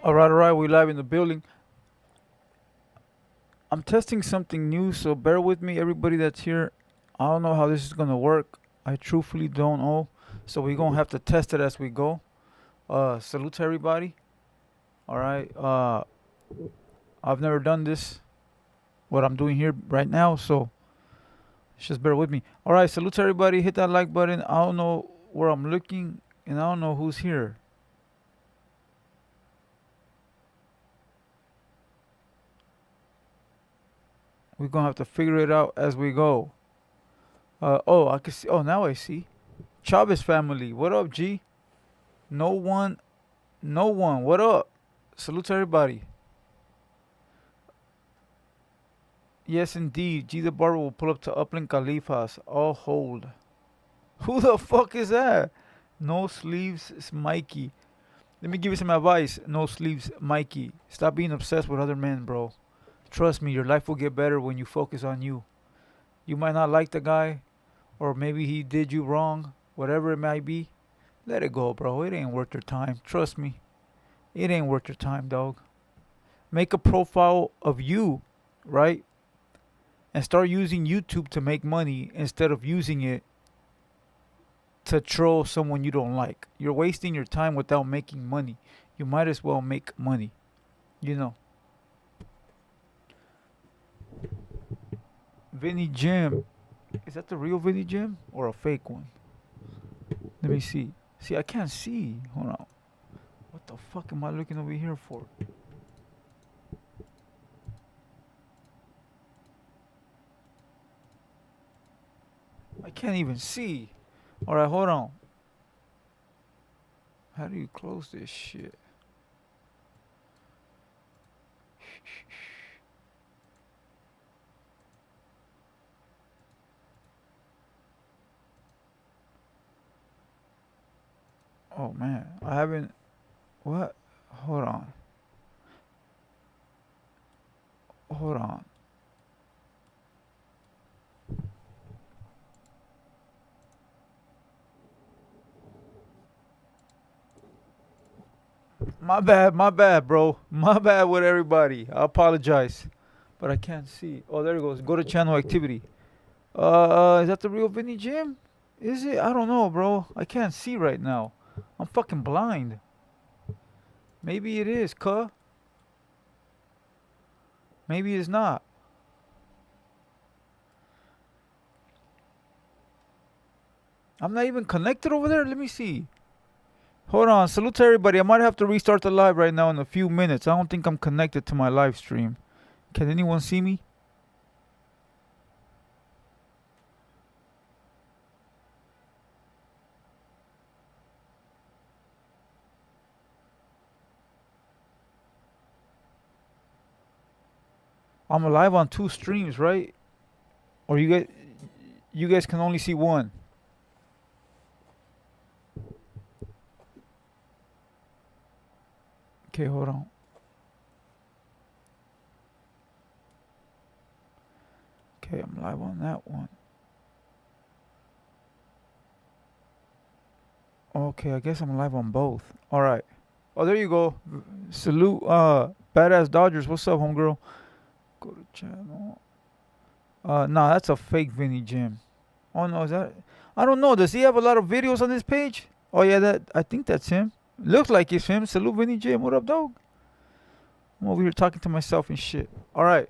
All right, we live in the building. I'm testing something new, so bear with me, everybody that's here. I don't know how this is gonna work. I truthfully don't know, so we're gonna have to test it as we go. Salute to everybody. All right. I've never done this, what I'm doing here right now, so just bear with me. All right, salute to everybody. Hit that like button. I don't know where I'm looking, and I don't know who's here. We're gonna have to figure it out as we go. Oh, I can see. Oh, now I see. Chavez family. What up, G? No one. No one. What up? Salute to everybody. Yes, indeed. G the barber will pull up to Upland Califas. All hold. Who the fuck is that? No sleeves, it's Mikey. Let me give you some advice. No sleeves, Mikey. Stop being obsessed with other men, bro. Trust me, your life will get better when you focus on you. You might not like the guy, or maybe he did you wrong, whatever it might be. Let it go, bro. It ain't worth your time. Trust me. It ain't worth your time, dog. Make a profile of you, right? And start using YouTube to make money instead of using it to troll someone you don't like. You're wasting your time without making money. You might as well make money. You know. Vinny Jim. Is that the real Vinny Jim or a fake one? Let me see. See, I can't see. Hold on. What the fuck am I looking over here for? I can't even see. Alright, hold on. How do you close this shit? Oh man, I haven't. What? Hold on. Hold on. My bad, bro. My bad with everybody. I apologize. But I can't see. Oh, there it goes. Go to channel activity. Is that the real Vinny Jim? Is it? I don't know, bro. I can't see right now. I'm fucking blind. Maybe it is, cuh. Maybe it's not. I'm not even connected over there. Let me see. Hold on. Salute to everybody. I might have to restart the live right now in a few minutes. I don't think I'm connected to my live stream. Can anyone see me? I'm live on two streams, right? Or you guys can only see one. Okay, hold on. Okay, I'm live on that one. Okay, I guess I'm live on both. All right. Oh, there you go. Salute, badass Dodgers. What's up, homegirl? Go to channel. Nah, that's a fake Vinny Jim. Oh no, is that? I don't know. Does he have a lot of videos on this page? Oh yeah, that I think that's him. Looks like it's him. Salute Vinny Jim. What up, dog? I'm over here talking to myself and shit. All right.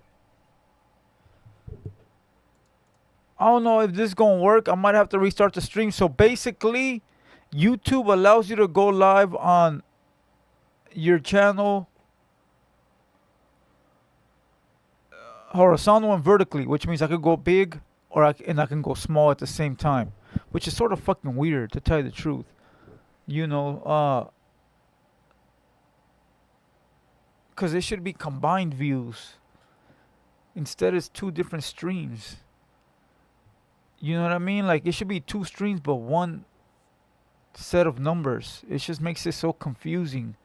I don't know if this is gonna work. I might have to restart the stream. So basically, YouTube allows you to go live on your channel horizontal and vertically, which means I could go big and I can go small at the same time, which is sort of fucking weird to tell you the truth. You know, because it should be combined views. Instead, it's two different streams. You know what I mean? Like it should be two streams, but one set of numbers. It just makes it so confusing.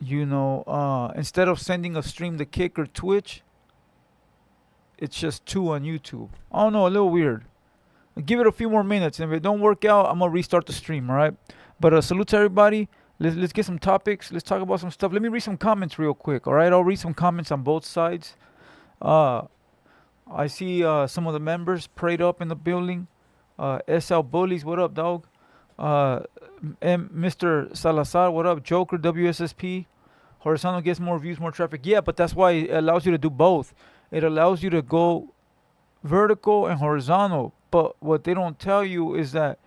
You know, instead of sending a stream to Kick or Twitch, it's just two on YouTube. I don't know, a little weird. Give it a few more minutes, and if it don't work out, I'm gonna restart the stream. All right. But salute to everybody. Let's get some topics. Let's talk about some stuff. Let me read some comments real quick. All right, I'll read some comments on both sides. Uh, I see some of the members prayed up in the building. SL Bullies, what up, dog? Uh, Mr. Salazar, what up? Joker, WSSP. Horizontal gets more views, more traffic. Yeah, but that's why it allows you to do both. It allows you to go vertical and horizontal. But what they don't tell you is that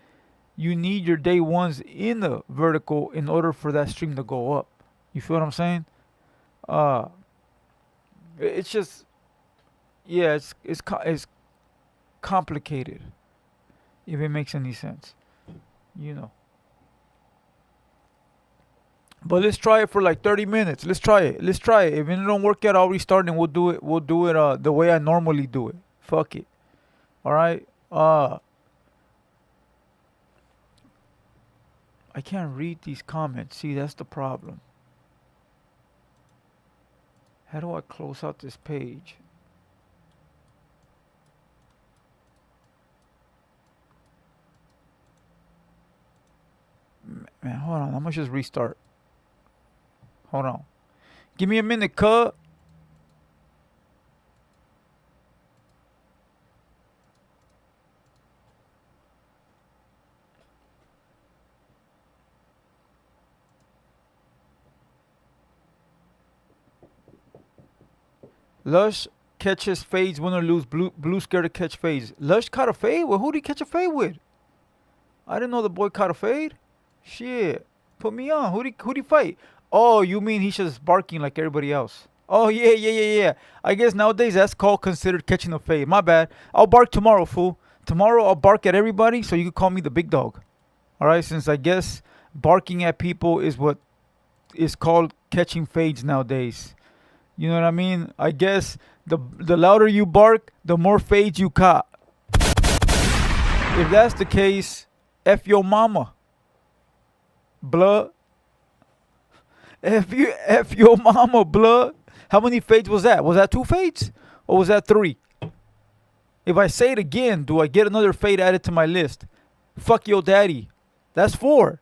you need your day ones in the vertical in order for that stream to go up. You feel what I'm saying? Uh, it's just, yeah, it's complicated. If it makes any sense, you know. But let's try it for like 30 minutes. Let's try it. Let's try it. If it don't work out, I'll restart and we'll do it. We'll do it the way I normally do it. Fuck it. All right. I can't read these comments. See, that's the problem. How do I close out this page? Man, hold on. I'm gonna just restart. Hold on. Give me a minute, cut. Lush catches fades, win or lose. Blue scared to catch fades. Lush caught a fade? Well, who did he catch a fade with? I didn't know the boy caught a fade. Shit. Put me on. Who'd he fight? Oh, you mean he's just barking like everybody else? Oh, yeah. I guess nowadays that's called considered catching a fade. My bad. I'll bark tomorrow, fool. Tomorrow I'll bark at everybody so you can call me the big dog. Alright, since I guess barking at people is what is called catching fades nowadays. You know what I mean? I guess the louder you bark, the more fades you caught. If that's the case, F your mama. Blood. F your mama, blood. How many fades was that? Was that 2 fades? Or was that 3? If I say it again, do I get another fade added to my list? Fuck your daddy. That's 4.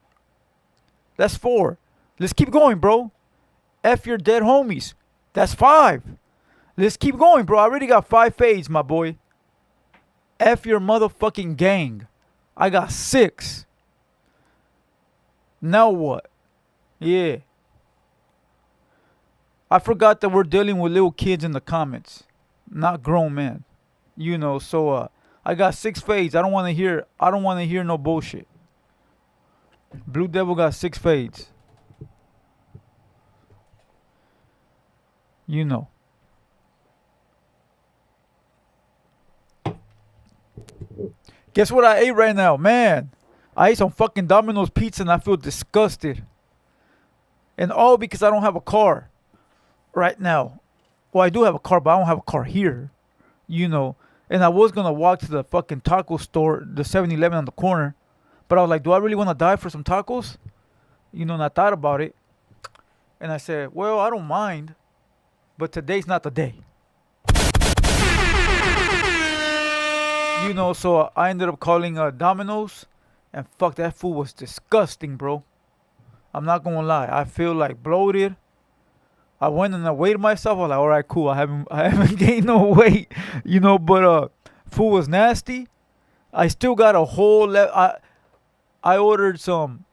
That's 4. Let's keep going, bro. F your dead homies. That's 5. Let's keep going, bro. I already got 5 fades, my boy. F your motherfucking gang. I got 6. Now what? Yeah. I forgot that we're dealing with little kids in the comments, not grown men. You know, so I got 6 fades. I don't want to hear no bullshit. Blue Devil got 6 fades. You know. Guess what I ate right now? Man, I ate some fucking Domino's pizza and I feel disgusted. And all because I don't have a car right now. Well, I do have a car, but I don't have a car here. You know. And I was going to walk to the fucking taco store, the 7-Eleven on the corner. But I was like, do I really want to die for some tacos? You know, and I thought about it. And I said, well, I don't mind. But today's not the day. You know, so I ended up calling Domino's. And fuck, that food was disgusting, bro. I'm not gonna lie. I feel like bloated. I went and I weighed myself. I was like, all right, cool. I haven't gained no weight, you know. But food was nasty. I still got a whole. I ordered some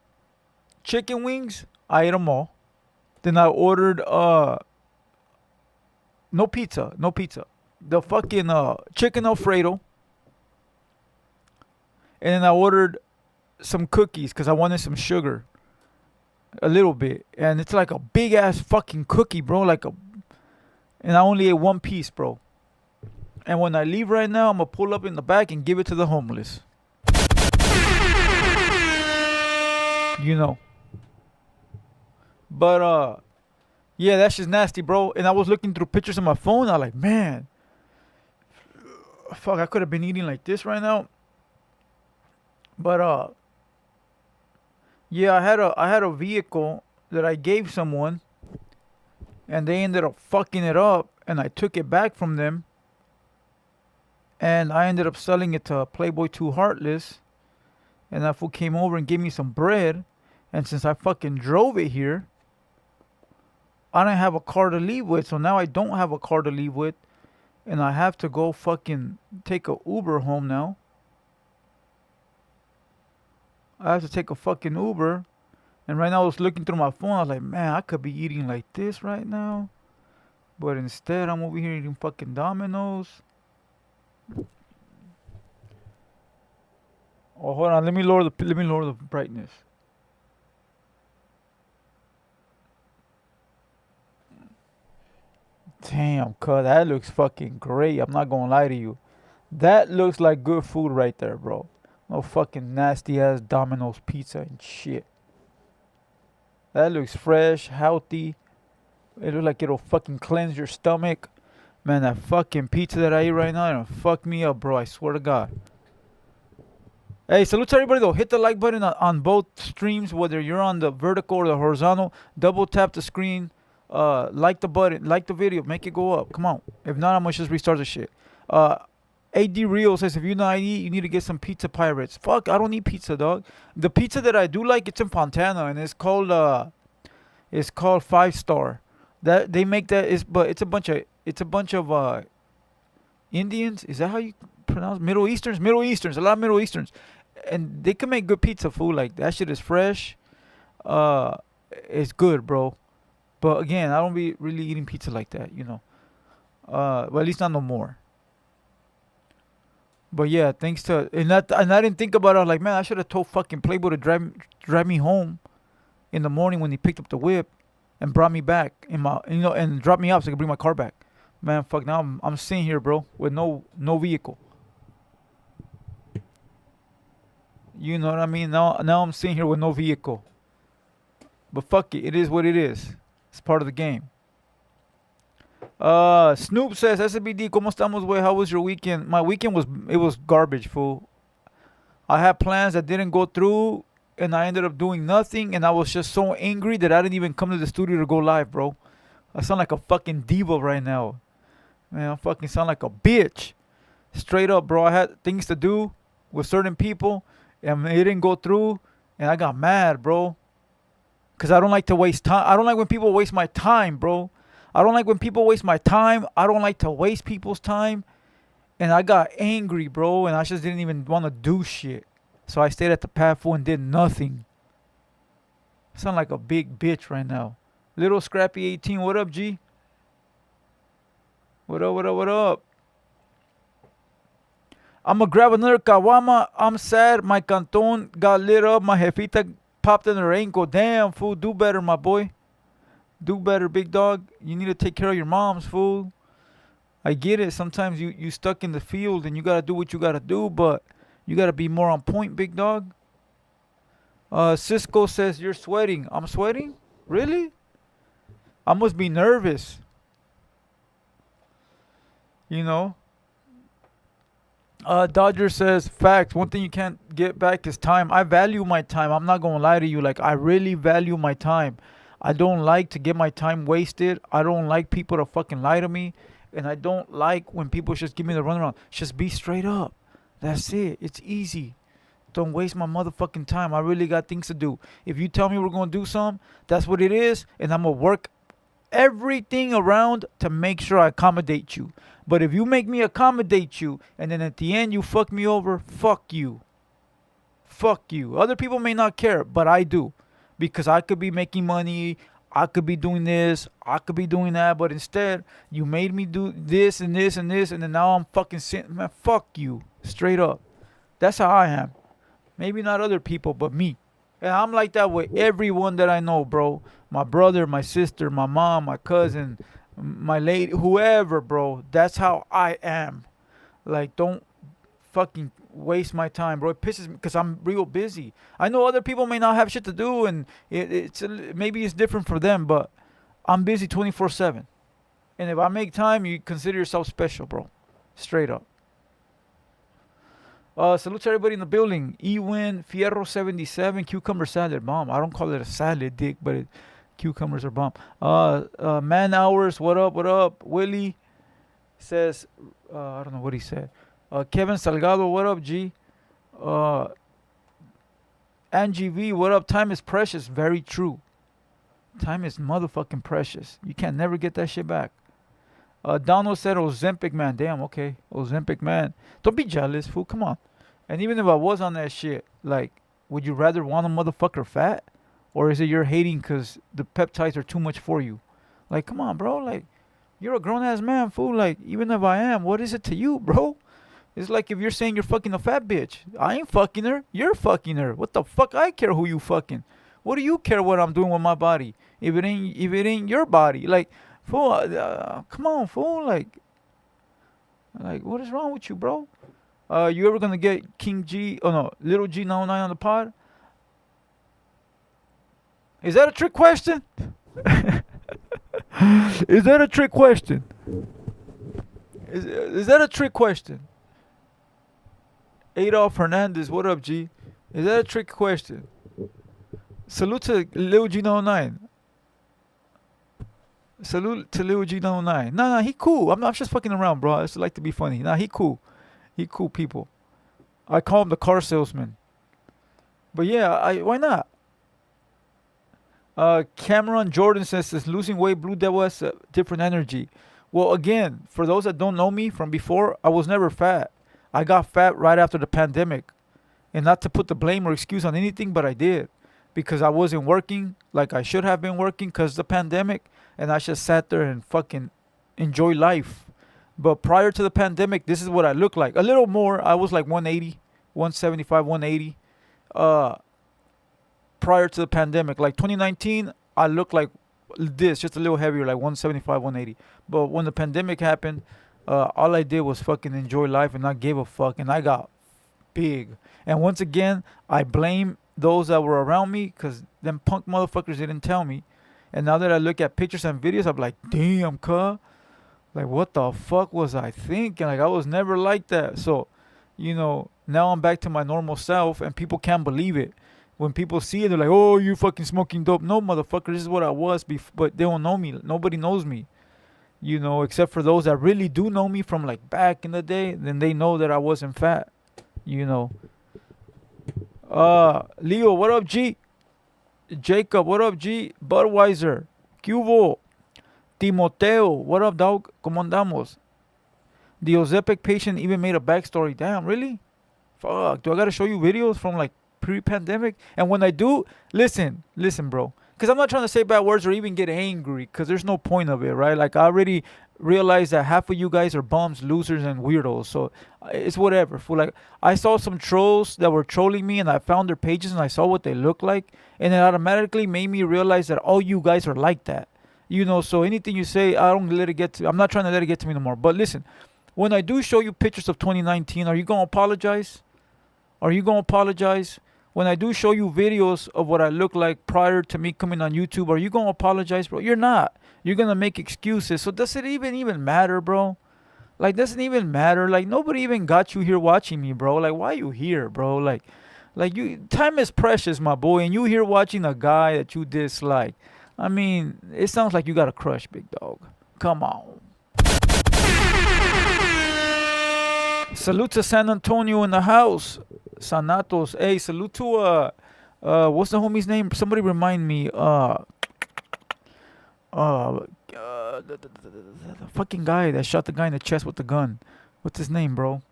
chicken wings. I ate them all. Then I ordered no pizza. The fucking chicken Alfredo. And then I ordered some cookies because I wanted some sugar. A little bit. And it's like a big ass fucking cookie, bro. And I only ate 1 piece, bro. And when I leave right now, I'm going to pull up in the back and give it to the homeless. You know. But, yeah, that's just nasty, bro. And I was looking through pictures on my phone. I was like, man. Fuck, I could have been eating like this right now. But, yeah, I had a vehicle that I gave someone. And they ended up fucking it up. And I took it back from them. And I ended up selling it to Playboy 2 Heartless. And that fool came over and gave me some bread. And since I fucking drove it here, I didn't have a car to leave with. So now I don't have a car to leave with. And I have to go fucking take a Uber home now. I have to take a fucking Uber. And right now I was looking through my phone. I was like, man, I could be eating like this right now. But instead, I'm over here eating fucking Domino's. Oh, hold on. Let me lower the brightness. Damn, cuz that looks fucking great. I'm not gonna lie to you. That looks like good food right there, bro. No fucking nasty ass Domino's pizza and shit. That looks fresh, healthy. It looks like it'll fucking cleanse your stomach. Man, that fucking pizza that I eat right now, it'll fuck me up, bro. I swear to God. Hey, salute to everybody though. Hit the like button on both streams, whether you're on the vertical or the horizontal. Double tap the screen. Like the button, like the video, make it go up. Come on. If not, I'm gonna just restart the shit. AD Rio says if you're not eat, you need to get some Pizza Pirates. Fuck, I don't eat pizza, dog. The pizza that I do like, it's in Fontana, and it's called 5 Star. That they make that is, but it's a bunch of Indians. Is that how you pronounce Middle Easterns? Middle Easterns, a lot of Middle Easterns, and they can make good pizza food. Like that shit is fresh. It's good, bro. But again, I don't be really eating pizza like that, you know. Well, at least not no more. But yeah, thanks to and I didn't think about it. I was like, man, I should have told fucking Playboy to drive me home in the morning when he picked up the whip and brought me back in my and dropped me off so I could bring my car back. Man, fuck, now I'm sitting here, bro, with no vehicle. You know what I mean? Now I'm sitting here with no vehicle. But fuck it, it is what it is. It's part of the game. Snoop says, SBD, ¿cómo estamos, güey? How was your weekend? My weekend was garbage, fool. I had plans that didn't go through, and I ended up doing nothing, and I was just so angry that I didn't even come to the studio to go live, bro. I sound like a fucking diva right now. Man, I fucking sound like a bitch. Straight up, bro. I had things to do with certain people, and it didn't go through, and I got mad, bro. Because I don't like to waste time. I don't like when people waste my time, bro. I don't like when people waste my time. I don't like to waste people's time. And I got angry, bro. And I just didn't even want to do shit. So I stayed at the pad and did nothing. I sound like a big bitch right now. Little Scrappy 18. What up, G? What up, what up, what up? I'm going to grab another Kawama. I'm sad. My canton got lit up. My jefita popped in her ankle. Damn, fool. Do better, my boy. Do better, big dog. You need to take care of your moms, fool. I get it. Sometimes you stuck in the field and you got to do what you got to do, but you got to be more on point, big dog. Cisco says you're sweating. I'm sweating? Really? I must be nervous. You know? Dodger says, facts. One thing you can't get back is time. I value my time. I'm not going to lie to you. Like, I really value my time. I don't like to get my time wasted. I don't like people to fucking lie to me. And I don't like when people just give me the runaround. Just be straight up. That's it. It's easy. Don't waste my motherfucking time. I really got things to do. If you tell me we're going to do something, that's what it is. And I'm going to work everything around to make sure I accommodate you. But if you make me accommodate you and then at the end you fuck me over, fuck you. Fuck you. Other people may not care, but I do. Because I could be making money, I could be doing this, I could be doing that, but instead you made me do this and this and this, and then now I'm fucking sitting, man, fuck you. Straight up. That's how I am. Maybe not other people, but me. And I'm like that with everyone that I know, bro. My brother, my sister, my mom, my cousin, my lady, whoever, bro. That's how I am. Like, don't fucking waste my time, bro. It pisses me because I'm real busy. I know other people may not have shit to do, and maybe it's different for them, but I'm busy 24/7. And if I make time, you consider yourself special, bro. Straight up. Salute to everybody in the building. Ewin Fierro 77 cucumber salad, bomb. I don't call it a salad, dick, but cucumbers are bomb. Man hours, what up, what up? Willie says, I don't know what he said. Kevin Salgado, what up, G? Angie V, what up? Time is precious. Very true. Time is motherfucking precious. You can never get that shit back. Donald said Ozempic man. Damn, okay. Ozempic man. Don't be jealous, fool. Come on. And even if I was on that shit, like, would you rather want a motherfucker fat? Or is it you're hating because the peptides are too much for you? Like, come on, bro. Like, you're a grown ass man, fool. Like, even if I am, what is it to you, bro? It's like if you're saying you're fucking a fat bitch. I ain't fucking her. You're fucking her. What the fuck? I care who you fucking. What do you care what I'm doing with my body? If it ain't your body, like, fool. Come on, fool. Like, what is wrong with you, bro? You ever gonna get King G? Oh no, Little G 909 on the pod? Is that a trick question? Is that a trick question? Is that a trick question? Adolf Hernandez, what up, G? Is that a trick question? Salute to Lil G909. Salute to Lil G909. Nah, he cool. I'm just fucking around, bro. I just like to be funny. Nah, he cool. He cool people. I call him the car salesman. But yeah, why not? Cameron Jordan says this losing weight, Blue Devil has a different energy. Well, again, for those that don't know me from before, I was never fat. I got fat right after the pandemic. And not to put the blame or excuse on anything, but I did. Because I wasn't working like I should have been working because of the pandemic. And I just sat there and fucking enjoy life. But prior to the pandemic, this is what I looked like. A little more. I was like 180, 175, 180. Prior to the pandemic, like 2019, I looked like this, just a little heavier, like 175, 180. But when the pandemic happened, all I did was fucking enjoy life and not give a fuck. And I got big. And once again, I blame those that were around me because them punk motherfuckers didn't tell me. And now that I look at pictures and videos, I'm like, damn, cuh. Like, what the fuck was I thinking? Like, I was never like that. So, now I'm back to my normal self and people can't believe it. When people see it, they're like, oh, you fucking smoking dope. No, motherfucker, this is what I was, but they don't know me. Nobody knows me, except for those that really do know me from, like, back in the day. Then they know that I wasn't fat, Leo, what up, G? Jacob, what up, G? Budweiser, Cubo, Timoteo, what up, dog? ¿Cómo andamos? The Ozempic patient even made a backstory. Damn, really? Fuck, do I gotta show you videos from, like, pre-pandemic? And when I do, listen, bro, because I'm not trying to say bad words or even get angry, because there's no point of it, right? Like, I already realized that half of you guys are bums, losers, and weirdos, so it's whatever. For like, I saw some trolls that were trolling me, and I found their pages, and I saw what they look like, and it automatically made me realize that all you guys are like that, so anything you say, I'm not trying to let it get to me no more. But listen, when I do show you pictures of 2019, are you gonna apologize? When I do show you videos of what I look like prior to me coming on YouTube, are you going to apologize, bro? You're not. You're going to make excuses. So does it even matter, bro? Like, doesn't even matter. Like, nobody even got you here watching me, bro. Like, why are you here, bro? Like time is precious, my boy, and you here watching a guy that you dislike. I mean, it sounds like you got a crush, big dog. Come on. Salute to San Antonio in the house. Sanatos. Hey, salute to what's the homie's name? Somebody remind me. The fucking guy that shot the guy in the chest with the gun. What's his name, bro?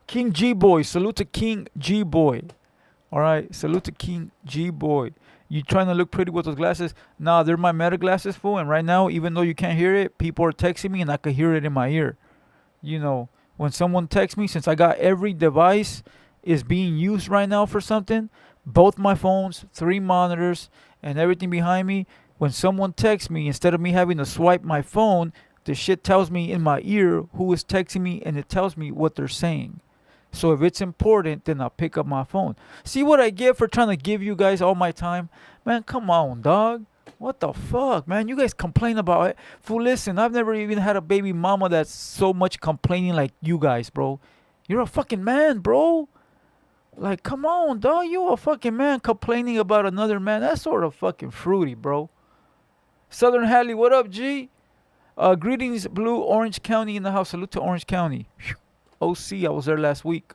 King G Boy. Salute to King G Boy. All right, salute to King G Boy. You trying to look pretty with those glasses? Nah, they're my Meta glasses, fool. And right now, even though you can't hear it, people are texting me, and I can hear it in my ear. When someone texts me, since I got every device is being used right now for something, both my phones, 3 monitors, and everything behind me, when someone texts me, instead of me having to swipe my phone, the shit tells me in my ear who is texting me, and it tells me what they're saying. So if it's important, then I'll pick up my phone. See what I get for trying to give you guys all my time? Man, come on, dog. What the fuck, man? You guys complain about it. Fool, listen, I've never even had a baby mama that's so much complaining like you guys, bro. You're a fucking man, bro. Like, come on, dog. You a fucking man complaining about another man. That's sort of fucking fruity, bro. Southern Halley, what up, G? Greetings, Blue Orange County in the house. Salute to Orange County. OC, I was there last week.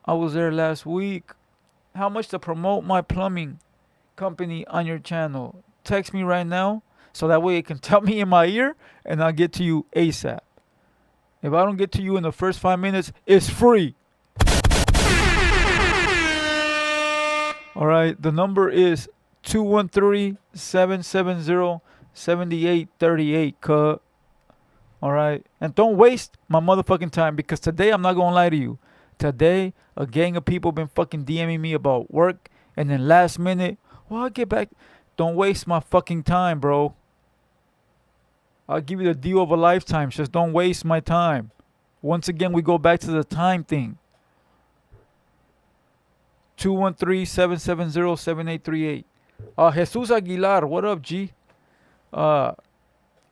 I was there last week. How much to promote my plumbing company on your channel? Text me right now so that way it can tell me in my ear and I'll get to you ASAP. If I don't get to you in the first 5 minutes, it's free. All right, the number is 213-770-7838, cut. All right, and don't waste my motherfucking time because today I'm not gonna lie to you. Today, a gang of people been fucking DMing me about work, and then last minute, well, I'll get back. Don't waste my fucking time, bro. I'll give you the deal of a lifetime. Just don't waste my time. Once again, we go back to the time thing. 213-770-7838. Jesus Aguilar, what up, G?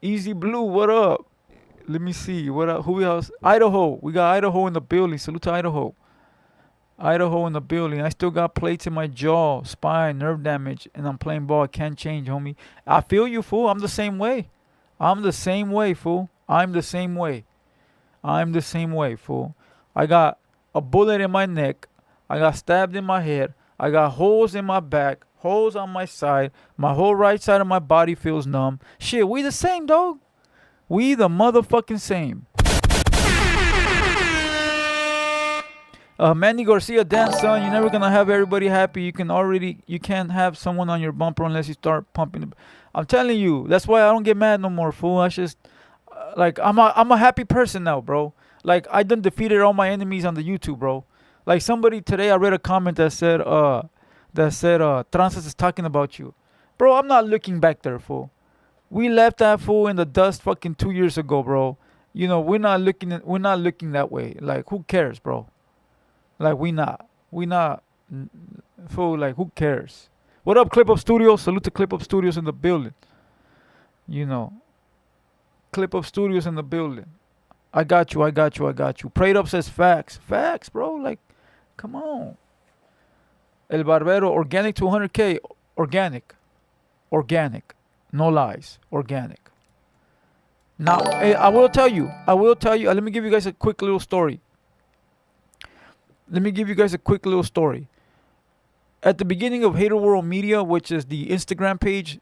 Easy Blue, what up? Let me see. What up? Who else? Idaho. We got Idaho in the building. Salute to Idaho. Idaho in the building. I still got plates in my jaw, spine, nerve damage, and I'm playing ball. I can't change, homie. I feel you, fool. I'm the same way. I'm the same way, fool. I'm the same way. I'm the same way, fool. I got a bullet in my neck. I got stabbed in my head. I got holes in my back, holes on my side. My whole right side of my body feels numb. Shit, we the same, dog. We the motherfucking same. Mandy Garcia, Dan son, you're never gonna have everybody happy. You can't have someone on your bumper unless you start pumping. I'm telling you, that's why I don't get mad no more, fool. I just like I'm a happy person now, bro. Like I done defeated all my enemies on the YouTube, bro. Like somebody today, I read a comment that said Trances is talking about you, bro. I'm not looking back there, fool. We left that fool in the dust fucking 2 years ago, bro. You know we're not looking that way. Like who cares, bro? Like we not fool. Like who cares? What up, Clip Up Studios? Salute to Clip Up Studios in the building. You know, Clip Up Studios in the building. I got you. Prayed Up says facts, bro. Like, come on. El Barbero, organic to 100K, organic, no lies, organic. Now, I will tell you. Let me give you guys a quick little story. At the beginning of Haterworld Media, which is the Instagram page,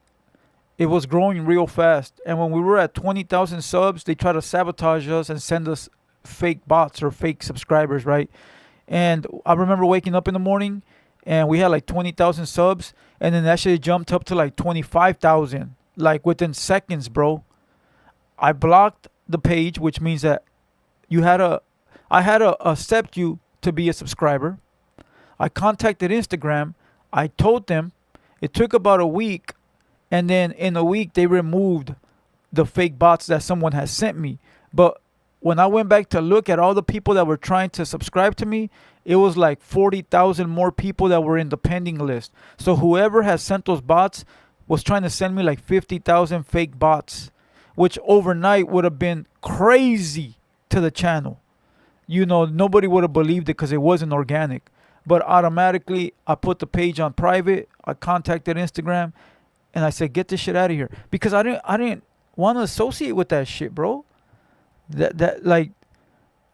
it was growing real fast. And when we were at 20,000 subs, they tried to sabotage us and send us fake bots or fake subscribers, right? And I remember waking up in the morning and we had like 20,000 subs. And then that shit jumped up to like 25,000, like within seconds, bro. I blocked the page, which means that I had to accept you to be a subscriber. I contacted Instagram. I told them. It took about a week. And then in a week, they removed the fake bots that someone had sent me. But when I went back to look at all the people that were trying to subscribe to me, it was like 40,000 more people that were in the pending list. So whoever has sent those bots was trying to send me like 50,000 fake bots, which overnight would have been crazy to the channel. You know, nobody would have believed it because it wasn't organic. But automatically, I put the page on private. I contacted Instagram. And I said, get this shit out of here. Because I didn't want to associate with that shit, bro. Like,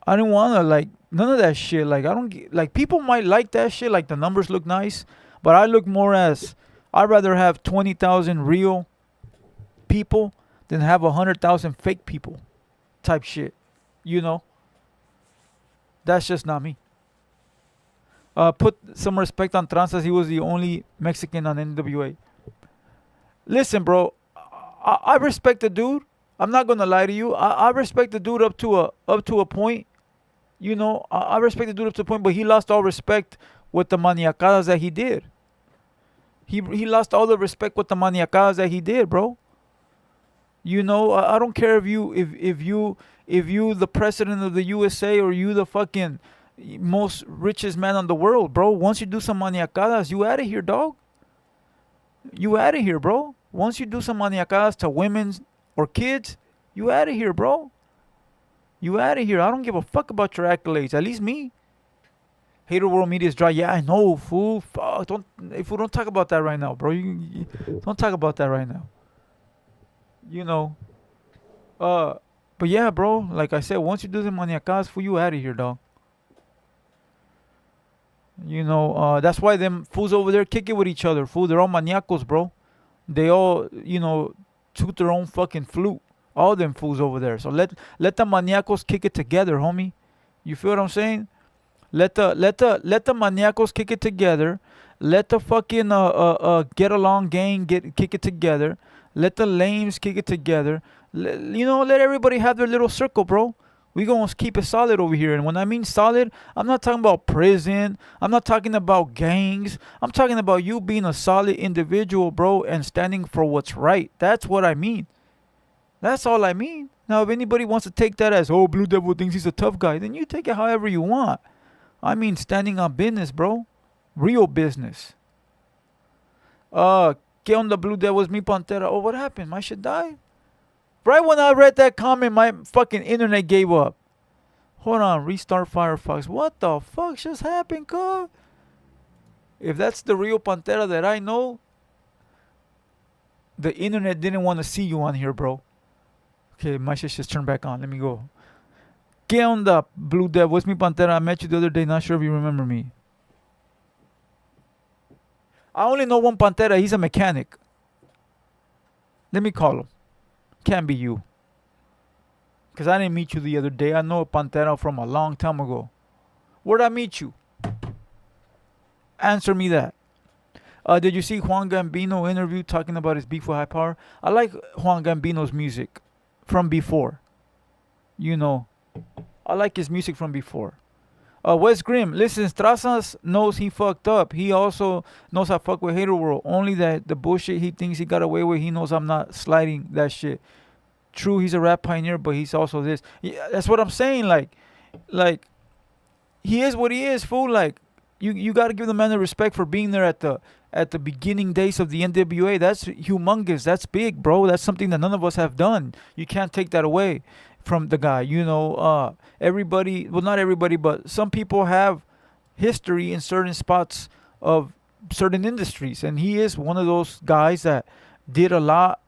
I didn't want to, like, none of that shit. Like, I don't get, like, people might like that shit. Like, the numbers look nice. But I look more as, I'd rather have 20,000 real people than have 100,000 fake people type shit. You know? That's just not me. Put some respect on Tranzas. He was the only Mexican on NWA. Listen, bro. I respect the dude. I'm not gonna lie to you. I respect the dude up to a point. You know, I respect the dude up to a point, but he lost all respect with the maniacadas that he did. He lost all the respect with the maniacadas that he did, bro. You know, I don't care if you the president of the USA or you the fucking most richest man in the world, bro. Once you do some maniacadas, you out of here, dog. You out of here, bro. Once you do some maniacadas to women or kids, you out of here, bro. You out of here. I don't give a fuck about your accolades. At least me. Haterworld Media is dry. Yeah, I know, fool. Fuck. Don't talk about that right now, bro. You don't talk about that right now. You know. But yeah, bro. Like I said, once you do the maniacadas, fool, you out of here, dog. You know, that's why them fools over there kick it with each other. Fool, they're all maniacos, bro. They all, toot their own fucking flute. All them fools over there. So let the maniacos kick it together, homie. You feel what I'm saying? Let the maniacos kick it together. Let the fucking get along gang kick it together. Let the lames kick it together. Let everybody have their little circle, bro. We gonna keep it solid over here. And when I mean solid, I'm not talking about prison. I'm not talking about gangs. I'm talking about you being a solid individual, bro, and standing for what's right. That's what I mean. That's all I mean. Now, if anybody wants to take that as, oh, Blue Devil thinks he's a tough guy, then you take it however you want. I mean, standing on business, bro. Real business. ¿Qué onda, Blue Devils? Mi Pantera. Oh, what happened? My shit died? Right when I read that comment, my fucking internet gave up. Hold on. Restart Firefox. What the fuck just happened, cuz? If that's the real Pantera that I know, the internet didn't want to see you on here, bro. Okay, my shit just turned back on. Let me go. ¿Qué onda, Blue Devil? It's mi Pantera. I met you the other day. Not sure if you remember me. I only know one Pantera. He's a mechanic. Let me call him. Can't be you. Because I didn't meet you the other day. I know a Pantera from a long time ago. Where'd I meet you? Answer me that. Did you see Juan Gambino interview talking about his beef with High Power? I like Juan Gambino's music from before. I like his music from before. Wes Grimm, listen, Strazas knows he fucked up. He also knows I fuck with Haterworld. Only that the bullshit he thinks he got away with, he knows I'm not sliding that shit. True, he's a rap pioneer, but he's also this. Yeah, that's what I'm saying. Like, he is what he is, fool. Like, you got to give the man the respect for being there at the beginning days of the NWA. That's humongous. That's big, bro. That's something that none of us have done. You can't take that away from the guy. Everybody, well, not everybody, but some people have history in certain spots of certain industries, and he is one of those guys that did a lot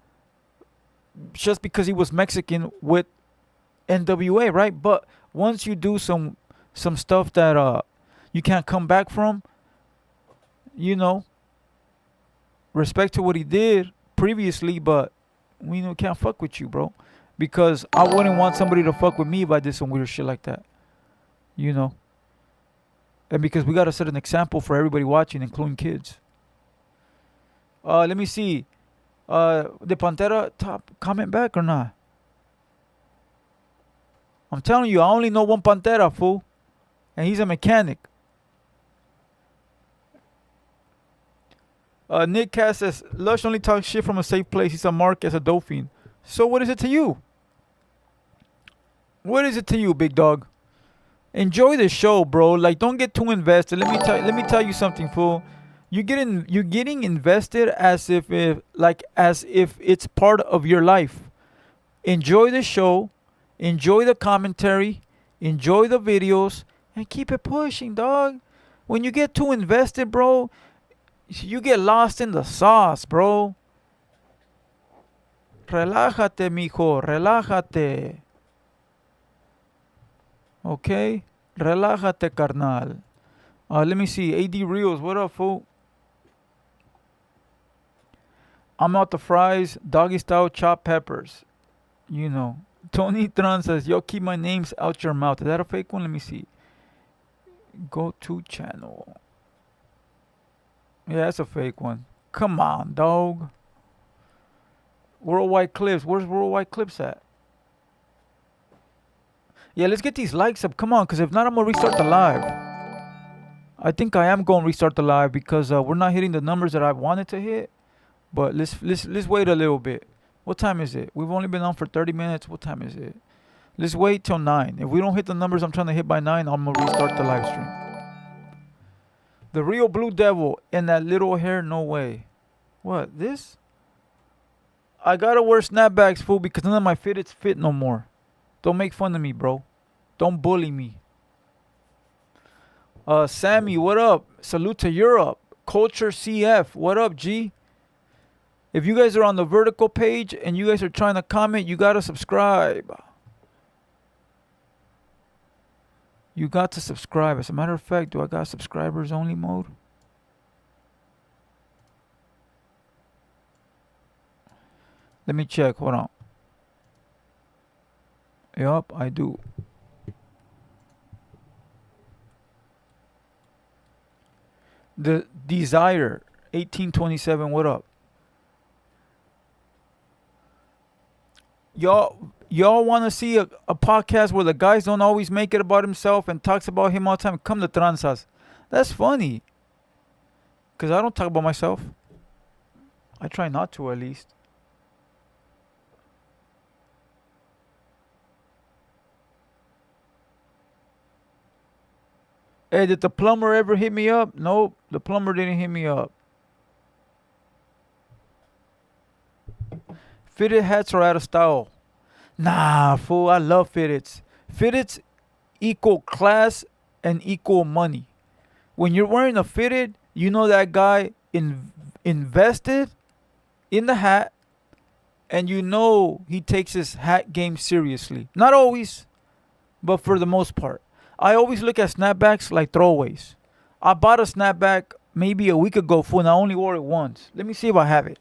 just because he was Mexican with NWA, right? But once you do some stuff that you can't come back from, respect to what he did previously, but we can't fuck with you, bro. Because I wouldn't want somebody to fuck with me if I did some weird shit like that. And because we got to set an example for everybody watching, including kids. Let me see. The Pantera top comment back or not? I'm telling you, I only know one Pantera, fool. And he's a mechanic. Nick Cass says, Lush only talks shit from a safe place. He's a mark as a dolphin. So what is it to you? What is it to you, big dog? Enjoy the show, bro. Like, don't get too invested. Let me tell you something, fool. You're getting invested as if it's part of your life. Enjoy the show, enjoy the commentary, enjoy the videos, and keep it pushing, dog. When you get too invested, bro, you get lost in the sauce, bro. Relájate, mijo. Relájate. Okay? Relájate, carnal. Let me see. AD Reels, what up, fool? I'm out the fries. Doggy style chopped peppers. Tony Tran says, yo, keep my names out your mouth. Is that a fake one? Let me see. Go to channel. Yeah, that's a fake one. Come on, dog. Worldwide Clips. Where's Worldwide Clips at? Yeah, let's get these likes up. Come on, because if not, I'm going to restart the live. I think I am going to restart the live because we're not hitting the numbers that I wanted to hit. But let's wait a little bit. What time is it? We've only been on for 30 minutes. What time is it? Let's wait till 9. If we don't hit the numbers I'm trying to hit by 9, I'm going to restart the live stream. The real Blue Devil and that little hair, no way. What, this? I gotta wear snapbacks, fool, because none of my fitteds fit no more. Don't make fun of me, bro. Don't bully me. Sammy, what up? Salute to Europe. Culture CF, what up, G? If you guys are on the vertical page and you guys are trying to comment, you gotta subscribe. You got to subscribe. As a matter of fact, do I got subscribers only mode? Let me check. Hold on. Yup, I do. The Desire 1827. What up? Y'all want to see a podcast where the guys don't always make it about himself and talks about him all the time? Come to Tranzas. That's funny. Because I don't talk about myself. I try not to, at least. Hey, did the plumber ever hit me up? Nope, the plumber didn't hit me up. Fitted hats are out of style. Nah, fool, I love fitteds. Fitteds equal class and equal money. When you're wearing a fitted, you know that guy invested in the hat, and you know he takes his hat game seriously. Not always, but for the most part. I always look at snapbacks like throwaways. I bought a snapback maybe a week ago, fool, and I only wore it once. Let me see if I have it.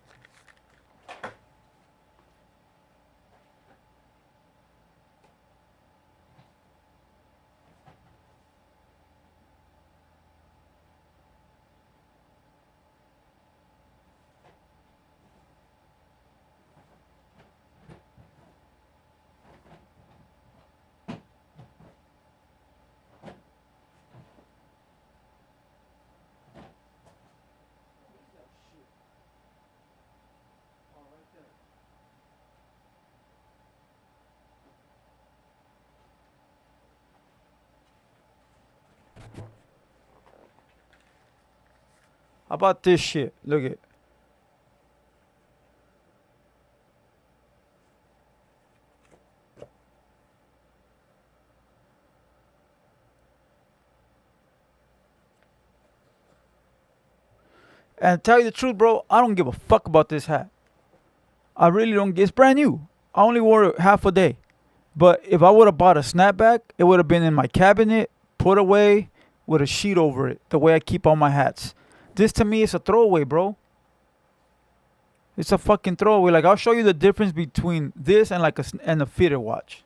How about this shit? Look at. And tell you the truth, bro, I don't give a fuck about this hat. I really don't. It's brand new. I only wore it half a day. But if I would have bought a snapback, it would have been in my cabinet, put away with a sheet over it, the way I keep all my hats. This to me is a throwaway, bro. It's a fucking throwaway. Like, I'll show you the difference between this and like a fitted watch.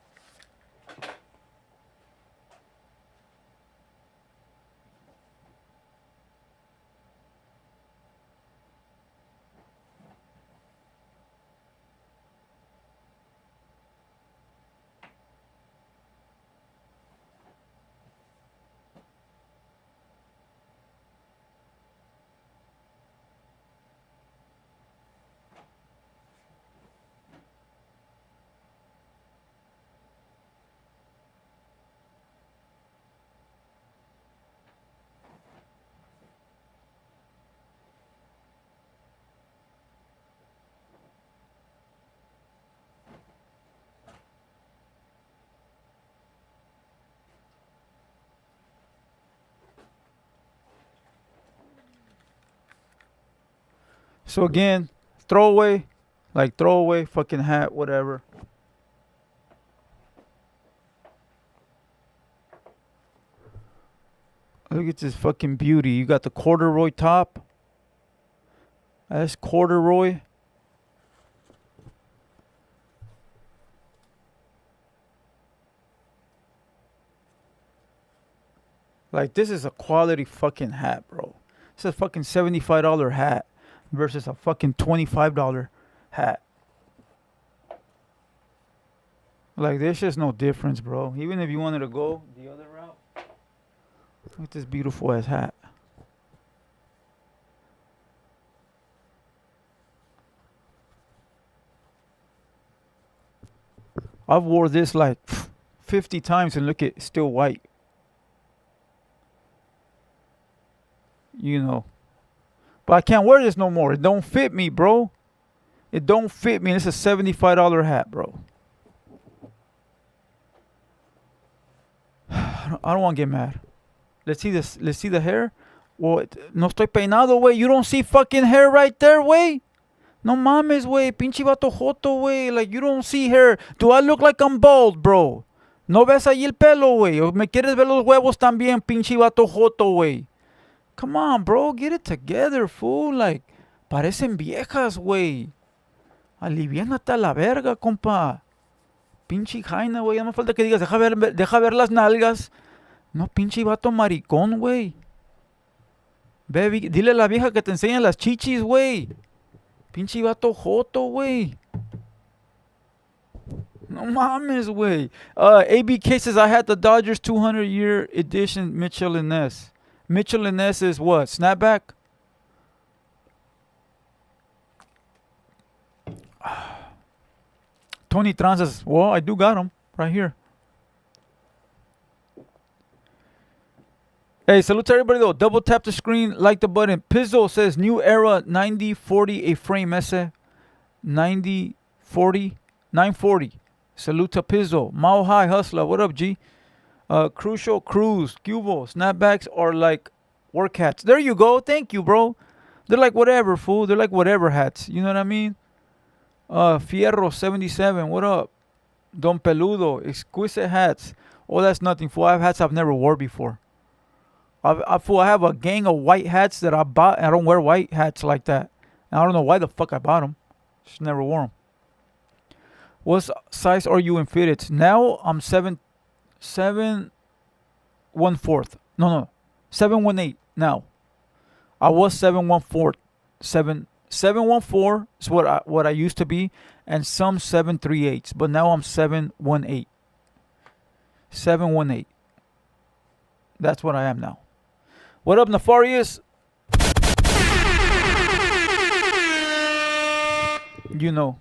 So again, throwaway fucking hat, whatever. Look at this fucking beauty. You got the corduroy top. That's corduroy. Like, this is a quality fucking hat, bro. It's a fucking $75 hat versus a fucking $25 hat. Like, there's just no difference, bro. Even if you wanted to go the other route. Look at this beautiful ass hat. I've wore this like 50 times and look, it's still white. You know. But I can't wear this no more. It don't fit me, bro. It don't fit me. It's a $75 hat, bro. I don't want to get mad. Let's see this. Let's see the hair. Well, no estoy peinado, güey. You don't see fucking hair right there, güey. No mames, güey. Pinche vato joto, güey. Like, you don't see hair. Do I look like I'm bald, bro? No ves ahí el pelo, güey. O me quieres ver los huevos también, pinche vato joto, güey. Come on, bro. Get it together, fool. Like, parecen viejas, güey. Aliviánate a la verga, compa. Pinche Jaina, güey. No me falta que digas, deja ver las nalgas. No, pinche vato maricón, güey. Baby, dile a la vieja que te enseñe las chichis, güey. Pinche vato joto, güey. No mames, güey. ABK says, I had the Dodgers 200-year edition Mitchell and Ness. Mitchell and Ness is what? Snapback? Tony Tran says, well, I do got him right here. Hey, salute to everybody though. Double tap the screen, like the button. Pizzo says, new era 9040 a frame ese. 9040 940. Salute to Pizzo. Mao High Hustler. What up, G? Crucial Cruise. Cubo. Snapbacks are like work hats. There you go. Thank you, bro. They're like whatever, fool. They're like whatever hats. You know what I mean? Fierro 77. What up? Don Peludo. Exquisite hats. Oh, that's nothing, fool. I have hats I've never wore before. Fool, I have a gang of white hats that I bought. I don't wear white hats like that. And I don't know why the fuck I bought them. Just never wore them. What size are you in fitteds? Now I'm 7 1/4. No. 7/18 now. I was 7 1/4. 7 1/4 is what I used to be, and some 7 3/8. But now I'm 7 1/8. 7 1/8. That's what I am now. What up, Nefarious? You know.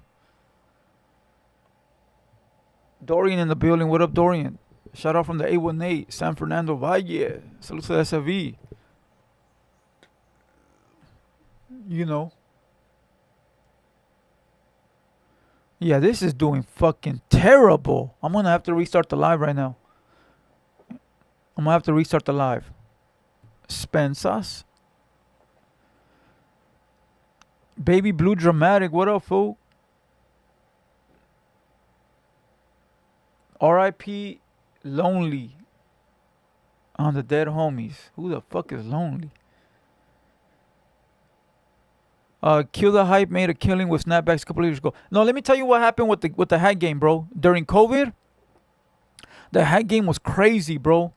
Dorian in the building. What up, Dorian? Shout out from the 818, San Fernando Valle. Saludos a SV. You know. Yeah, this is doing fucking terrible. I'm gonna have to restart the live right now. I'm gonna have to restart the live. Spencers. Baby Blue Dramatic. What up, fool? R.I.P. Lonely on the dead homies. Who the fuck is lonely? Kill the Hype made a killing with snapbacks a couple of years ago. No, let me tell you what happened with the hat game, bro. During COVID, the hat game was crazy, bro.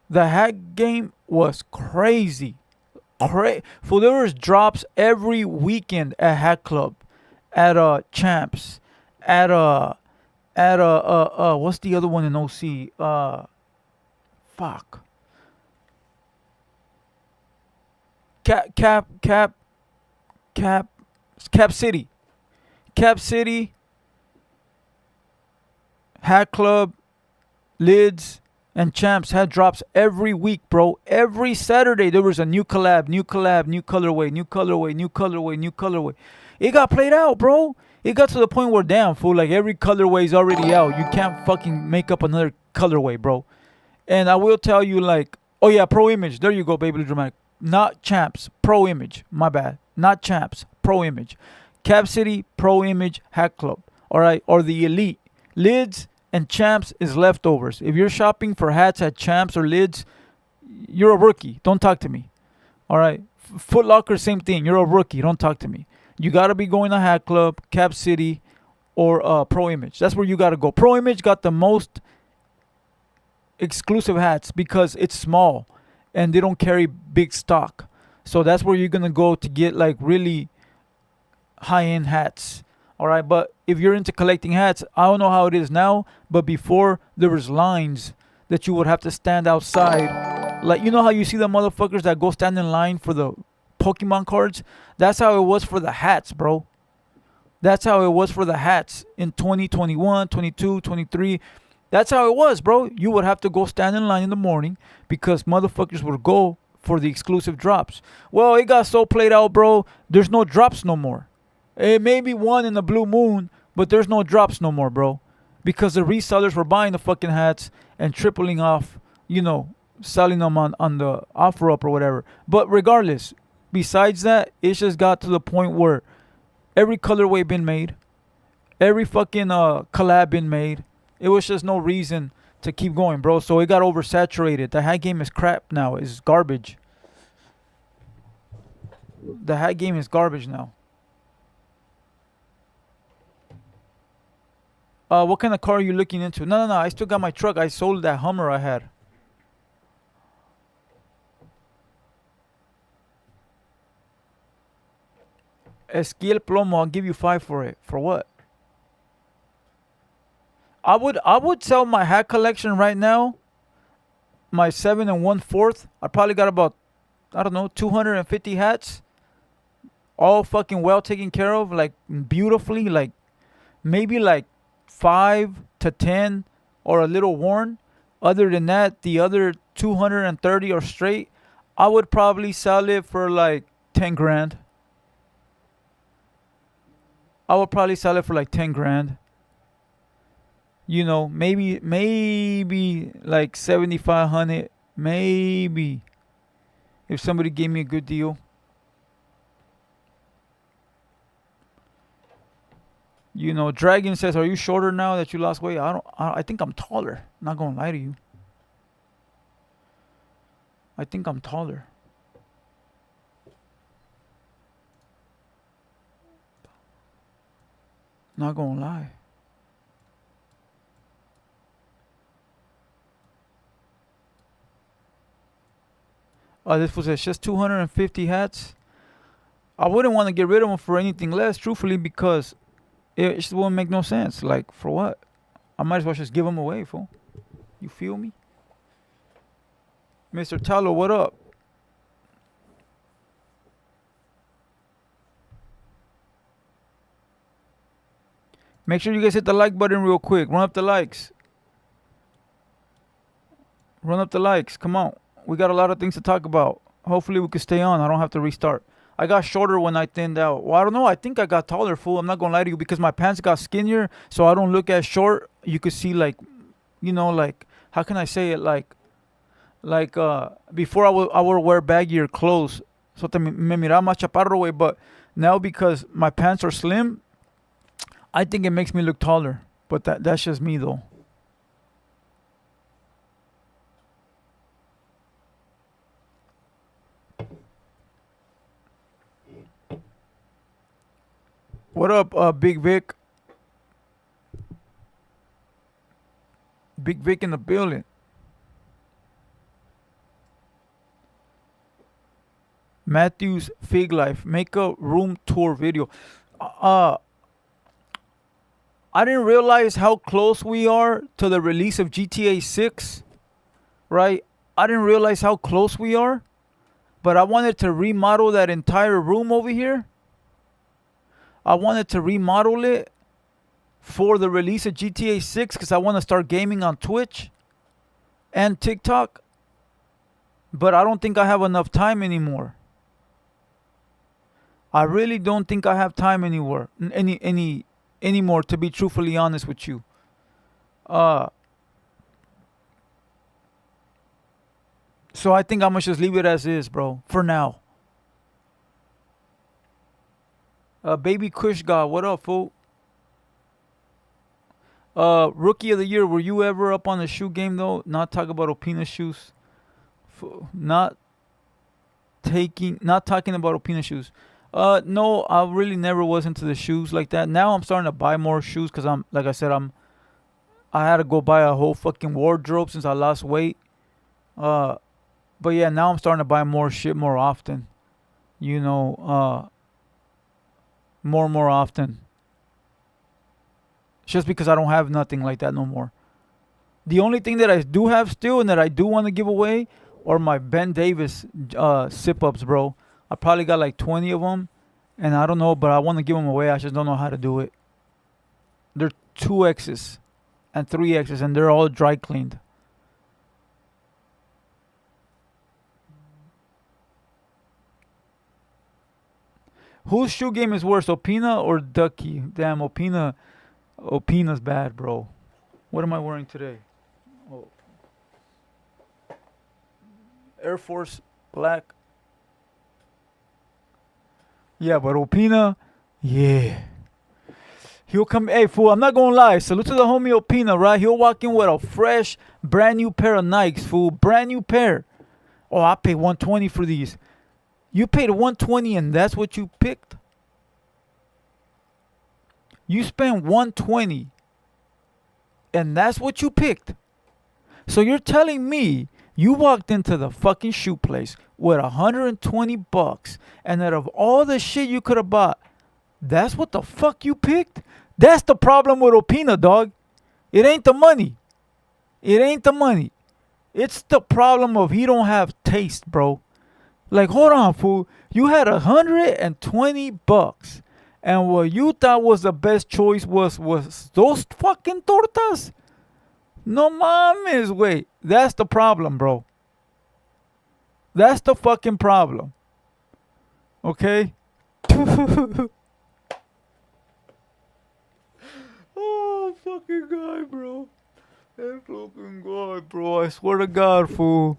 The hat game was crazy. For there was drops every weekend at Hat Club, at Champs, at what's the other one in OC? Fuck. Cap City. Cap City. Hat Club, Lids, and Champs had drops every week, bro. Every Saturday there was a new collab, new colorway. It got played out, bro. It got to the point where, damn, fool, like every colorway is already out. You can't fucking make up another colorway, bro. And I will tell you, like, oh yeah, Pro Image. There you go, Baby Dramatic. Not Champs, Pro Image. My bad. Not Champs, Pro Image. Cap City, Pro Image, Hat Club. All right, or the Elite. Lids and Champs is leftovers. If you're shopping for hats at Champs or Lids, you're a rookie. Don't talk to me. All right. Foot Locker, same thing. You're a rookie. Don't talk to me. You got to be going to Hat Club, Cap City, or Pro Image. That's where you got to go. Pro Image got the most exclusive hats because it's small and they don't carry big stock. So that's where you're going to go to get like really high-end hats. All right, but if you're into collecting hats, I don't know how it is now, but before there was lines that you would have to stand outside. Like, you know how you see the motherfuckers that go stand in line for the Pokemon cards? That's how it was for the hats, bro. That's how it was for the hats in 2021, 22, 23. That's how it was, bro. You would have to go stand in line in the morning because motherfuckers would go for the exclusive drops. Well, it got so played out, bro. There's no drops no more. It may be one in the blue moon, but there's no drops no more, bro. Because the resellers were buying the fucking hats and tripling off, you know, selling them on the offer up or whatever. But regardless, besides that, it just got to the point where every colorway been made, every fucking collab been made. It was just no reason to keep going, bro. So it got oversaturated. The hat game is crap now. It's garbage. The hat game is garbage now. What kind of car are you looking into? No. I still got my truck. I sold that Hummer I had. Esquiel Plomo. I'll give you 5 for it. For what? I would sell my hat collection right now. My 7 1/4. I probably got about, I don't know, 250 hats. All fucking well taken care of, like beautifully, like maybe like 5 to 10 or a little worn. Other than that, the other 230 are straight. I would probably sell it for like 10 grand. I would probably sell it for like 10 grand. You know, maybe like 7,500, maybe, if somebody gave me a good deal. You know, Dragon says, "Are you shorter now that you lost weight?" I think I'm taller. Not gonna lie to you. I think I'm taller. Not gonna lie. This was just 250 hats. I wouldn't want to get rid of them for anything less, truthfully, because it just wouldn't make no sense. Like, for what? I might as well just give them away, fool. You feel me? Mr. Talo, what up? Make sure you guys hit the like button real quick. Run up the likes. Run up the likes. Come on. We got a lot of things to talk about. Hopefully we can stay on. I don't have to restart. I got shorter when I thinned out. Well, I don't know. I think I got taller, fool. I'm not going to lie to you, because my pants got skinnier, so I don't look as short. You could see, like, you know, like, how can I say it? Like before I would wear baggier clothes. So me miraba más chaparro, way. But now, because my pants are slim, I think it makes me look taller. But that's just me, though. What up, Big Vic? Big Vic in the building. Matthew's Fig Life. Make a room tour video. I didn't realize how close we are to the release of GTA 6, right? I didn't realize how close we are, but I wanted to remodel that entire room over here. I wanted to remodel it for the release of GTA 6 because I want to start gaming on Twitch and TikTok, but I don't think I have enough time anymore. I really don't think I have time anymore. Anymore, to be truthfully honest with you. So I think I'm gonna just leave it as is, bro, for now. Baby Kush God, what up, fool? Rookie of the year, were you ever up on the shoe game though? Not talk about Opina shoes. Not talking about Opina shoes. No, I really never was into the shoes like that. Now I'm starting to buy more shoes because like I said, I had to go buy a whole fucking wardrobe since I lost weight. But yeah, now I'm starting to buy more shit more often. You know, more often. Just because I don't have nothing like that no more. The only thing that I do have still and that I do want to give away are my Ben Davis sip-ups, bro. I probably got like 20 of them. And I don't know, but I want to give them away. I just don't know how to do it. They're 2Xs and 3Xs, and they're all dry cleaned. Whose shoe game is worse, Opina or Ducky? Damn, Opina's bad, bro. What am I wearing today? Oh. Air Force black. Yeah, but Opina, yeah. He'll come, hey, fool, I'm not gonna lie. Salute to the homie Opina, right? He'll walk in with a fresh, brand new pair of Nikes, fool. Brand new pair. Oh, I paid 120 for these. You paid 120 and that's what you picked? You spent 120 and that's what you picked? So you're telling me you walked into the fucking shoe place with $120 and out of all the shit you could have bought, that's what the fuck you picked? That's the problem with Opina, dog. It ain't the money. It ain't the money. It's the problem of he don't have taste, bro. Like, hold on, fool. You had $120, and what you thought was the best choice was those fucking tortas. No mames, wait. That's the problem, bro. That's the fucking problem. Okay? Oh, fucking guy, bro. That fucking guy, bro. I swear to God, fool.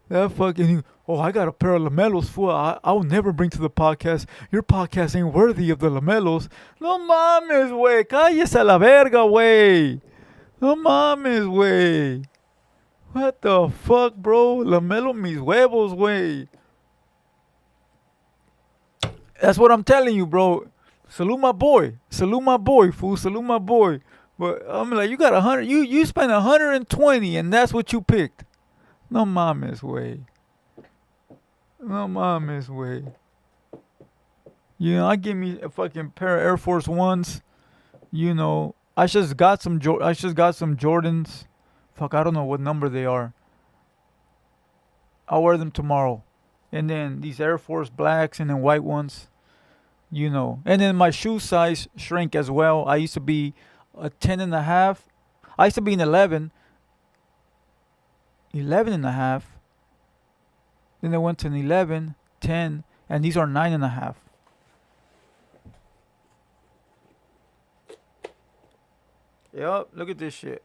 That fucking... Oh, I got a pair of lamelos, fool. I'll never bring to the podcast. Your podcast ain't worthy of the lamelos. No mames, wey. Cállese a la verga, wey. No mames, wey. What the fuck, bro? Lamelo mis huevos, wey. That's what I'm telling you, bro. Salute my boy. Salute my boy, fool. Salute my boy. But I'm like, you got 100. You spent 120, and that's what you picked. No mames, way. No mames, way. You know, I give me a fucking pair of Air Force Ones. You know, I just got some Jordans. Fuck, I don't know what number they are. I'll wear them tomorrow. And then these Air Force blacks and then white ones. You know, and then my shoe size shrank as well. I used to be a 10 and a half. I used to be an 11 and a half. Then I went to an 11, 10, and these are 9 and a half. Yup, look at this shit.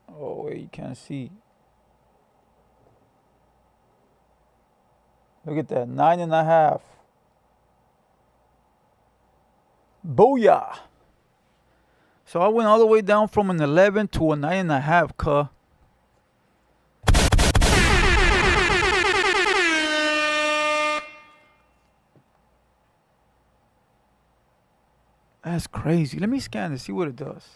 Oh, wait, you can't see. Look at that, 9 and a half. Booyah. So I went all the way down from an 11 to a 9 and a half, cuh. That's crazy. Let me scan to see what it does.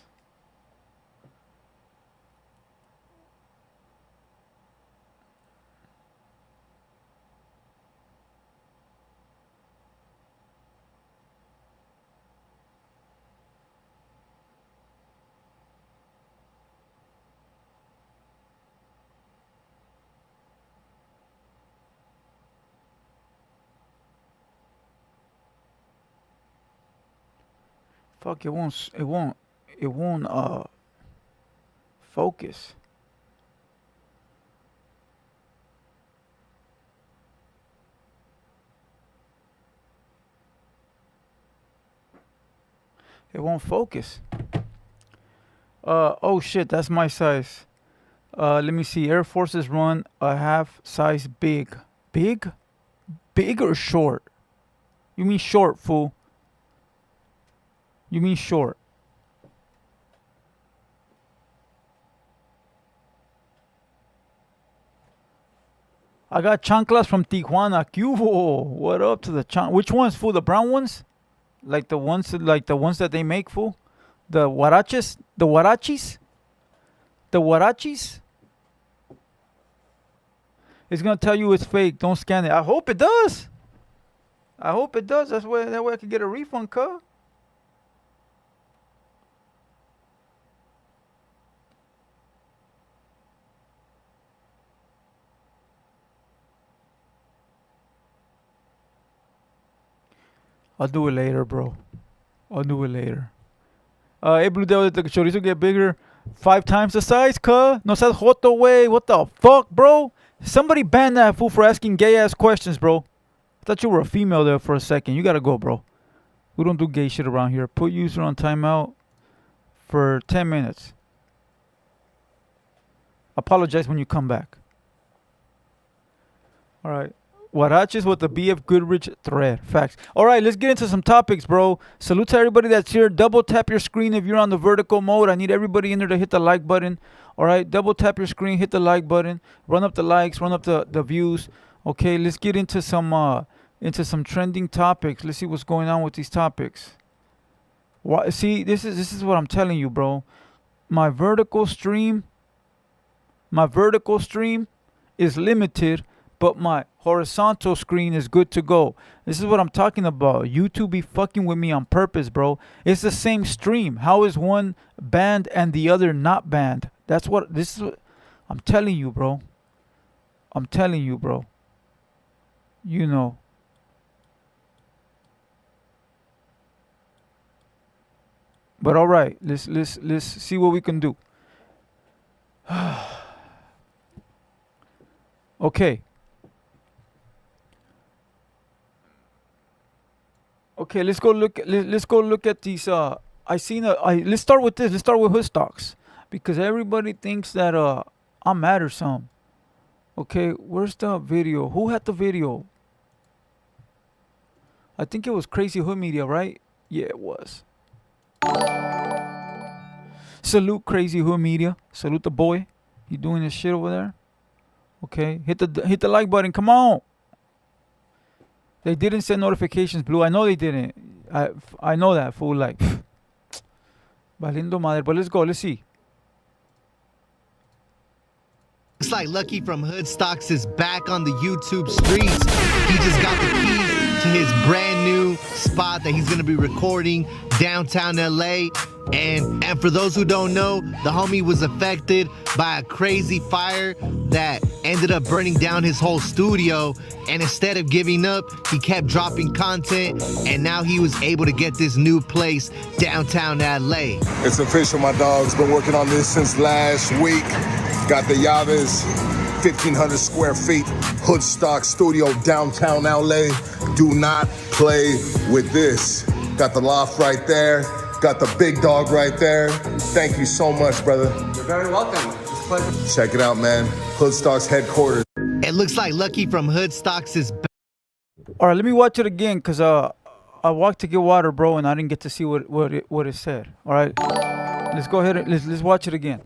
Fuck, it won't focus. It won't focus. Oh shit, that's my size. Let me see. Air Forces run a half size big. Big? Big or short? You mean short, fool. You mean short. I got chanclas from Tijuana. Cubo. What up to the Which ones, fool? The brown ones? Like the ones that they make, fool? The huaraches? The huarachis? The huarachis? It's gonna tell you it's fake. Don't scan it. I hope it does. I hope it does. That way I can get a refund, cuh. I'll do it later, bro. I'll do it later. Hey, Blue Devil, did the chorizo get bigger? 5 times the size, cuh? No seas joto, way. What the fuck, bro? Somebody ban that fool for asking gay-ass questions, bro. I thought you were a female there for a second. You gotta go, bro. We don't do gay shit around here. Put user on timeout for 10 minutes. Apologize when you come back. All right. Huaraches with the BF Goodrich thread. Facts. All right, let's get into some topics, bro. Salute to everybody that's here. Double tap your screen if you're on the vertical mode. I need everybody in there to hit the like button. All right, double tap your screen, hit the like button. Run up the likes, run up the views. Okay, let's get into some trending topics. Let's see what's going on with these topics. See, this is what I'm telling you, bro. My vertical stream is limited, but my horizontal screen is good to go. This is what I'm talking about. YouTube be fucking with me on purpose, bro. It's the same stream. How is one banned and the other not banned? This is what I'm telling you, bro. I'm telling you, bro. You know. But all right, let's see what we can do. Okay. Okay, let's go look at these. Let's start with this. Let's start with Hoodstocks because everybody thinks that I'm mad or something. Okay, where's the video? Who had the video? I think it was Crazy Hood Media, right? Yeah, it was. Salute Crazy Hood Media. Salute the boy. He doing his shit over there. Okay, hit the like button. Come on. They didn't send notifications, Blue. I know they didn't. I know that, fool. Like, valiendo madre. But let's go. Let's see. Looks like Lucky from Hoodstocks is back on the YouTube streets. He just got the keys to his brand new spot that he's going to be recording downtown LA. And for those who don't know, the homie was affected by a crazy fire that ended up burning down his whole studio. And instead of giving up, he kept dropping content. And now he was able to get this new place downtown LA. It's official, my dog's been working on this since last week. Got the Yavis, 1,500 square feet, Hoodstock studio, downtown LA. Do not play with this. Got the loft right there. Got the big dog right there. Thank you so much, brother. You're very welcome. It's a pleasure. Check it out, man. Hoodstock's headquarters. It looks like Lucky from Hoodstocks is back. All right, let me watch it again because I walked to get water, bro, and I didn't get to see what it said. All right, let's go ahead and let's watch it again.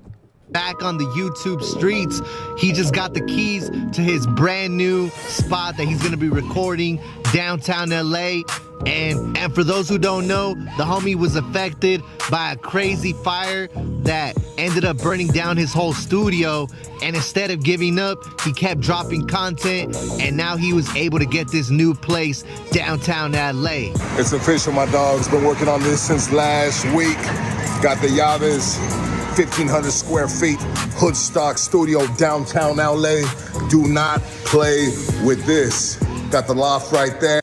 Back on the YouTube streets. He just got the keys to his brand new spot that he's going to be recording downtown LA. And for those who don't know, the homie was affected by a crazy fire that ended up burning down his whole studio. And instead of giving up, he kept dropping content. And now he was able to get this new place downtown LA. It's official, my dog's been working on this since last week. Got the Yavis, 1,500 square feet, Hoodstock studio, downtown LA. Do not play with this. Got the loft right there.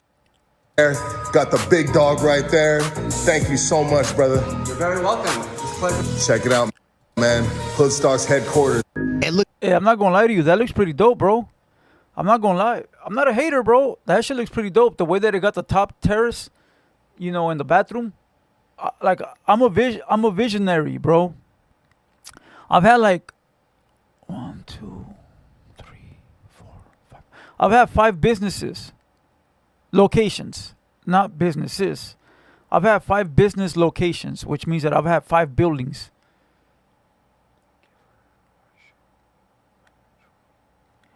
Got the big dog right there. Thank you so much, brother. You're very welcome. It's a pleasure. Check it out, man. Hoodstock's headquarters. Hey, I'm not gonna lie to you. That looks pretty dope, bro. I'm not gonna lie. I'm not a hater, bro. That shit looks pretty dope. The way that it got the top terrace, you know, in the bathroom. I'm a visionary, bro. I've had like 1, 2, 3, 4, 5. I've had 5 businesses, locations, not businesses. I've had 5 business locations, which means that I've had 5 buildings.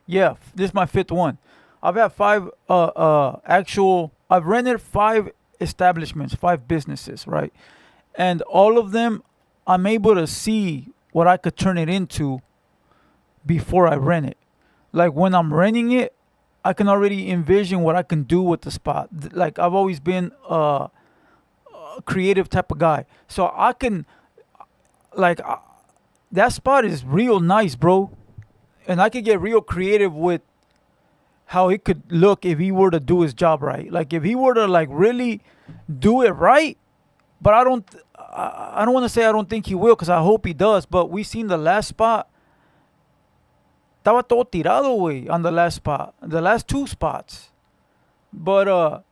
Yeah, this is my 5th one. I've had 5 I've rented 5 establishments, 5 businesses, right? And all of them, I'm able to see what I could turn it into before I rent it. Like when I'm renting it, I can already envision what I can do with the spot. Like I've always been a creative type of guy. So I can, that spot is real nice, bro. And I could get real creative with how it could look if he were to do his job right. Like if he were to like really do it right, but I don't want to say I don't think he will because I hope he does. But we seen the last spot. Estaba todo tirado, güey, on the last spot. The last 2 spots. But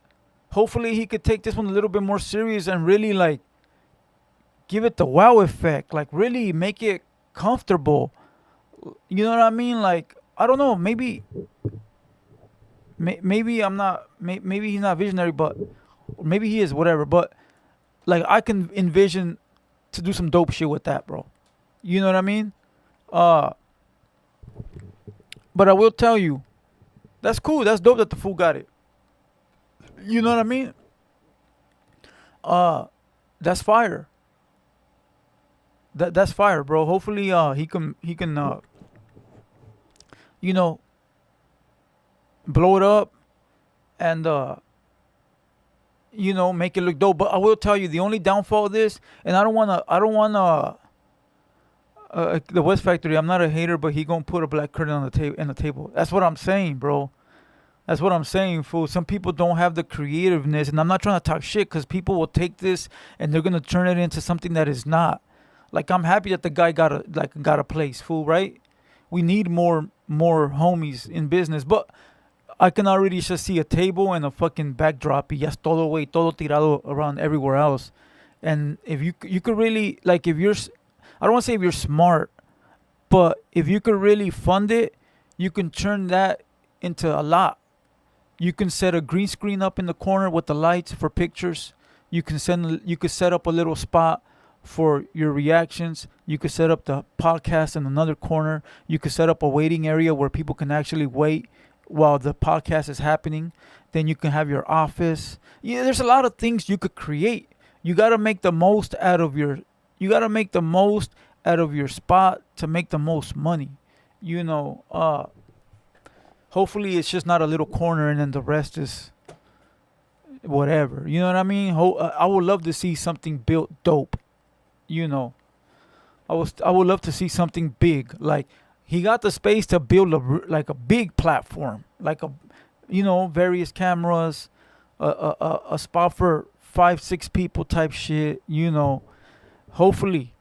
hopefully he could take this one a little bit more serious and really like give it the wow effect. Like really make it comfortable. You know what I mean? Like, I don't know, maybe maybe I'm not. Maybe he's not visionary, but maybe he is. Whatever. But like I can envision to do some dope shit with that, bro. You know what I mean? Uh, but I will tell you, that's cool. That's dope that the fool got it. You know what I mean? Uh, that's fire. That's fire, bro. Hopefully, he can you know, blow it up and make it look dope. But I will tell you, the only downfall of this, and I don't wanna the West Factory. I'm not a hater, but he gonna put a black curtain on the table. In the table. That's what I'm saying, bro. That's what I'm saying, fool. Some people don't have the creativeness, and I'm not trying to talk shit, because people will take this and they're gonna turn it into something that is not. Like, I'm happy that the guy got a place, fool. Right? We need more homies in business, but I can already just see a table and a fucking backdrop, y ya es todo way, todo tirado around everywhere else. And if you could really, like, if you're, I don't want to say if you're smart, but if you could really fund it, you can turn that into a lot. You can set a green screen up in the corner with the lights for pictures. You could set up a little spot for your reactions. You could set up the podcast in another corner. You could set up a waiting area where people can actually wait while the podcast is happening. Then you can have your office. Yeah, there's a lot of things you could create. You gotta make the most out of your. You gotta make the most out of your spot to make the most money. You know. Hopefully it's just not a little corner and then the rest is whatever. You know what I mean? I would love to see something built dope. You know, I would love to see something big. Like, he got the space to build a big platform, like various cameras, a spot for 5-6 people type shit. You know, hopefully,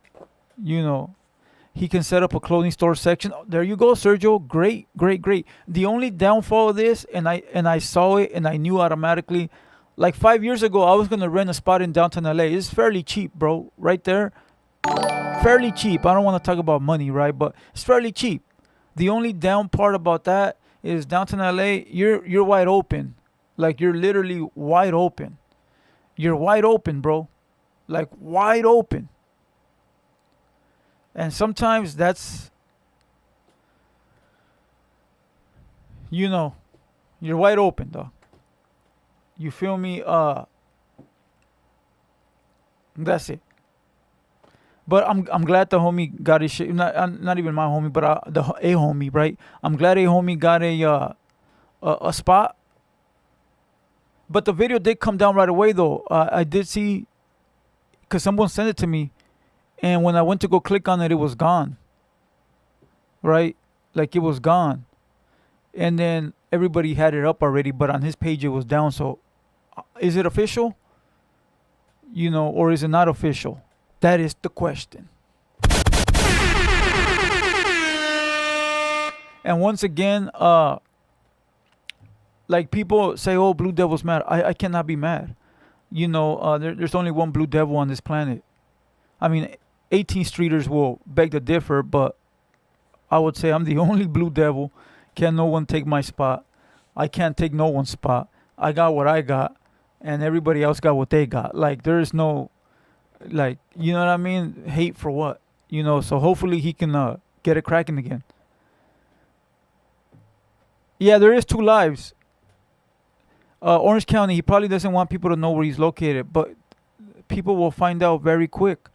he can set up a clothing store section. There you go, Sergio. Great. The only downfall of this, and I saw it and I knew automatically, like 5 years ago, I was gonna rent a spot in downtown LA. It's fairly cheap, bro. Right there, fairly cheap. I don't want to talk about money, right? But it's fairly cheap. The only down part about that is downtown LA. You're wide open, like you're literally wide open. You're wide open, bro. Like wide open. And sometimes that's, you're wide open, though. You feel me? That's it. But I'm glad the homie got his shit. Not even my homie, but a homie, right? I'm glad a homie got a spot. But the video did come down right away, though. I did see, because someone sent it to me. And when I went to go click on it, it was gone. Right? Like, it was gone. And then everybody had it up already, but on his page it was down. So, is it official? Or is it not official? That is the question. And once again, like, people say, oh, Blue Devil's mad. I cannot be mad. There's only one Blue Devil on this planet. I mean, 18 streeters will beg to differ, but I would say I'm the only Blue Devil. Can't no one take my spot. I can't take no one's spot. I got what I got, and everybody else got what they got. Like, there is no, like, you know what I mean? Hate for what? So hopefully he can get it cracking again. Yeah, there is 2 lives. Orange County, he probably doesn't want people to know where he's located, but people will find out very quick.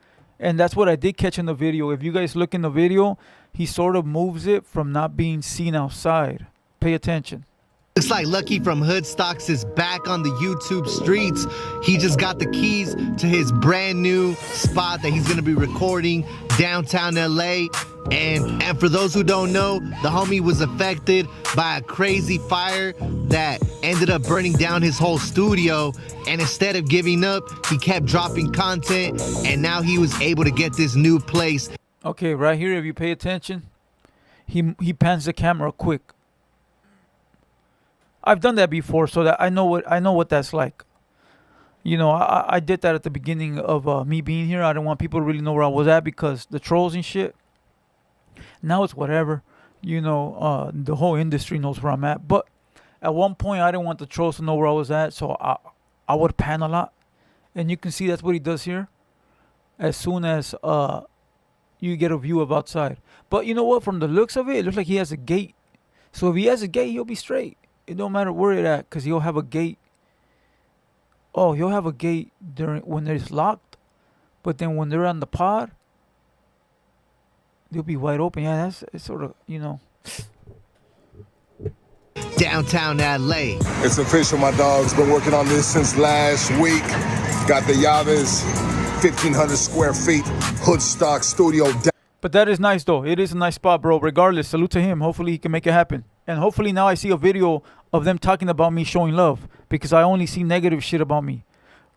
And that's what I did catch in the video. If you guys look in the video, he sort of moves it from not being seen outside. Pay attention. Looks like Lucky from Hoodstocks is back on the YouTube streets. He just got the keys to his brand new spot that he's going to be recording downtown LA. And for those who don't know, the homie was affected by a crazy fire that ended up burning down his whole studio. And instead of giving up, he kept dropping content. And now he was able to get this new place. Okay, right here, if you pay attention, he pans the camera quick. I've done that before, so that I know what that's like. I did that at the beginning of me being here. I didn't want people to really know where I was at because the trolls and shit. Now it's whatever. The whole industry knows where I'm at. But At one point, I didn't want the trolls to know where I was at, so I would pan a lot. And you can see that's what he does here. As soon as you get a view of outside. But you know what? From the looks of it, it looks like he has a gate. So if he has a gate, he'll be straight. It don't matter where it's at, because he'll have a gate. Oh, he'll have a gate when it's locked. But then when they're on the pod, they'll be wide open. Yeah, it's sort of, you know. Downtown LA. It's official, my dog's been working on this since last week. Got the Yavis, 1,500 square feet, Hoodstocks studio. But that is nice, though. It is a nice spot, bro. Regardless, salute to him. Hopefully he can make it happen. And hopefully now I see a video of them talking about me showing love, because I only see negative shit about me.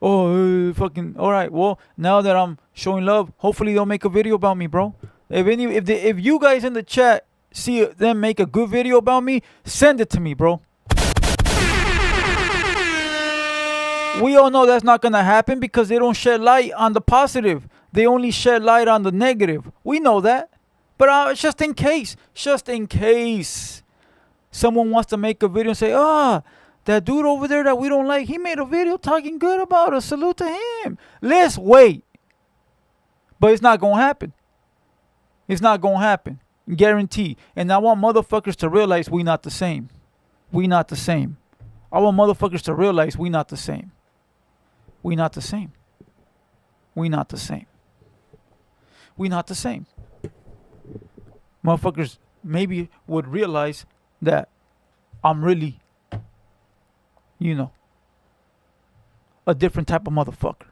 Oh, fucking. All right. Well, now that I'm showing love, hopefully they'll make a video about me, bro. If you guys in the chat see them make a good video about me, send it to me, bro. We all know that's not going to happen because they don't shed light on the positive. They only shed light on the negative. We know that. But just in case someone wants to make a video and say, that dude over there that we don't like, he made a video talking good about us. Salute to him. Let's wait. But it's not going to happen. It's not going to happen. Guarantee. And I want motherfuckers to realize we not the same. We not the same. I want motherfuckers to realize we not the same. We not the same. We not the same. We not the same. Motherfuckers maybe would realize that I'm really, you know, a different type of motherfucker.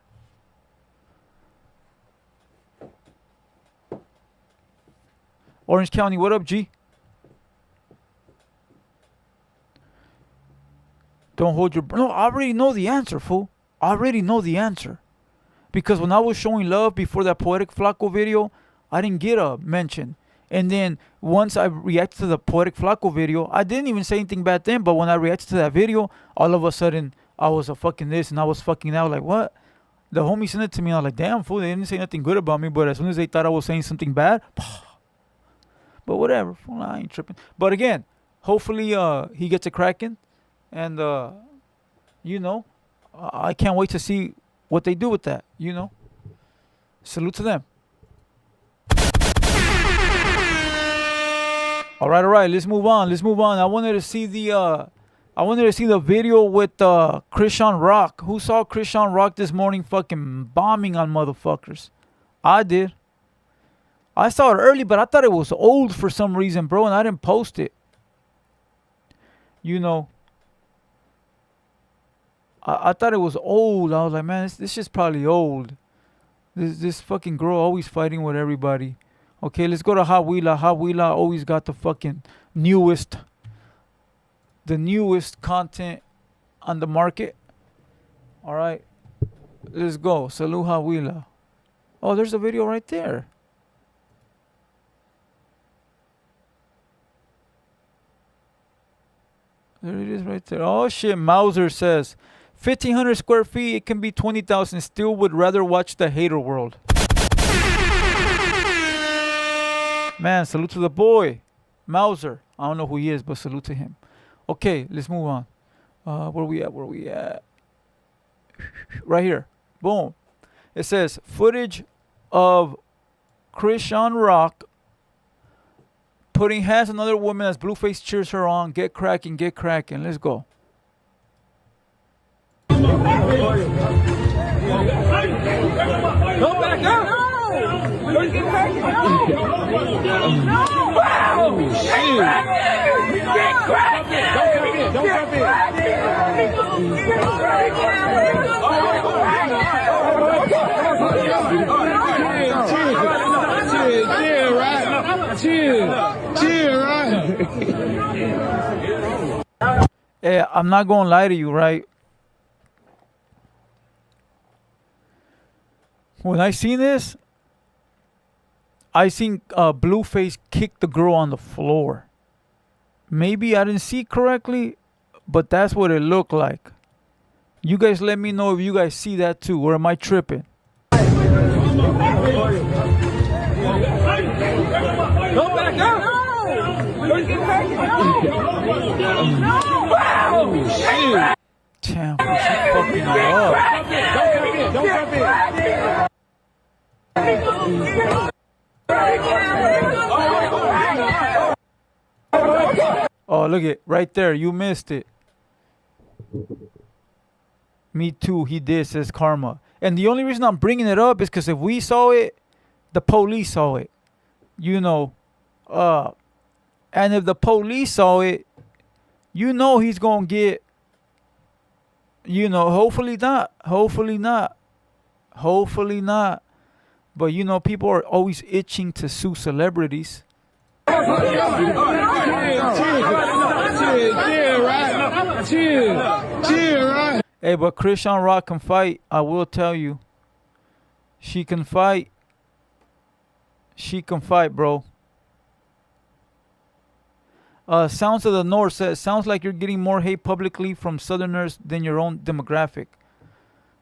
Orange County, what up, G? Don't hold your... No, I already know the answer, fool. I already know the answer. Because when I was showing love before that Poetic Flaco video, I didn't get a mention. And then once I reacted to the Poetic Flaco video, I didn't even say anything bad then, but when I reacted to that video, all of a sudden, I was a fucking this and I was fucking that. Like, what? The homie sent it to me. I was like, damn, fool, they didn't say nothing good about me, but as soon as they thought I was saying something bad, but whatever, fool, I ain't tripping. But again, hopefully he gets it cracking. And, you know, I can't wait to see what they do with that, you know. Salute to them. All right, let's move on. I wanted to see the video with Christian Rock. Who saw Christian Rock this morning fucking bombing on motherfuckers? I did. I saw it early, but I thought it was old for some reason, bro, and I didn't post it. You know, I thought it was old. I was like, man, this shit's probably old. This fucking girl always fighting with everybody. Okay, let's go to Hot Wheeler. Hot Wheeler always got the fucking newest content on the market. All right, let's go. Salute Hot Wheeler. Oh, there's a video right there. There it is right there. Oh, shit. Mauser says, 1,500 square feet, it can be 20,000. Still would rather watch the Haterworld. Man, salute to the boy. Mauser. I don't know who he is, but salute to him. Okay, let's move on. Where we at? Right here. Boom. It says, footage of Christian Rock putting hands on another woman as Blueface cheers her on. Get cracking, get cracking. Let's go. Go back up! No! Get cracking! No! Wow! Get cracking! Don't jump in! Chill, right? Hey, I'm not gonna lie to you, right? When I seen this, I seen Blueface kick the girl on the floor. Maybe I didn't see correctly, but that's what it looked like. You guys let me know if you guys see that too, or am I tripping? Go back up! No! Get cracking! No! Wow! look at right there. You missed it. Me too. He did, says Karma. And the only reason I'm bringing it up is because if we saw it, the police saw it. You know. And if the police saw it, you know he's going to get, you know, hopefully not. Hopefully not. Hopefully not. But, you know, people are always itching to sue celebrities. Chill, right? Hey, but Christian Rock can fight. I will tell you. She can fight. She can fight, bro. Sounds of the North says, sounds like you're getting more hate publicly from Southerners than your own demographic.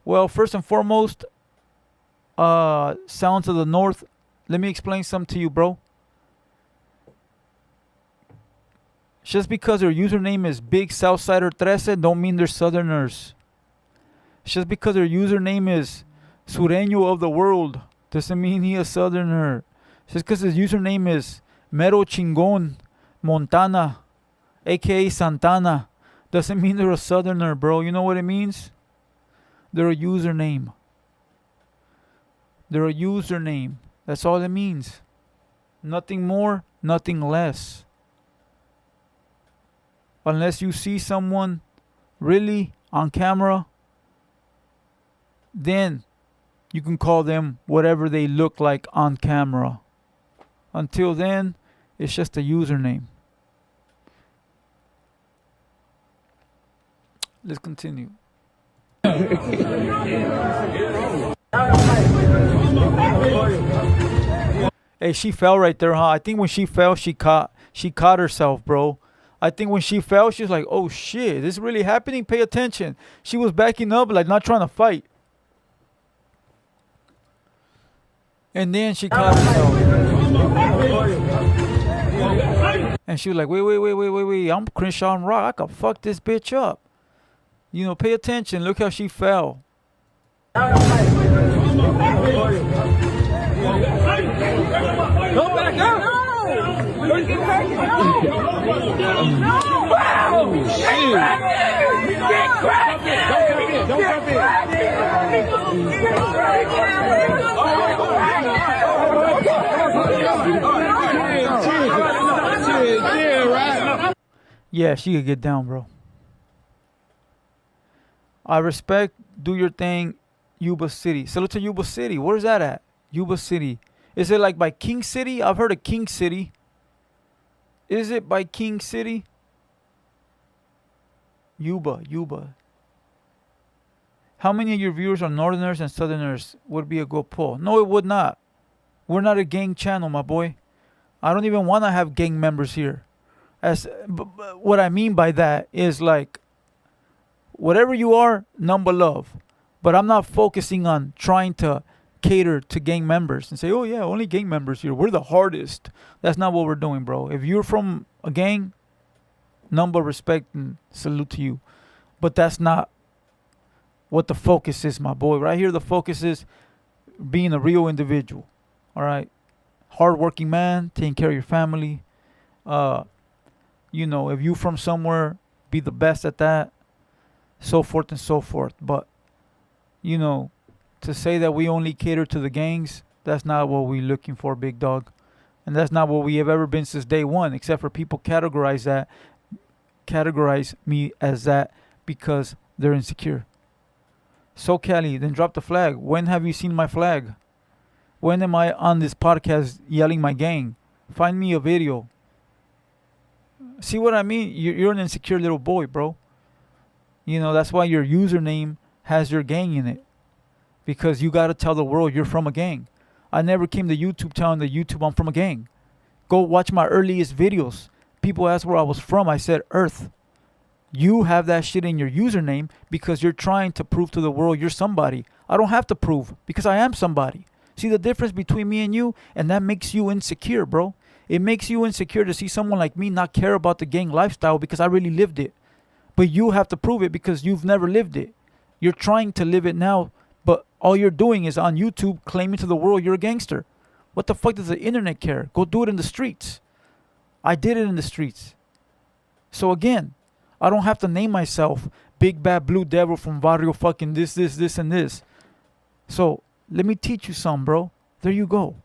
Well, first and foremost, Sounds of the North, let me explain something to you, bro. Just because their username is Big Southsider 13 don't mean they're Southerners. Just because their username is Sureño of the World doesn't mean he a Southerner. Just because his username is Mero Chingon Montana, aka Santana, doesn't mean they're a Southerner, bro. You know what it means? They're a username. They're a username. That's all it means. Nothing more, nothing less. Unless you see someone really on camera, then you can call them whatever they look like on camera. Until then, it's just a username. Let's continue. Hey, she fell right there, huh? I think when she fell, she caught herself, bro. I think when she fell, she was like, oh shit, this is really happening? Pay attention. She was backing up, like not trying to fight. And then she caught herself. And she was like, wait. I'm Christian Rock. I can fuck this bitch up. You know, pay attention. Look how she fell. Go back out! No! Get back out! No! Wow! Shit! Get cracking! Don't come in! Yeah, she could get down, bro. I respect, do your thing, Yuba City. Salute to Yuba City. Where's that at? Yuba City. Is it like by King City? I've heard of King City. Is it by King City? Yuba. How many of your viewers are Northerners and Southerners? Would be a good poll. No, it would not. We're not a gang channel, my boy. I don't even want to have gang members here. What I mean by that is like, whatever you are, number love. But I'm not focusing on trying to cater to gang members and say, oh yeah, only gang members here. We're the hardest. That's not what we're doing, bro. If you're from a gang, number respect and salute to you. But that's not what the focus is, my boy. Right here, the focus is being a real individual. All right. Hardworking man, taking care of your family. You know, if you from somewhere, be the best at that. So forth and so forth. But, you know, to say that we only cater to the gangs, that's not what we're looking for, big dog. And that's not what we have ever been since day one, except for people categorize me as that because they're insecure. So Cali, then drop the flag. When have you seen my flag? When am I on this podcast yelling my gang? Find me a video. See what I mean? You're an insecure little boy, bro. You know, that's why your username has your gang in it. Because you got to tell the world you're from a gang. I never came to YouTube telling the YouTube I'm from a gang. Go watch my earliest videos. People asked where I was from. I said Earth. You have that shit in your username because you're trying to prove to the world you're somebody. I don't have to prove because I am somebody. See the difference between me and you? And that makes you insecure, bro. It makes you insecure to see someone like me not care about the gang lifestyle because I really lived it. But you have to prove it because you've never lived it. You're trying to live it now, but all you're doing is on YouTube claiming to the world you're a gangster. What the fuck does the internet care? Go do it in the streets. I did it in the streets. So again, I don't have to name myself Big Bad Blue Devil from Barrio fucking this, and this. So let me teach you some, bro. There you go.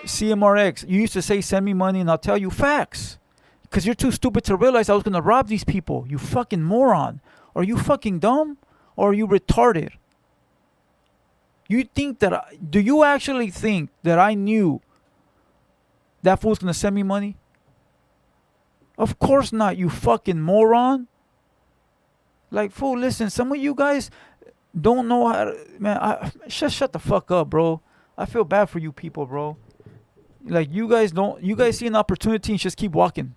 CMRX, you used to say send me money and I'll tell you facts. Because you're too stupid to realize I was going to rob these people. You fucking moron. Are you fucking dumb? Or are you retarded? You think that... do you actually think that I knew that fool's going to send me money? Of course not, you fucking moron. Like, fool, listen, some of you guys don't know how to... Man, shut the fuck up, bro. I feel bad for you people, bro. Like, you guys see an opportunity and just keep walking.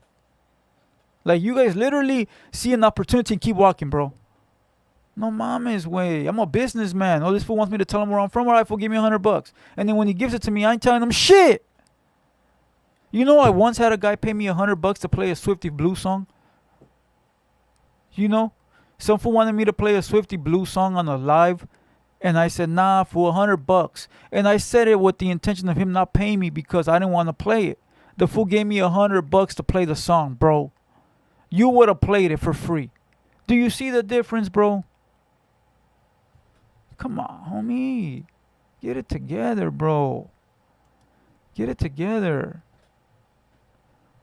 Like, you guys literally see an opportunity and keep walking, bro. No mames, way. I'm a businessman. Oh, this fool wants me to tell him where I'm from. All right, fool, give me $100. And then when he gives it to me, I ain't telling him shit. You know, I once had a guy pay me $100 to play a Swifty Blues song. You know, some fool wanted me to play a Swifty Blues song on a live. And I said, nah, for $100. And I said it with the intention of him not paying me because I didn't want to play it. The fool gave me $100 to play the song, bro. You would have played it for free. Do you see the difference, bro? Come on, homie. Get it together, bro. Get it together.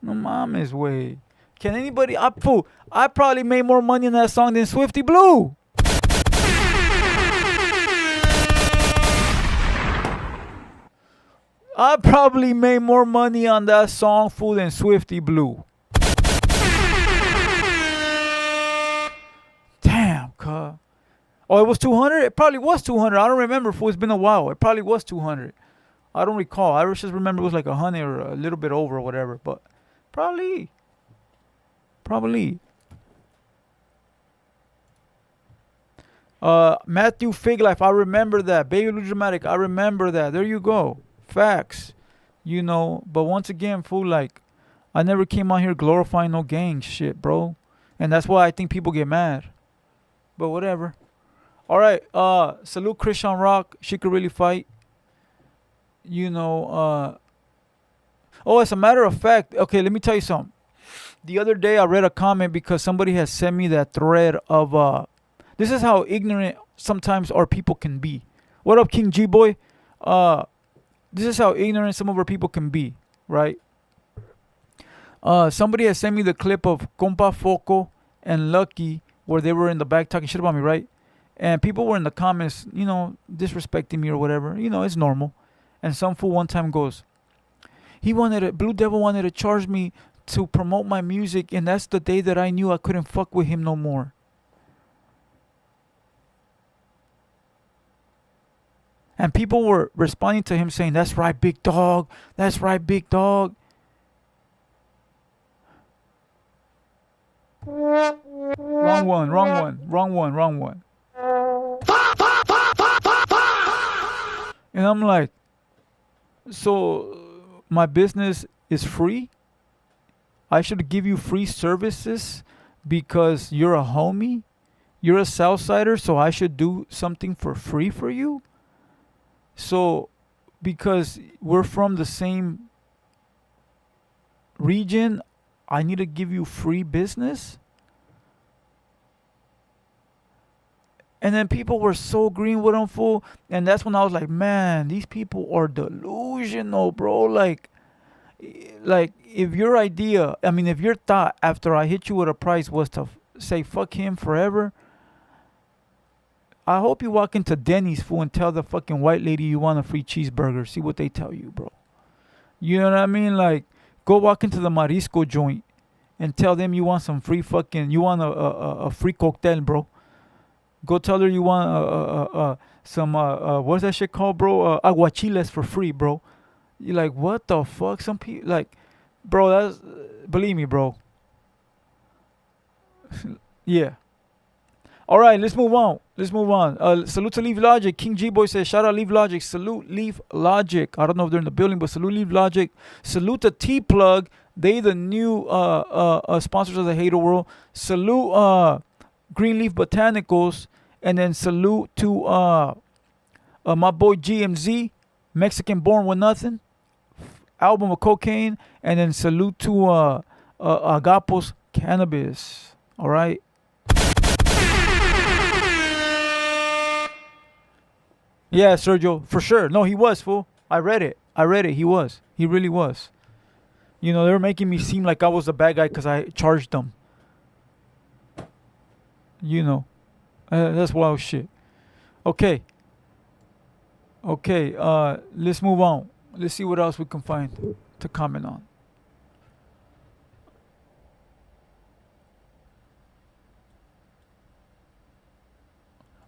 No mames, way. Can anybody... I probably made more money in that song than Swifty Blue. I probably made more money on that song, fool, than Swifty Blue. Damn, cuh. Oh, it was 200? It probably was 200. I don't remember, fool. It's been a while. It probably was 200. I don't recall. I just remember it was like 100 or a little bit over or whatever. But probably. Matthew Fig Life. I remember that. Baby Blue Dramatic. I remember that. There you go. Facts. You know. But once again, fool, like, I never came on here glorifying no gang shit, bro. And that's why I think people get mad. But whatever. All right. Salute Christian Rock. She could really fight. You know. Oh, as a matter of fact. Okay, let me tell you something. The other day I read a comment because somebody has sent me that thread of this is how ignorant sometimes our people can be. What up, King G Boy? This is how ignorant some of our people can be, right? Somebody has sent me the clip of Compa Foco and Lucky where they were in the back talking shit about me, right? And people were in the comments, you know, disrespecting me or whatever. You know, it's normal. And some fool one time goes, Blue Devil wanted to charge me to promote my music, and that's the day that I knew I couldn't fuck with him no more. And people were responding to him saying, that's right, big dog. That's right, big dog. Wrong one. And I'm like, so my business is free? I should give you free services because you're a homie? You're a Southsider, so I should do something for free for you? So, because we're from the same region, I need to give you free business? And then people were so green with them, fool. And that's when I was like, man, these people are delusional, bro. Like if your idea, if your thought after I hit you with a price was to say fuck him forever, I hope you walk into Denny's, fool, and tell the fucking white lady you want a free cheeseburger. See what they tell you, bro. You know what I mean? Like, go walk into the Marisco joint and tell them you want some free you want a free cocktail, bro. Go tell her you want some, what's that shit called, bro? Aguachiles for free, bro. You're like, what the fuck? Some people, like, bro, that's, believe me, bro. Yeah. All right, let's move on. Salute to Leave Logic. King G Boy says, shout out Leave Logic. Salute Leave Logic. I don't know if they're in the building, but salute Leave Logic. Salute to T-Plug. They the new sponsors of the Haterworld. Salute Greenleaf Botanicals. And then salute to my boy GMZ, Mexican born with nothing. album of cocaine, and then salute to Agapos Cannabis. All right. Yeah, Sergio, for sure. No, he was, fool. I read it. He was. He really was. You know, they were making me seem like I was the bad guy because I charged them. You know. That's wild shit. Okay. Let's move on. Let's see what else we can find to comment on.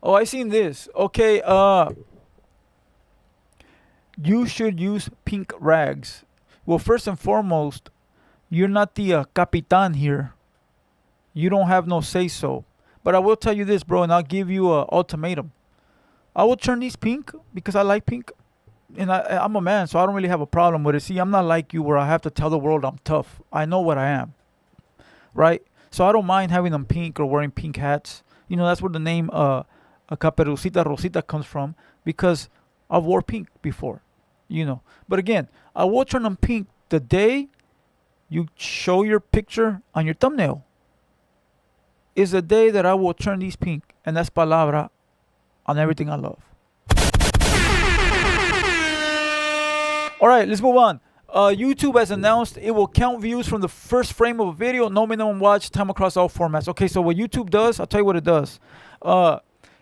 Oh, I seen this. Okay, you should use pink rags. Well, first and foremost, you're not the capitan here. You don't have no say so. But I will tell you this, bro, and I'll give you an ultimatum. I will turn these pink because I like pink. And I'm a man, so I don't really have a problem with it. See, I'm not like you where I have to tell the world I'm tough. I know what I am. Right? So I don't mind having them pink or wearing pink hats. You know, that's where the name Caperucita Rosita comes from, because I've wore pink before. You know. But again, I will turn them pink the day you show your picture on your thumbnail. Is the day that I will turn these pink. And that's palabra on everything I love. All right, let's move on. YouTube has announced it will count views from the first frame of a video, no minimum watch time across all formats. Okay, so what YouTube does, I'll tell you what it does.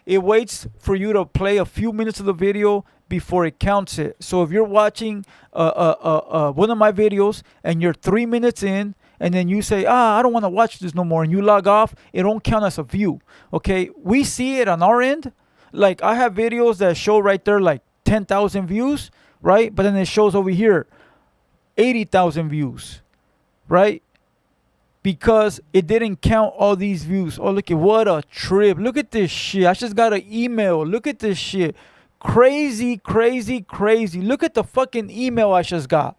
It waits for you to play a few minutes of the video before it counts it. So if you're watching one of my videos and you're 3 minutes in, and then you say, I don't want to watch this no more, and you log off, it won't count as a view. Okay, we see it on our end. Like, I have videos that show right there like 10,000 views, right? But then it shows over here 80,000 views, right? Because it didn't count all these views. Oh, look at what a trip. Look at this shit. I just got an email. Look at this shit. Crazy. Look at the fucking email I just got.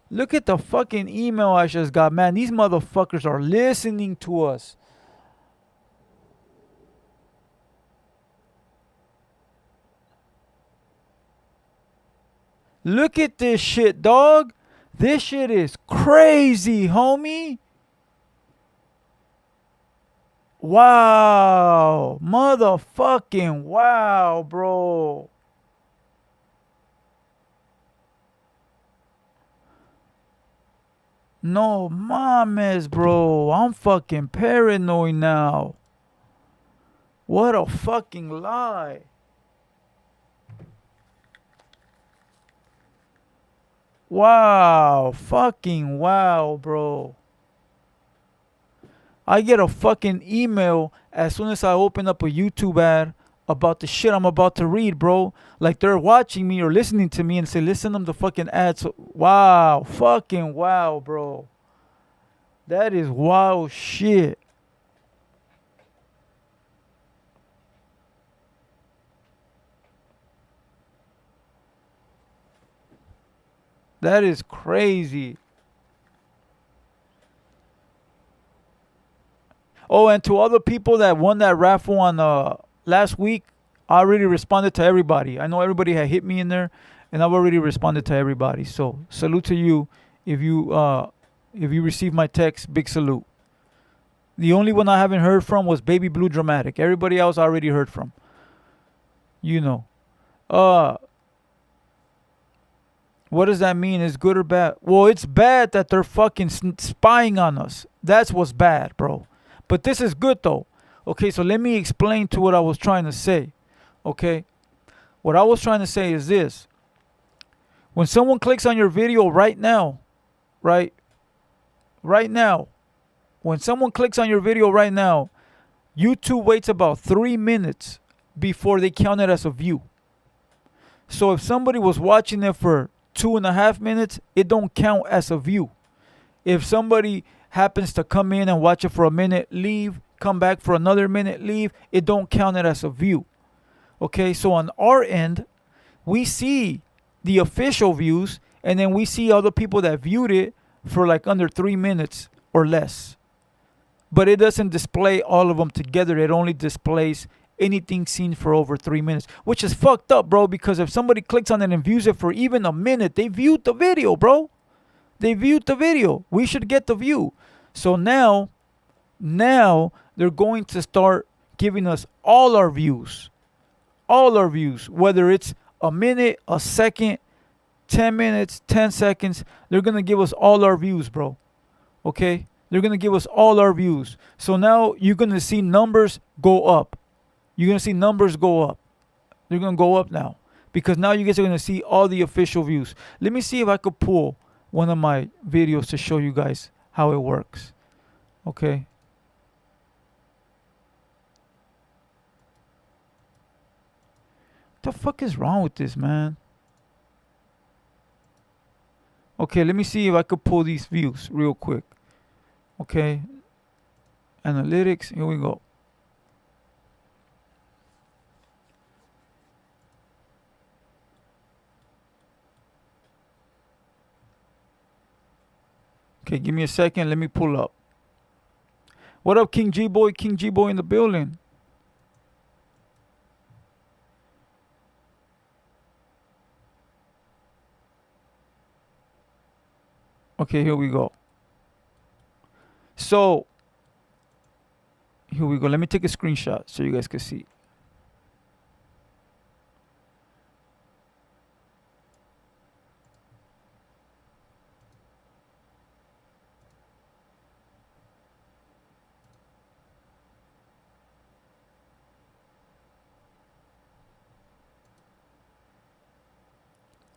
Look at the fucking email I just got. Man, these motherfuckers are listening to us. Look at this shit, dog. This shit is crazy, homie. Wow. Motherfucking wow, bro. No mames, bro. I'm fucking paranoid now. What a fucking lie. Wow. Fucking wow, bro. I get a fucking email as soon as I open up a YouTube ad about the shit I'm about to read, bro. Like they're watching me or listening to me and say, listen to the fucking ads. Wow. Fucking wow, bro. That is wow shit. That is crazy. Oh, and to other people that won that raffle on last week, I already responded to everybody. I know everybody had hit me in there, and I've already responded to everybody. So salute to you if you received my text. Big salute. The only one I haven't heard from was Baby Blue Dramatic. Everybody else I already heard from. You know. What does that mean? Is good or bad? Well, it's bad that they're fucking spying on us. That's what's bad, bro. But this is good, though. Okay, so let me explain to what I was trying to say. Okay? What I was trying to say is this. When someone clicks on your video right now, right? Right now. When someone clicks on your video right now, YouTube waits about 3 minutes before they count it as a view. So if somebody was watching it for 2.5 minutes, it don't count as a view. If somebody happens to come in and watch it for a minute, leave, come back for another minute, leave, it don't count it as a view. Okay, so on our end, we see the official views, and then we see other people that viewed it for like under 3 minutes or less. But it doesn't display all of them together. It only displays anything seen for over 3 minutes, which is fucked up, bro, because if somebody clicks on it and views it for even a minute, they viewed the video, bro. They viewed the video. We should get the view. So now they're going to start giving us all our views. All our views, whether it's a minute, a second, 10 minutes, 10 seconds, they're going to give us all our views, bro. Okay? They're going to give us all our views. So now you're going to see numbers go up. You're going to see numbers go up. They're going to go up now. Because now you guys are going to see all the official views. Let me see if I could pull one of my videos to show you guys how it works. Okay? What the fuck is wrong with this, man? Okay, let me see if I could pull these views real quick. Okay. Analytics, here we go. Okay, give me a second. Let me pull up. What up, King G Boy? King G Boy in the building. Okay, here we go. So, here we go. Let me take a screenshot so you guys can see.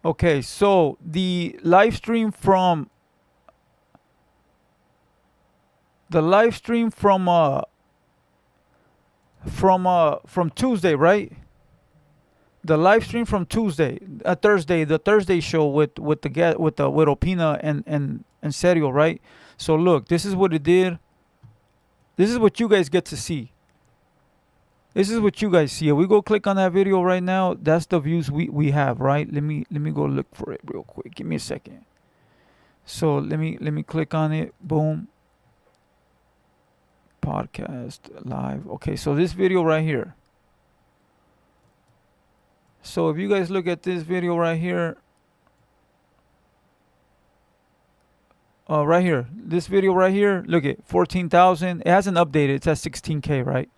Okay, so the live stream from from Tuesday, right? The live stream from Tuesday, Thursday, the Thursday show with Opina and Serio, right? So look, this is what it did. This is what you guys get to see. This is what you guys see. If we go click on that video right now, that's the views we have, right? Let me go look for it real quick. Give me a second. So let me click on it. Boom. Podcast live. Okay, so this video right here. So if you guys look at this video right here, right here, this video right here, look at 14,000. It hasn't updated. It's at 16K, right?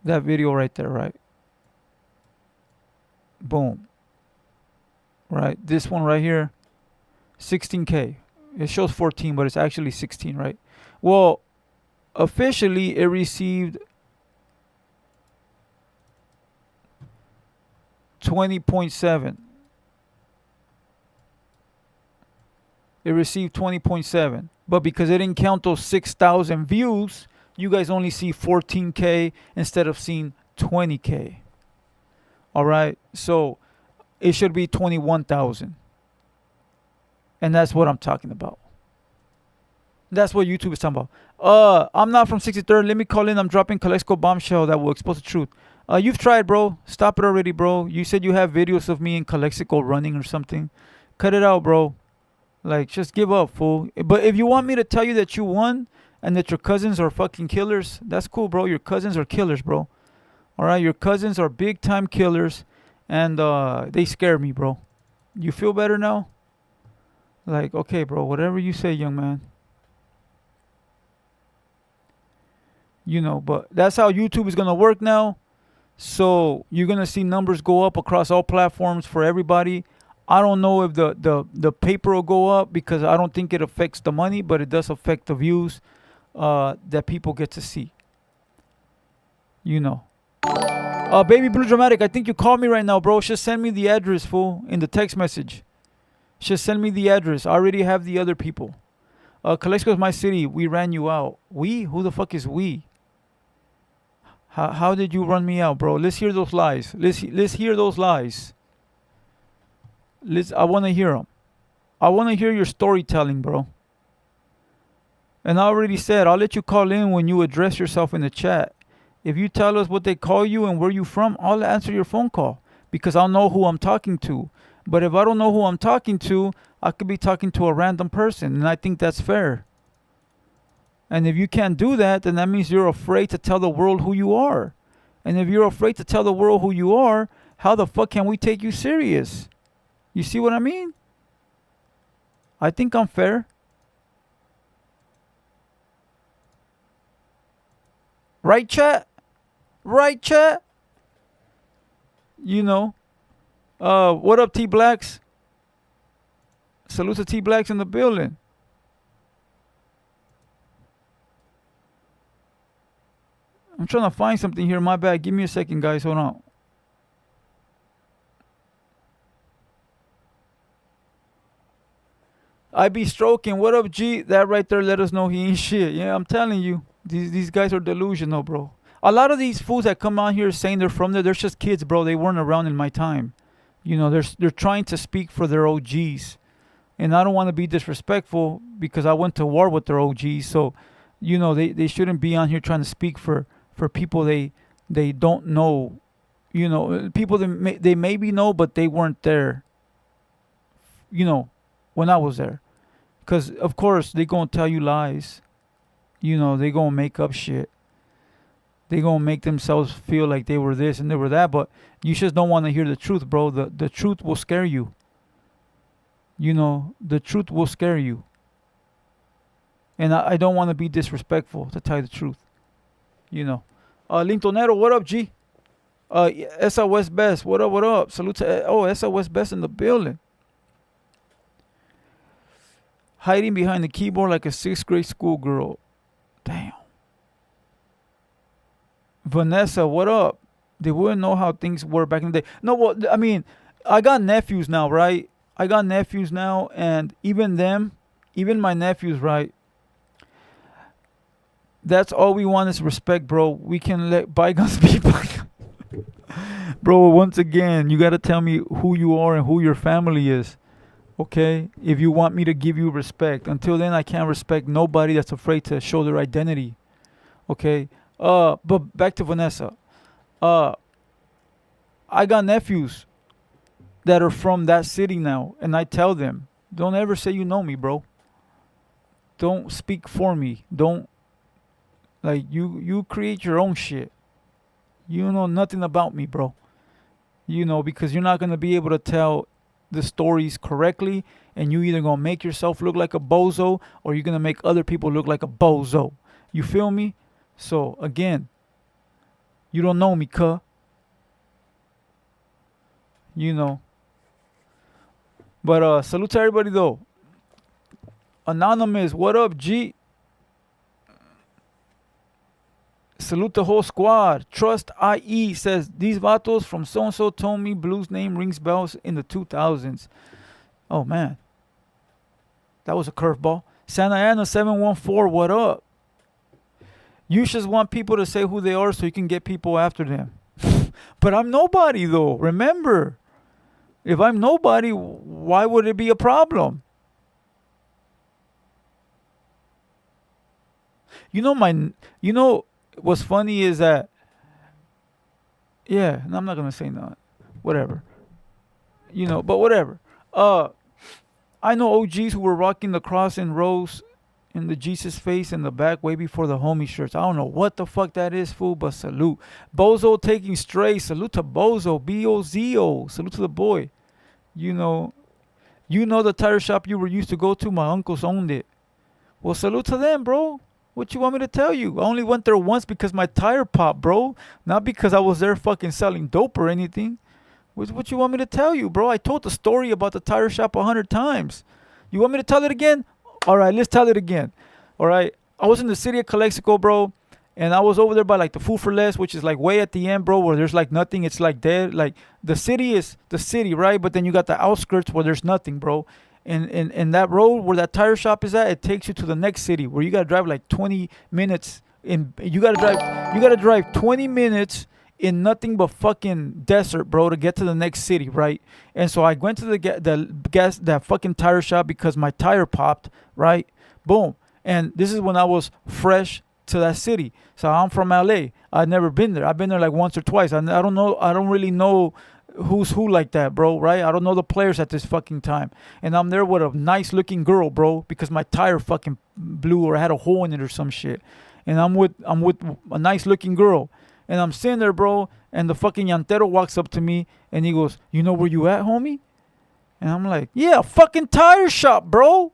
That video right there, right? Boom. Right, this one right here, 16K. It shows 14, but it's actually 16, right? Well, officially it received 20.7. It received 20.7. But because it didn't count those 6,000 views, you guys only see 14K instead of seeing 20K. All right? So it should be 21,000. And that's what I'm talking about. That's what YouTube is talking about. I'm not from 63rd. Let me call in. I'm dropping Calexico bombshell that will expose the truth. You've tried, bro. Stop it already, bro. You said you have videos of me in Calexico running or something. Cut it out, bro. Like, just give up, fool. But if you want me to tell you that you won and that your cousins are fucking killers, that's cool, bro. Your cousins are killers, bro. All right? Your cousins are big-time killers, and they scare me, bro. You feel better now? Like, okay, bro. Whatever you say, young man. You know, but that's how YouTube is going to work now. So you're going to see numbers go up across all platforms for everybody. I don't know if the paper will go up because I don't think it affects the money, but it does affect the views that people get to see. You know. Baby Blue Dramatic, I think you called me right now, bro. Just send me the address, fool, in the text message. Just send me the address. I already have the other people. Calexico's my city. We ran you out. We? Who the fuck is we? How did you run me out, bro? Let's hear those lies. Let's hear those lies. I want to hear them. I want to hear your storytelling, bro. And I already said, I'll let you call in when you address yourself in the chat. If you tell us what they call you and where you from, I'll answer your phone call because I'll know who I'm talking to. But if I don't know who I'm talking to, I could be talking to a random person, and I think that's fair. And if you can't do that, then that means you're afraid to tell the world who you are. And if you're afraid to tell the world who you are, how the fuck can we take you serious? You see what I mean? I think I'm fair. Right, chat? Right, chat? You know. What up, T-Blacks? Salute to T-Blacks in the building. I'm trying to find something here. My bad. Give me a second, guys. Hold on. I be stroking. What up, G? That right there let us know he ain't shit. Yeah, I'm telling you. These guys are delusional, bro. A lot of these fools that come on here saying they're from there, they're just kids, bro. They weren't around in my time. You know, they're trying to speak for their OGs. And I don't want to be disrespectful because I went to war with their OGs. So, you know, they shouldn't be on here trying to speak for people they don't know. You know, people they maybe know, but they weren't there. You know, when I was there. Because, of course, they going to tell you lies. You know, they going to make up shit. They going to make themselves feel like they were this and they were that. But you just don't want to hear the truth, bro. The truth will scare you. You know, the truth will scare you. And I don't want to be disrespectful, to tell you the truth. You know. Lintonero, what up, G? Esa West Best, what up, what up? Salute to, Esa West Best in the building. Hiding behind the keyboard like a 6th grade schoolgirl. Damn. Vanessa, what up? They wouldn't know how things were back in the day. No, well, I mean, I got nephews now, right? I got nephews now, and even my nephews, right? That's all we want is respect, bro. We can let bygones be bygones. Bro, once again, you got to tell me who you are and who your family is. Okay? If you want me to give you respect. Until then, I can't respect nobody that's afraid to show their identity. Okay? But back to Vanessa. I got nephews that are from that city now. And I tell them, don't ever say you know me, bro. Don't speak for me. Don't. Like, you create your own shit. You know nothing about me, bro. You know, because you're not going to be able to tell the stories correctly, and you either going to make yourself look like a bozo, or you're going to make other people look like a bozo. You feel me? So, again, you don't know me, cuh. You know. But, salute to everybody, though. Anonymous, what up, G? Salute the whole squad. Trust IE says, these vatos from so-and-so told me Blue's name rings bells in the 2000s. Oh, man. That was a curveball. Santa Ana 714, what up? You just want people to say who they are so you can get people after them. But I'm nobody, though. Remember, if I'm nobody, why would it be a problem? What's funny is that, yeah, I'm not going to say nothing. Whatever. You know, but whatever. I know OGs who were rocking the cross and rose in the Jesus face in the back way before the homie shirts. I don't know what the fuck that is, fool, but salute. Bozo taking stray. Salute to Bozo. B-O-Z-O. Salute to the boy. You know the tire shop you were used to go to? My uncles owned it. Well, salute to them, bro. What you want me to tell you? I only went there once because my tire popped, bro. Not because I was there fucking selling dope or anything. What you want me to tell you, bro? I told the story about the tire shop 100 times. You want me to tell it again? All right, let's tell it again. All right. I was in the city of Calexico, bro. And I was over there by like the Food for Less, which is like way at the end, bro, where there's like nothing. It's like dead. Like the city is the city, right? But then you got the outskirts where there's nothing, bro. And that road where that tire shop is at, it takes you to the next city where you gotta drive like 20 minutes. You gotta drive 20 minutes in nothing but fucking desert, bro, to get to the next city, right? And so I went to that fucking tire shop because my tire popped, right? Boom. And this is when I was fresh to that city. So I'm from LA. I've never been there. I've been there like once or twice. I don't know. I don't really know who's who like that, bro, right? I don't know the players at this fucking time. And I'm there with a nice looking girl, bro, because my tire fucking blew or had a hole in it or some shit. And I'm with a nice looking girl. And I'm sitting there, bro, and the fucking llantero walks up to me, and he goes, you know where you at, homie? And I'm like, yeah, fucking tire shop, bro,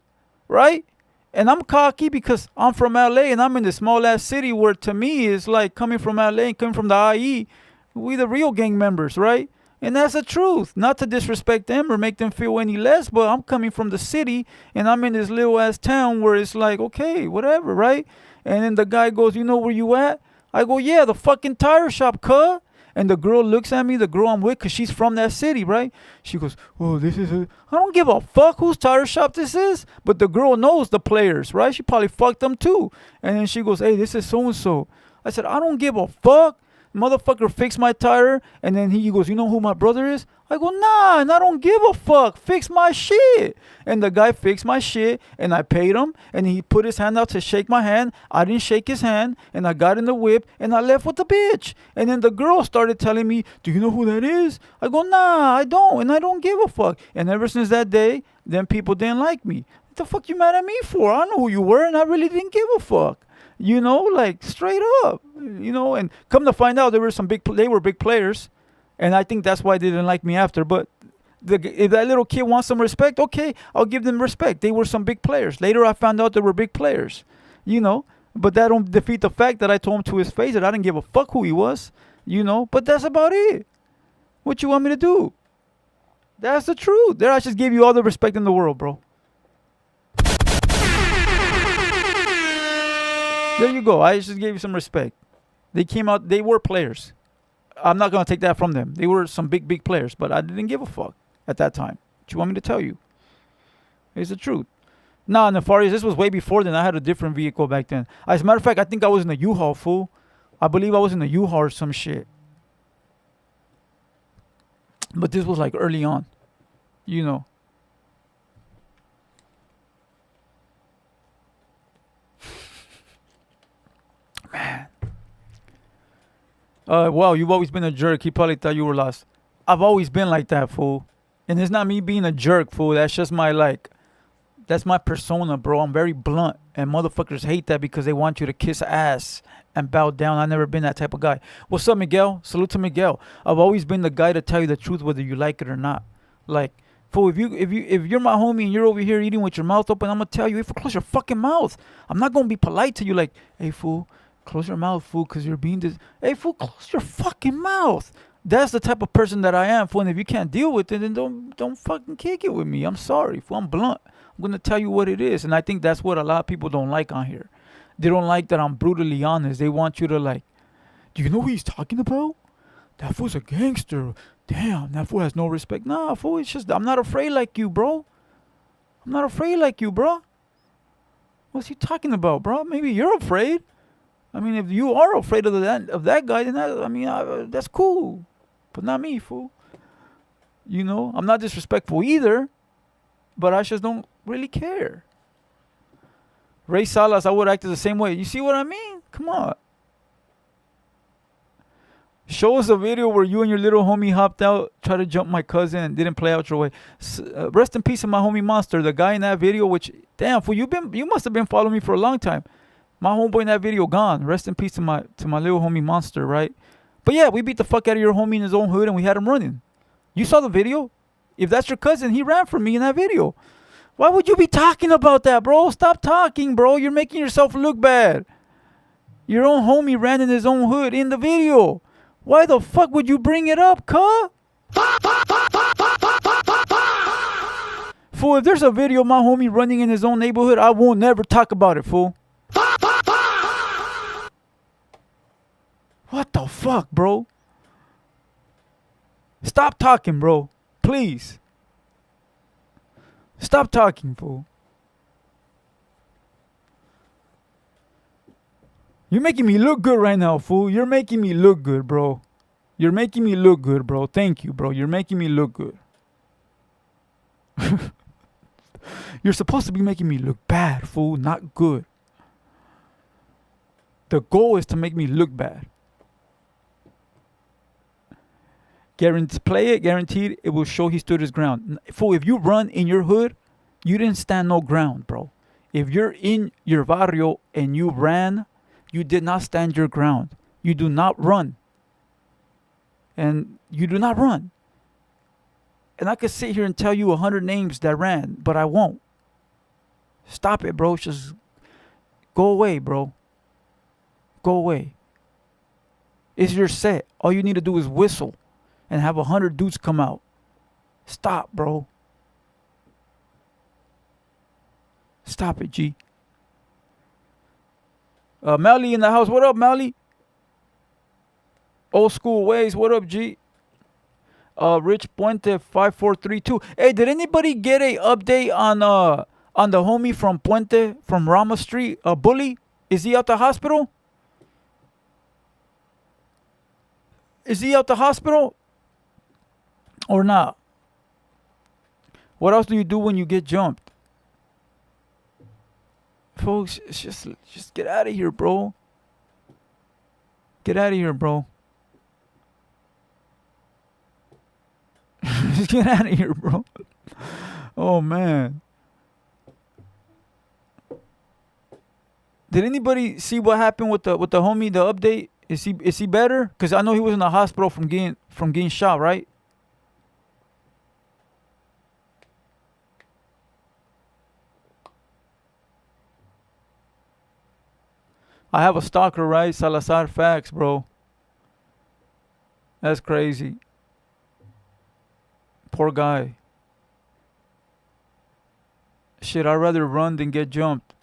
right? And I'm cocky because I'm from LA, and I'm in this small-ass city where, to me, is like coming from LA and coming from the IE, we the real gang members, right? And that's the truth. Not to disrespect them or make them feel any less, but I'm coming from the city, and I'm in this little-ass town where it's like, okay, whatever, right? And then the guy goes, you know where you at? I go, yeah, the fucking tire shop, cuh. And the girl looks at me, the girl I'm with, because she's from that city, right? She goes, oh, this is I don't give a fuck whose tire shop this is. But the girl knows the players, right? She probably fucked them too. And then she goes, hey, this is so-and-so. I said, I don't give a fuck. Motherfucker fixed my tire. And then he goes, you know who my brother is? I go, nah, and I don't give a fuck. Fix my shit. And the guy fixed my shit, and I paid him, and he put his hand out to shake my hand. I didn't shake his hand, and I got in the whip, and I left with the bitch. And then the girl started telling me, do you know who that is? I go, nah, I don't, and I don't give a fuck. And ever since that day, then people didn't like me. What the fuck you mad at me for? I know who you were, and I really didn't give a fuck. You know, like, straight up. You know, and come to find out, they were big players. And I think that's why they didn't like me after. But if that little kid wants some respect, okay, I'll give them respect. They were some big players. Later, I found out they were big players, you know. But that don't defeat the fact that I told him to his face that I didn't give a fuck who he was, you know. But that's about it. What you want me to do? That's the truth. There, I just gave you all the respect in the world, bro. There you go. I just gave you some respect. They came out. They were players. I'm not going to take that from them. They were some big players, but I didn't give a fuck at that time. What you want me to tell you? It's the truth. Nah, Nefarious, this was way before then. I had a different vehicle back then. As a matter of fact, I think I was in a U-Haul, fool. I believe I was in a U-Haul or some shit. But this was like early on. You know. Man. Well, you've always been a jerk. He probably thought you were lost. I've always been like that, fool. And it's not me being a jerk, fool. That's just my, that's my persona, bro. I'm very blunt. And motherfuckers hate that because they want you to kiss ass and bow down. I've never been that type of guy. What's up, Miguel? Salute to Miguel. I've always been the guy to tell you the truth whether you like it or not. Like, fool, if you're my homie and you're over here eating with your mouth open, I'm going to tell you, hey, fool, close your fucking mouth. I'm not going to be polite to you like, hey, fool, close your mouth, fool, because you're being this. Hey, fool, close your fucking mouth. That's the type of person that I am, fool. And if you can't deal with it, then don't fucking kick it with me. I'm sorry, fool. I'm blunt. I'm going to tell you what it is. And I think that's what a lot of people don't like on here. They don't like that I'm brutally honest. They want you to like, do you know who he's talking about? That fool's a gangster. Damn, that fool has no respect. Nah, fool, it's just, I'm not afraid like you, bro. I'm not afraid like you, bro. What's he talking about, bro? Maybe you're afraid. I mean, if you are afraid of that guy, then that's cool. But not me, fool. You know, I'm not disrespectful either, but I just don't really care. Ray Salas, I would act the same way. You see what I mean? Come on. Show us a video where you and your little homie hopped out, tried to jump my cousin, and didn't play out your way. Rest in peace of my homie Monster, the guy in that video. Which, damn, fool, you must have been following me for a long time. My homeboy in that video gone. Rest in peace to my little homie Monster, right? But yeah, we beat the fuck out of your homie in his own hood, and we had him running. You saw the video? If that's your cousin, he ran from me in that video. Why would you be talking about that, bro? Stop talking, bro. You're making yourself look bad. Your own homie ran in his own hood in the video. Why the fuck would you bring it up, cuh? Fool, if there's a video of my homie running in his own neighborhood, I won't never talk about it, fool. What the fuck, bro? Stop talking, bro. Please. Stop talking, fool. You're making me look good right now, fool. You're making me look good, bro. You're making me look good, bro. Thank you, bro. You're making me look good. You're supposed to be making me look bad, fool, not good. The goal is to make me look bad. Guaranteed, it will show he stood his ground. Fool, if you run in your hood, you didn't stand no ground, bro. If you're in your barrio and you ran, you did not stand your ground. You do not run. And you do not run. And I could sit here and tell you 100 names that ran, but I won't. Stop it, bro. Just go away, bro. Go away. It's your set. All you need to do is whistle and have 100 dudes come out. Stop, bro. Stop it, G. Melly in the house. What up, Melly? Old school ways. What up, G? Rich Puente 5432. Hey, did anybody get a update on the homie from Puente from Rama Street? Bully? Is he out the hospital? Is he out the hospital? Or not? What else do you do when you get jumped? Folks, it's just get out of here, bro. Get out of here, bro. Just get out of here, bro. Oh man. Did anybody see what happened with the homie? The update? Is he better? Cause I know he was in the hospital from getting shot, right? I have a stalker, right? Salazar, facts, bro. That's crazy. Poor guy. Shit, I'd rather run than get jumped.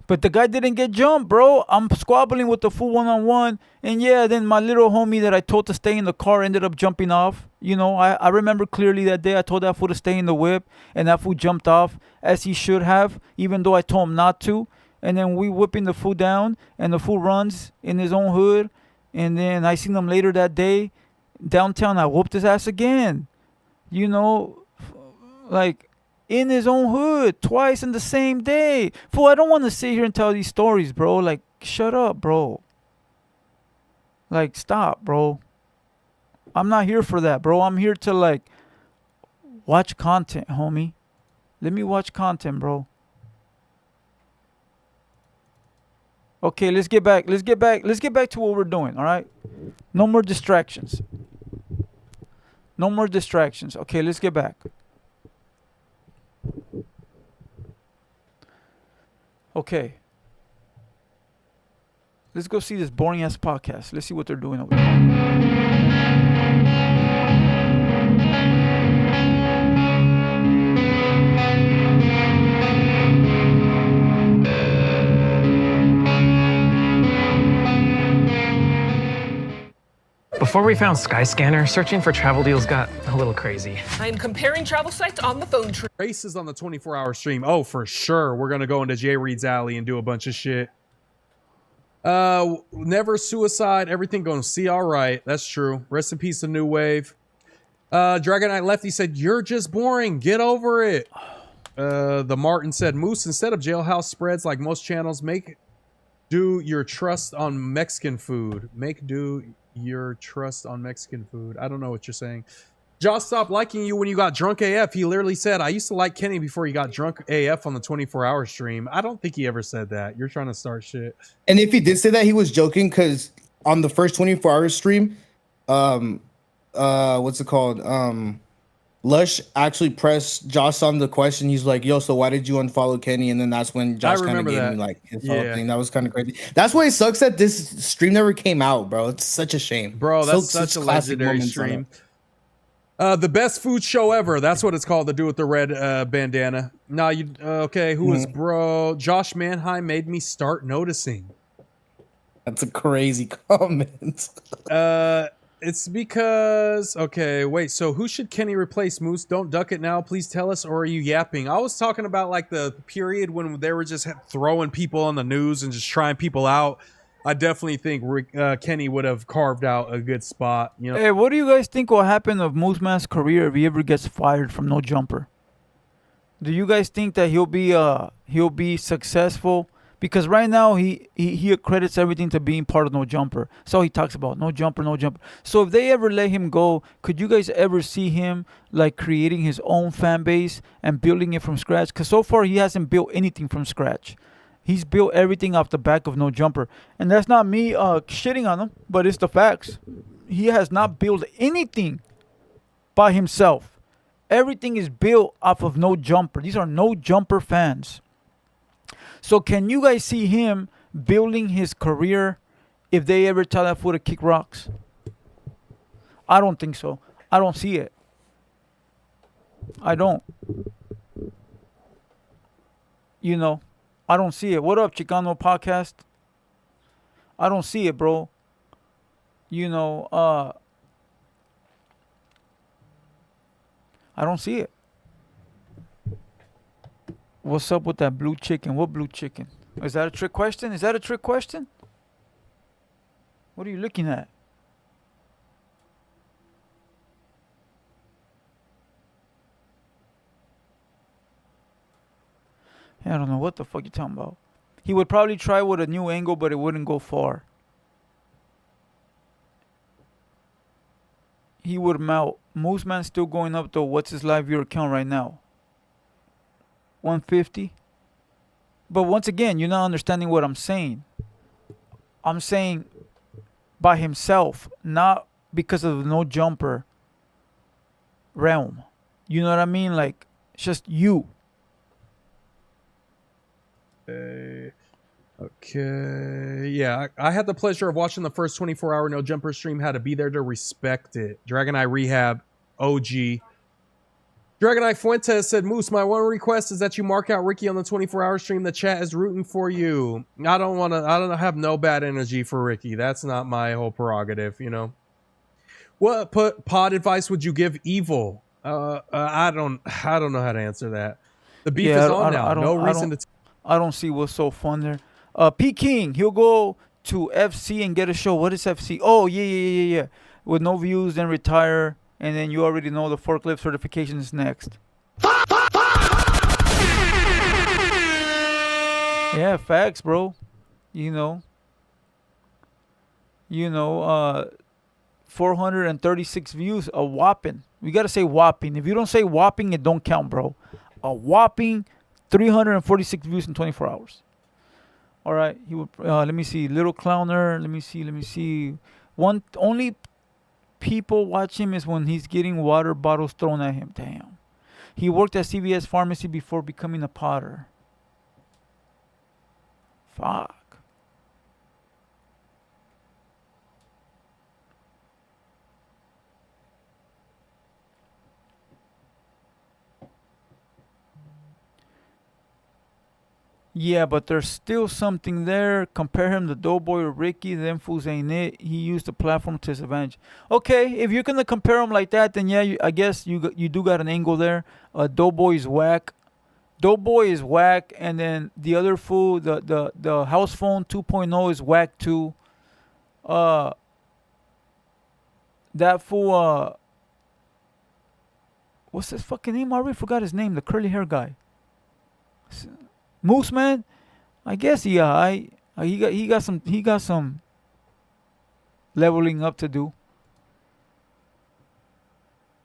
But the guy didn't get jumped, bro. I'm squabbling with the fool one-on-one. And yeah, then my little homie that I told to stay in the car ended up jumping off. You know, I remember clearly that day I told that fool to stay in the whip. And that fool jumped off as he should have, even though I told him not to. And then we whipping the fool down. And the fool runs in his own hood. And then I seen him later that day. Downtown, I whooped his ass again. You know, like in his own hood twice in the same day. Fool, I don't want to sit here and tell these stories, bro. Like, shut up, bro. Like, stop, bro. I'm not here for that, bro. I'm here to, like, watch content, homie. Let me watch content, bro. Okay, let's get back to what we're doing, all right? No more distractions. No more distractions. Okay, let's get back. Okay. Let's go see this boring ass podcast. Let's see what they're doing over there. Before we found Skyscanner, searching for travel deals got a little crazy. I'm comparing travel sites on the phone tree. Races on the 24-hour stream. Oh, for sure. We're going to go into Jay Reed's alley and do a bunch of shit. Never suicide. Everything going to see all right. That's true. Rest in peace, the new wave. Dragon Knight Lefty said, you're just boring. Get over it. The Martin said, Moose, instead of jailhouse spreads like most channels, make do your trust on Mexican food. Make do your trust on Mexican food. I don't know what you're saying. Josh stopped liking you when you got drunk AF. He literally said, I used to like Kenny before he got drunk AF on the 24-hour stream. I don't think he ever said that. You're trying to start shit. And if he did say that, he was joking, because on the first 24-hour stream, what's it called? Lush actually pressed Josh on the question. He's like, yo, so why did you unfollow Kenny? And then that's when Josh kind of gave me like his thing. That was kind of crazy. That's why it sucks that this stream never came out, bro. It's such a shame. Bro, that's such a legendary stream. The best food show ever. That's what it's called. The dude with the red bandana. Nah, you okay? Who is bro? Josh Manheim made me start noticing. That's a crazy comment. It's because okay, wait. So who should Kenny replace? Moose, don't duck it now. Please tell us, or are you yapping? I was talking about like the period when they were just throwing people on the news and just trying people out. I definitely think Kenny would have carved out a good spot. You know. Hey, what do you guys think will happen of Moose Man's career if he ever gets fired from No Jumper? Do you guys think that he'll be successful? Because right now he accredits everything to being part of No Jumper. So he talks about No Jumper, No Jumper. So if they ever let him go, could you guys ever see him like creating his own fan base and building it from scratch? Because so far he hasn't built anything from scratch. He's built everything off the back of no jumper. And that's not me shitting on him, but it's the facts. He has not built anything by himself. Everything is built off of no jumper. These are no jumper fans. So can you guys see him building his career if they ever tell that fool to kick rocks? I don't think so. I don't see it. I don't. You know, I don't see it. What up, Chicano Podcast? I don't see it, bro. You know, I don't see it. What's up with that blue chicken? What blue chicken? Is that a trick question? Is that a trick question? What are you looking at? I don't know what the fuck you're talking about. He would probably try with a new angle, but it wouldn't go far. He would melt. Moose Man still going up though. What's his live viewer count right now? 150. But once again, you're not understanding what I'm saying. I'm saying by himself, not because of no jumper realm. You know what I mean? Like, it's just you. Okay. Yeah, I had the pleasure of watching the first 24-hour no jumper stream. Had to be there to respect it. Dragon Eye Rehab, OG. Dragon Eye Fuentes said, Moose, my one request is that you mark out Ricky on the 24-hour stream. The chat is rooting for you. I don't have no bad energy for Ricky. That's not my whole prerogative, you know. What pod advice would you give Evil? I don't know how to answer that. The beef is on now. No reason to. I don't see what's so fun there. P King, he'll go to FC and get a show. What is FC? Oh yeah. With no views, then retire, and then you already know the forklift certification is next. Yeah, facts, bro. You know, 436 views, a whopping. We gotta say whopping. If you don't say whopping, it don't count, bro. A whopping 346 views in 24 hours. All right, he would. Let me see, Little Clowner. Let me see. Only people watch him is when he's getting water bottles thrown at him. Damn. He worked at CVS Pharmacy before becoming a potter. Fuck. Yeah, but there's still something there. Compare him to Doughboy or Ricky. Them fools ain't it. He used the platform to his advantage. Okay, if you're gonna compare him like that, then yeah, I guess you do got an angle there. Doughboy is whack. Doughboy is whack, and then the other fool, the house phone 2.0 is whack too. That fool. What's his fucking name? I already forgot his name. The curly hair guy. Moose Man, I guess he got some leveling up to do.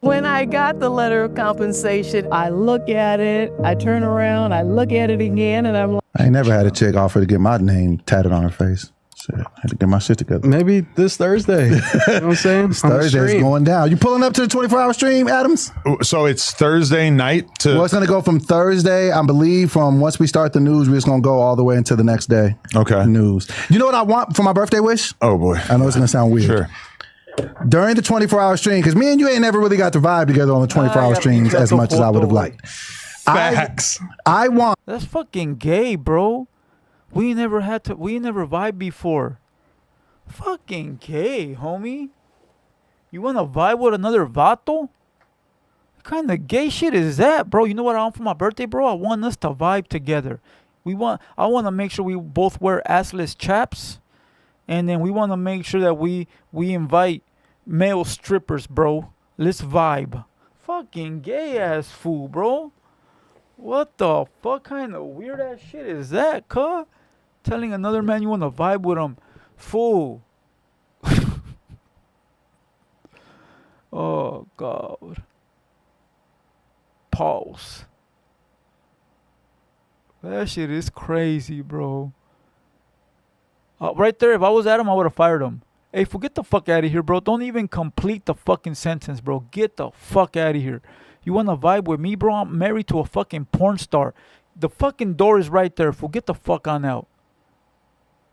When I got the letter of compensation, I look at it, I turn around, I look at it again, and I'm like, I ain't never had a chick offer to get my name tatted on her face. Shit, I had to get my shit together. Maybe this Thursday. You know what I'm saying? This Thursday's going down. You pulling up to the 24-hour stream, Adams? So it's Thursday night to... Well, it's going to go from Thursday, I believe, from once we start the news, we're just going to go all the way into the next day. Okay. News. You know what I want for my birthday wish? Oh, boy. I know it's going to sound weird. Sure. During the 24-hour stream, because me and you ain't never really got to vibe together on the 24-hour streams as much as I would have liked. Facts. I want... That's fucking gay, bro. We never vibed before. Fucking gay, homie. You want to vibe with another vato? What kind of gay shit is that, bro? You know what I want for my birthday, bro? I want us to vibe together. I want to make sure we both wear assless chaps. And then we want to make sure that we invite male strippers, bro. Let's vibe. Fucking gay ass fool, bro. What the fuck kind of weird ass shit is that, cuh? Telling another man you want to vibe with him. Fool. Oh, God. Pause. That shit is crazy, bro. Right there, if I was at him, I would have fired him. Hey, forget the fuck out of here, bro. Don't even complete the fucking sentence, bro. Get the fuck out of here. You want to vibe with me, bro? I'm married to a fucking porn star. The fucking door is right there. Fool, get the fuck on out.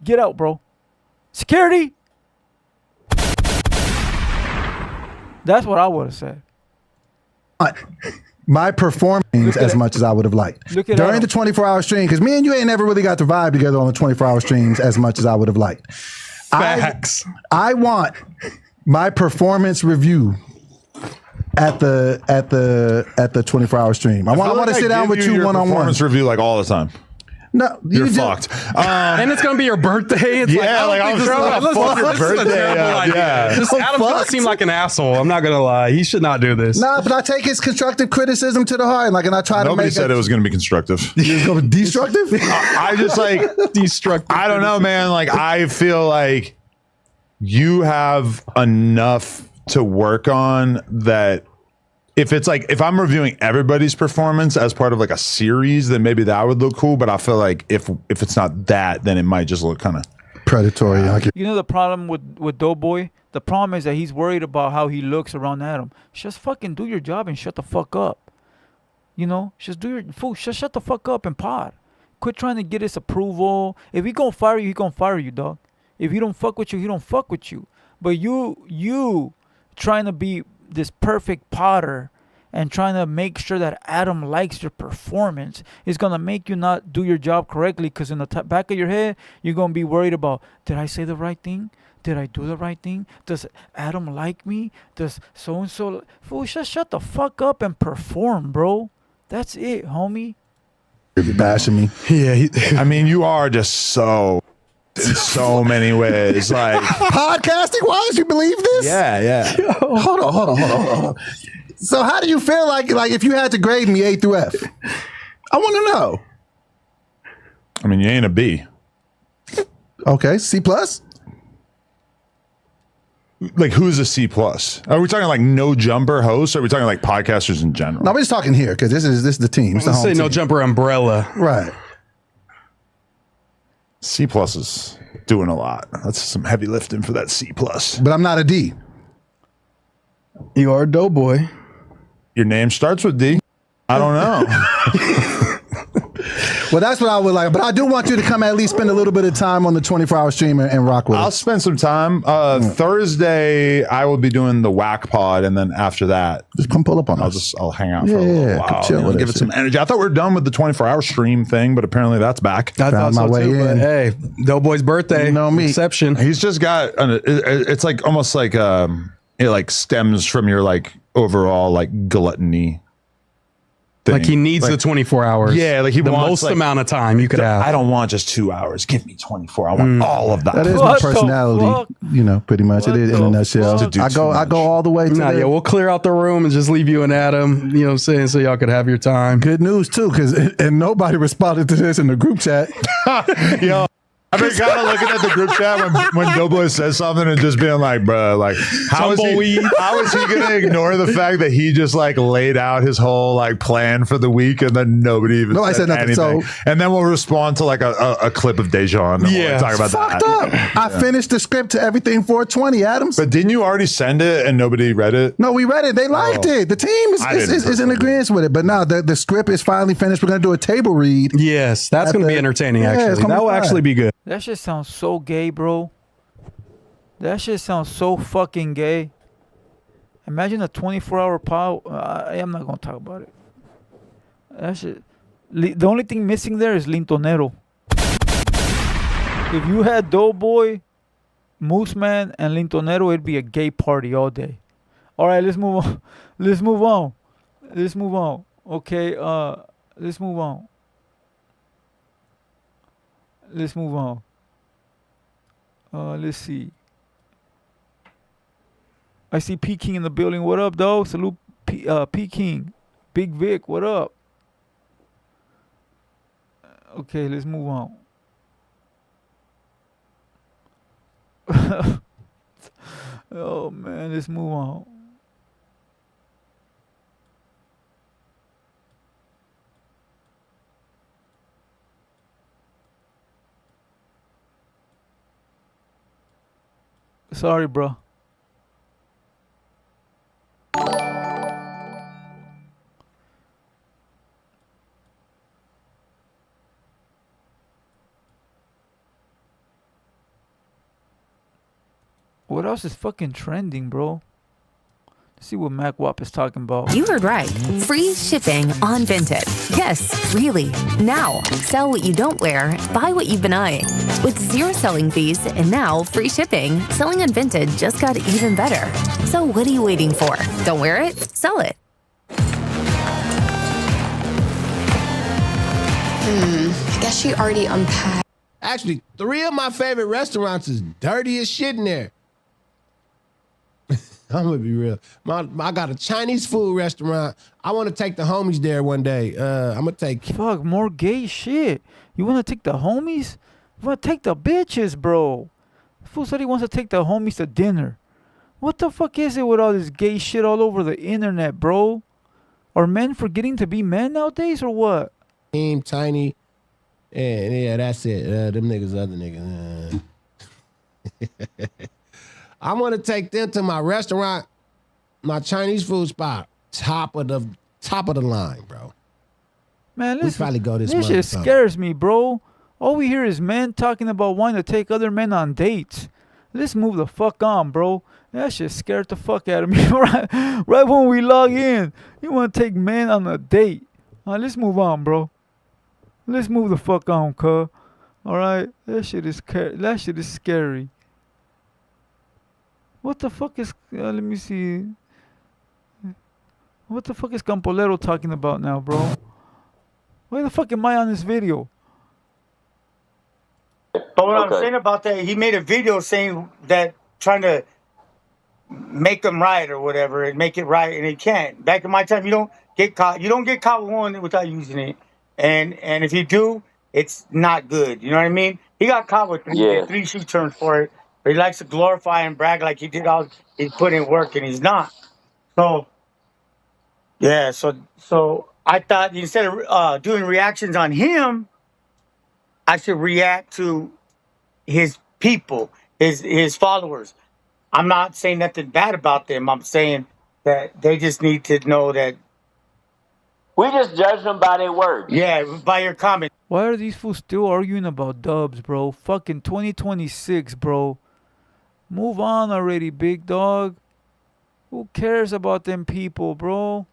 Get out, bro. Security! That's what I would have said. My performance as much as I would have liked. During the 24-hour stream, because me and you ain't never really got to vibe together on the 24-hour streams as much as I would have liked. Facts. I want my performance review at the 24-hour stream. I want to sit down with you one-on-one. Performance review like all the time. No, you're fucked. And it's gonna be your birthday. It's I'm trying to fuck your birthday. Just Adam's gonna seem like an asshole. I'm not gonna lie. He should not do this. Nah, but I take his constructive criticism to the heart. And I try to make Nobody said it was going to be constructive. You was going to be destructive? I just destructive. I don't know, man. I feel like you have enough to work on that. If I'm reviewing everybody's performance as part of a series, then maybe that would look cool. But I feel like if it's not that, then it might just look kind of predatory. You know the problem with Doughboy? The problem is that he's worried about how he looks around Adam. Just fucking do your job and shut the fuck up. You know? Just do your fool. Just shut the fuck up and pod. Quit trying to get his approval. If he gonna fire you, he gonna fire you, dog. If he don't fuck with you, he don't fuck with you. But you trying to be this perfect potter and trying to make sure that Adam likes your performance is going to make you not do your job correctly, because in the back of your head, you're going to be worried about, did I say the right thing? Did I do the right thing? Does Adam like me? Does so-and-so... Fool, just shut the fuck up and perform, bro. That's it, homie. You're bashing me. Yeah. I mean, you are just so... in so many ways, podcasting. Why would you believe this? Yeah. Hold on. So, how do you feel like if you had to grade me A through F? I want to know. I mean, you ain't a B. Okay, C plus. Who's a C plus? Are we talking no jumper hosts? Or are we talking podcasters in general? No, we're just talking here because this is the team. Let's say no jumper umbrella. Right. C plus is doing a lot. That's some heavy lifting for that C plus. But I'm not a D. You are a Doughboy. Your name starts with D. I don't know. Well, that's what I would like. But I do want you to come at least spend a little bit of time on the 24-hour stream and rock with us. I'll spend some time. Thursday, I will be doing the whack pod, and then after that, just come pull up on us. I'll hang out for a little while. Chill give it some energy. I thought we were done with the 24-hour stream thing, but apparently that's back. I thought so too, but hey, Doughboy's birthday. You know me. Exception. He's just got it's almost like it stems from your overall gluttony thing. He needs the 24 hours. Yeah, he the wants most amount of time you could have. I don't want just 2 hours. Give me 24. I want all of that. That is my personality, pretty much. It is in a nutshell. I go all the way to we'll clear out the room and just leave you and Adam, you know what I'm saying, so y'all could have your time. Good news too, and nobody responded to this in the group chat. Yo, I've been kind of looking at the group chat when Doughboy says something and just being like, bruh, how is he going to ignore the fact that he just laid out his whole plan for the week and then nobody even said nothing. So, and then we'll respond to a clip of Dejan. Yeah, talk about fucked up. I finished the script to everything 420, Adams. But didn't you already send it and nobody read it? No, we read it. They liked it. The team is in agreement with it. But no, the script is finally finished. We're going to do a table read. Yes, that's going to be entertaining, actually. That will actually be good. That shit sounds so gay, bro. That shit sounds so fucking gay. Imagine a 24-hour power. I'm not going to talk about it. That shit. The only thing missing there is Lintonero. If you had Doughboy, Moose Man, and Lintonero, it'd be a gay party all day. All right, let's move on. Let's move on. Okay, let's move on. Let's move on. Let's see. I see P King in the building. What up, dog? Salute P King. Big Vic, what up? Okay, let's move on. Oh man, let's move on. Sorry, bro. What else is fucking trending, bro? Let's see what Mac Wap is talking about. You heard right. Free shipping on Vinted. Yes, really. Now, sell what you don't wear, buy what you've been eyeing. With 0 selling fees and now free shipping, selling on Vinted just got even better. So what are you waiting for? Don't wear it? Sell it. I guess she already unpacked. Actually, 3 of my favorite restaurants is dirty as shit in there. I'm gonna be real. I got a Chinese food restaurant. I want to take the homies there one day. I'm gonna take. Fuck, more gay shit. You want to take the homies? You want to take the bitches, bro? The fool said he wants to take the homies to dinner. What the fuck is it with all this gay shit all over the internet, bro? Are men forgetting to be men nowadays or what? Tiny. Yeah, that's it. Them niggas, other niggas. I want to take them to my restaurant, my Chinese food spot, top of the line, bro. Man, listen, we probably go this shit scares me, bro. All we hear is men talking about wanting to take other men on dates. Let's move the fuck on, bro. That shit scared the fuck out of me right when we log in. You want to take men on a date? Let's move on, bro. Let's move the fuck on, cuz. All right, that shit is scary. What the fuck is? Let me see. What the fuck is Campolero talking about now, bro? Why the fuck am I on this video? But what I'm saying about that, he made a video saying that trying to make them right or whatever and make it right, and he can't. Back in my time, you don't get caught. You don't get caught with one without using it, and if you do, it's not good. You know what I mean? He got caught with 3 shoe turns for it. But he likes to glorify and brag like he did all. He put in work, and he's not. So, yeah. So I thought instead of doing reactions on him, I should react to his people, his followers. I'm not saying nothing bad about them. I'm saying that they just need to know that we just judge them by their words. Yeah, by your comments. Why are these fools still arguing about dubs, bro? Fucking 2026, bro. Move on already, big dog. Who cares about them people, bro?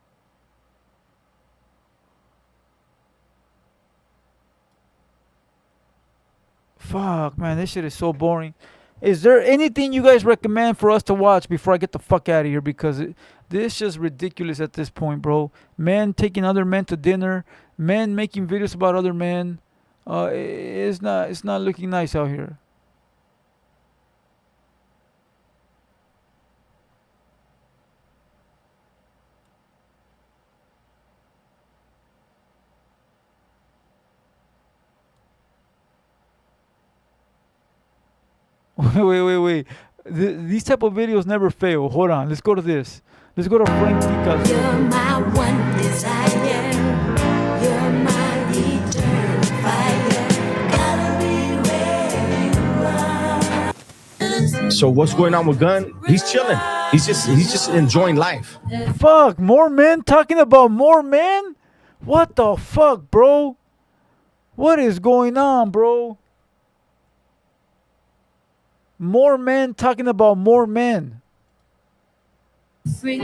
Fuck, man, this shit is so boring. Is there anything you guys recommend for us to watch before I get the fuck out of here? Because this is just ridiculous at this point, bro. Men taking other men to dinner. Men making videos about other men. It's not looking nice out here. Wait. These type of videos never fail. Hold on. Let's go to this. Let's go to Frank Tica's. You're my one desire. You're my eternal fire. Gotta be where you are. So what's going on with Gunn? He's chilling. He's just enjoying life. Fuck, more men talking about more men? What the fuck, bro? What is going on, bro? More men talking about more men. He's been.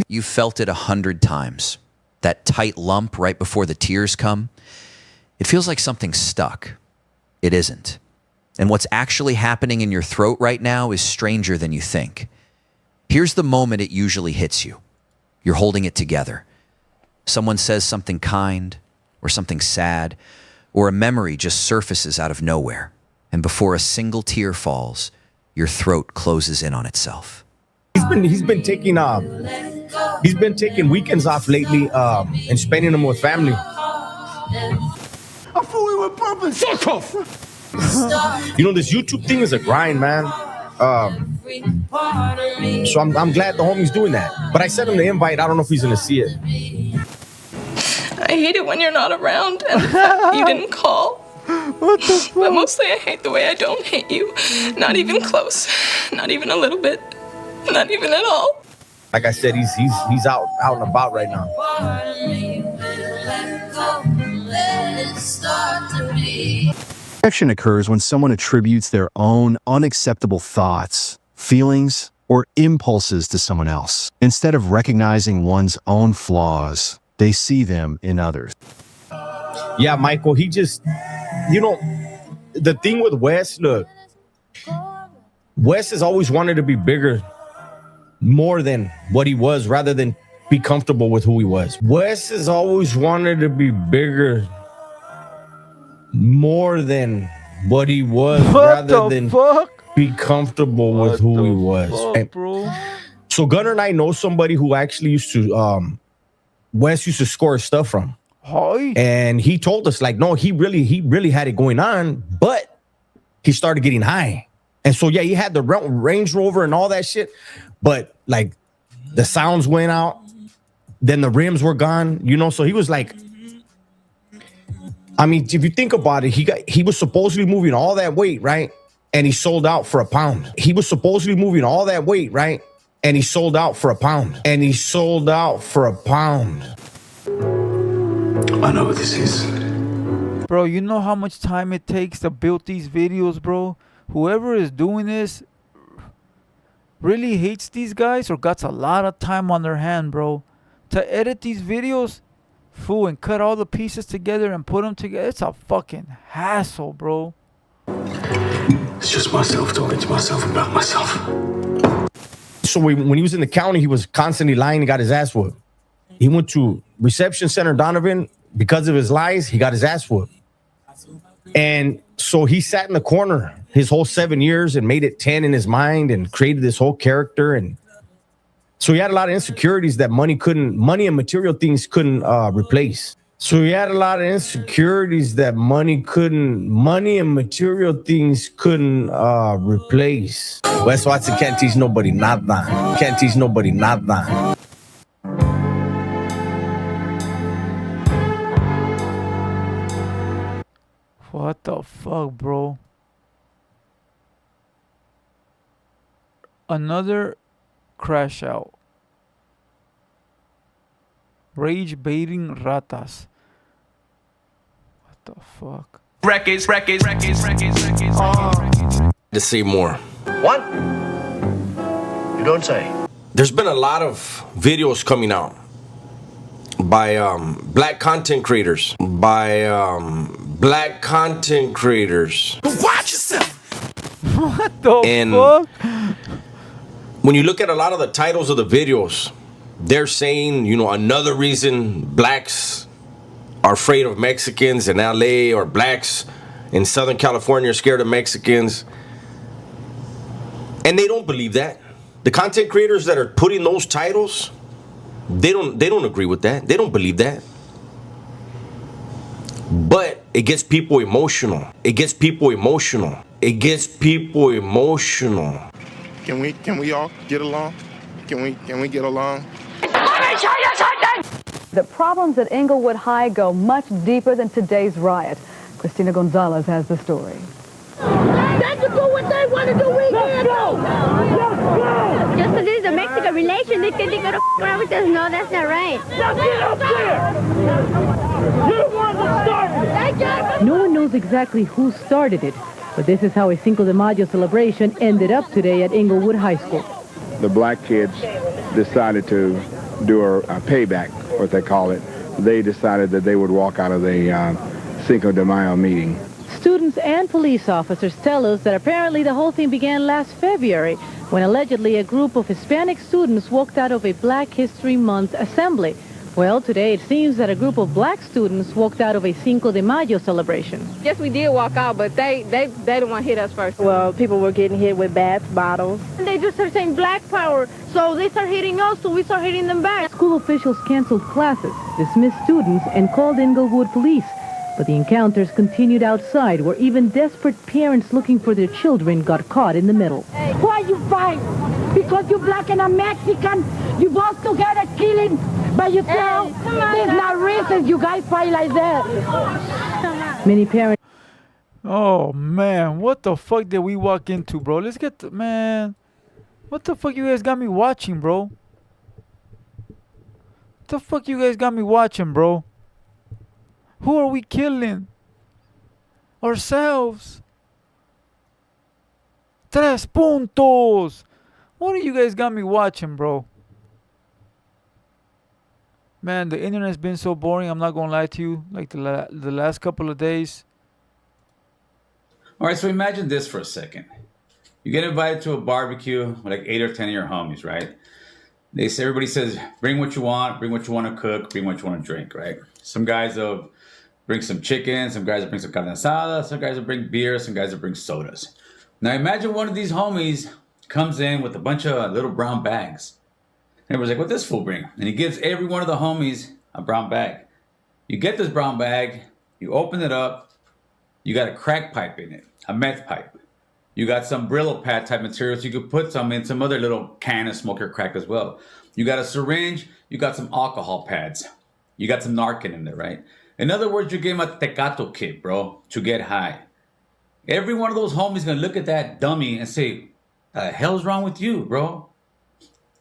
You felt it 100 times. That tight lump right before the tears come. It feels like something's stuck. It isn't. And what's actually happening in your throat right now is stranger than you think. Here's the moment it usually hits you. You're holding it together. Someone says something kind or something sad, or a memory just surfaces out of nowhere. And before a single tear falls, your throat closes in on itself. He's been taking weekends off lately and spending them with family. I'm fooling with purpose. Fuck off. You know, this YouTube thing is a grind, man. So I'm glad the homie's doing that. But I sent him the invite. I don't know if he's gonna see it. I hate it when you're not around and you didn't call. What the fuck? But mostly I hate the way I don't hate you. Not even close. Not even a little bit. Not even at all. Like I said, he's out and about right now. Rejection occurs when someone attributes their own unacceptable thoughts, feelings, or impulses to someone else. Instead of recognizing one's own flaws, they see them in others. Yeah, Michael, he just, the thing with Wes, look, Wes has always wanted to be bigger, more than what he was, rather than be comfortable with who he was. Wes has always wanted to be bigger, more than what he was, rather than be comfortable with who he was. Bro. So Gunner and I know somebody who actually used to, Wes used to score his stuff from. Hi. And he told us, like, no, he really had it going on, but he started getting high. And so, yeah, he had the Range Rover and all that shit, but like the sounds went out, then the rims were gone, so he was like, I mean, if you think about it, he was supposedly moving all that weight, right? And he sold out for £1. He was supposedly moving all that weight, right? And he sold out for £1. And he sold out for £1. I know what this is. Bro, you know how much time it takes to build these videos, bro? Whoever is doing this really hates these guys or got a lot of time on their hand, bro. To edit these videos, fool, and cut all the pieces together and put them together, it's a fucking hassle, bro. It's just myself talking to myself about myself. So when he was in the county, he was constantly lying and got his ass whooped. He went to Reception Center Donovan. Because of his lies, he got his ass whooped. And so he sat in the corner his whole 7 years and made it 10 in his mind and created this whole character. And so he had a lot of insecurities that money and material things couldn't replace. So he had a lot of insecurities that money and material things couldn't replace. Wes Watson can't teach nobody nada. Can't teach nobody nada. What the fuck, bro? Another crash out. Rage baiting ratas. What the fuck? Records. To say more. What? You don't say. There's been a lot of videos coming out by black content creators. Watch yourself. What the fuck? When you look at a lot of the titles of the videos, they're saying, another reason blacks are afraid of Mexicans in LA, or blacks in Southern California are scared of Mexicans. And they don't believe that. The content creators that are putting those titles, they don't agree with that. They don't believe that. But it gets people emotional. Can we all get along? Can we get along? The problems at Inglewood High go much deeper than today's riot. Christina Gonzalez has the story. They can do what they want to do. We can't do. Just because this is a Mexican relation, they think they're going to around with us. No, that's not right. Now get up there! You want to start it! No one knows exactly who started it, but this is how a Cinco de Mayo celebration ended up today at Inglewood High School. The black kids decided to do a payback, what they call it. They decided that they would walk out of the Cinco de Mayo meeting. Students and police officers tell us that apparently the whole thing began last February when allegedly a group of Hispanic students walked out of a Black History Month assembly. Well, today it seems that a group of black students walked out of a Cinco de Mayo celebration. Yes, we did walk out, but they didn't want to hit us first. Well, people were getting hit with bats, bottles. And they just started saying black power, so they start hitting us, so we start hitting them back. School officials canceled classes, dismissed students, and called Inglewood police. But the encounters continued outside, where even desperate parents looking for their children got caught in the middle. Why you fight? Because you're black and I'm Mexican. You both together killing by yourself. There's no reason you guys fight like that. Many parents. Oh man, what the fuck did we walk into, bro? Let's get the man. What the fuck you guys got me watching, bro? What the fuck you guys got me watching, bro? Who are we killing? Ourselves. Tres puntos. What do you guys got me watching, bro? Man, the internet's been so boring. I'm not gonna lie to you. Like the last couple of days. All right, so imagine this for a second. You get invited to a barbecue with like 8 or 10 of your homies, right? Everybody says, bring what you want to cook, bring what you want to drink, right? Some guys will bring some chicken, some guys will bring some carne asada, some guys will bring beer, some guys will bring sodas. Now imagine one of these homies comes in with a bunch of little brown bags. And everyone's like, what this fool bring? And he gives every one of the homies a brown bag. You get this brown bag, you open it up, you got a crack pipe in it, a meth pipe. You got some Brillo pad type material, so you could put some in some other little can and smoke your crack as well. You got a syringe, you got some alcohol pads. You got some Narcan in there, right? In other words, you're getting a Tecato kit, bro, to get high. Every one of those homies gonna look at that dummy and say, the hell's wrong with you, bro?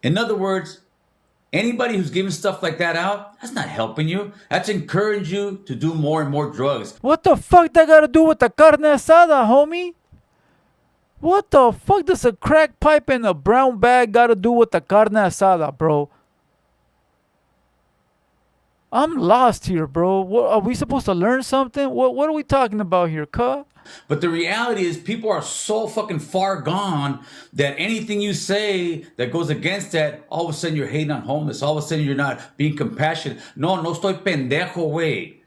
In other words, anybody who's giving stuff like that out, that's not helping you. That's encouraging you to do more and more drugs. What the fuck that got to do with the carne asada, homie? What the fuck does a crack pipe and a brown bag got to do with the carne asada, bro? I'm lost here, bro. What, are we supposed to learn something? What are we talking about here, cuh? But the reality is people are so fucking far gone that anything you say that goes against that, all of a sudden you're hating on homeless. All of a sudden you're not being compassionate. No estoy pendejo, way.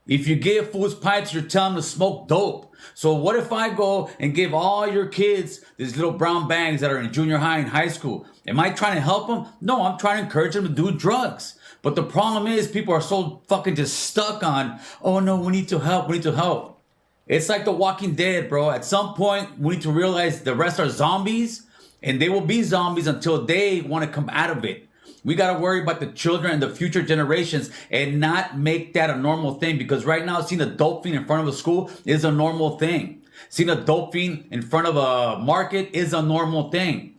If you give fools pipes, you're telling them to smoke dope. So what if I go and give all your kids these little brown bags that are in junior high and high school? Am I trying to help them? No, I'm trying to encourage them to do drugs. But the problem is people are so fucking just stuck on, oh no, we need to help, we need to help. It's like The Walking Dead, bro. At some point, we need to realize the rest are zombies, and they will be zombies until they want to come out of it. We got to worry about the children and the future generations and not make that a normal thing, because right now, seeing a dope fiend in front of a school is a normal thing. Seeing a dope fiend in front of a market is a normal thing.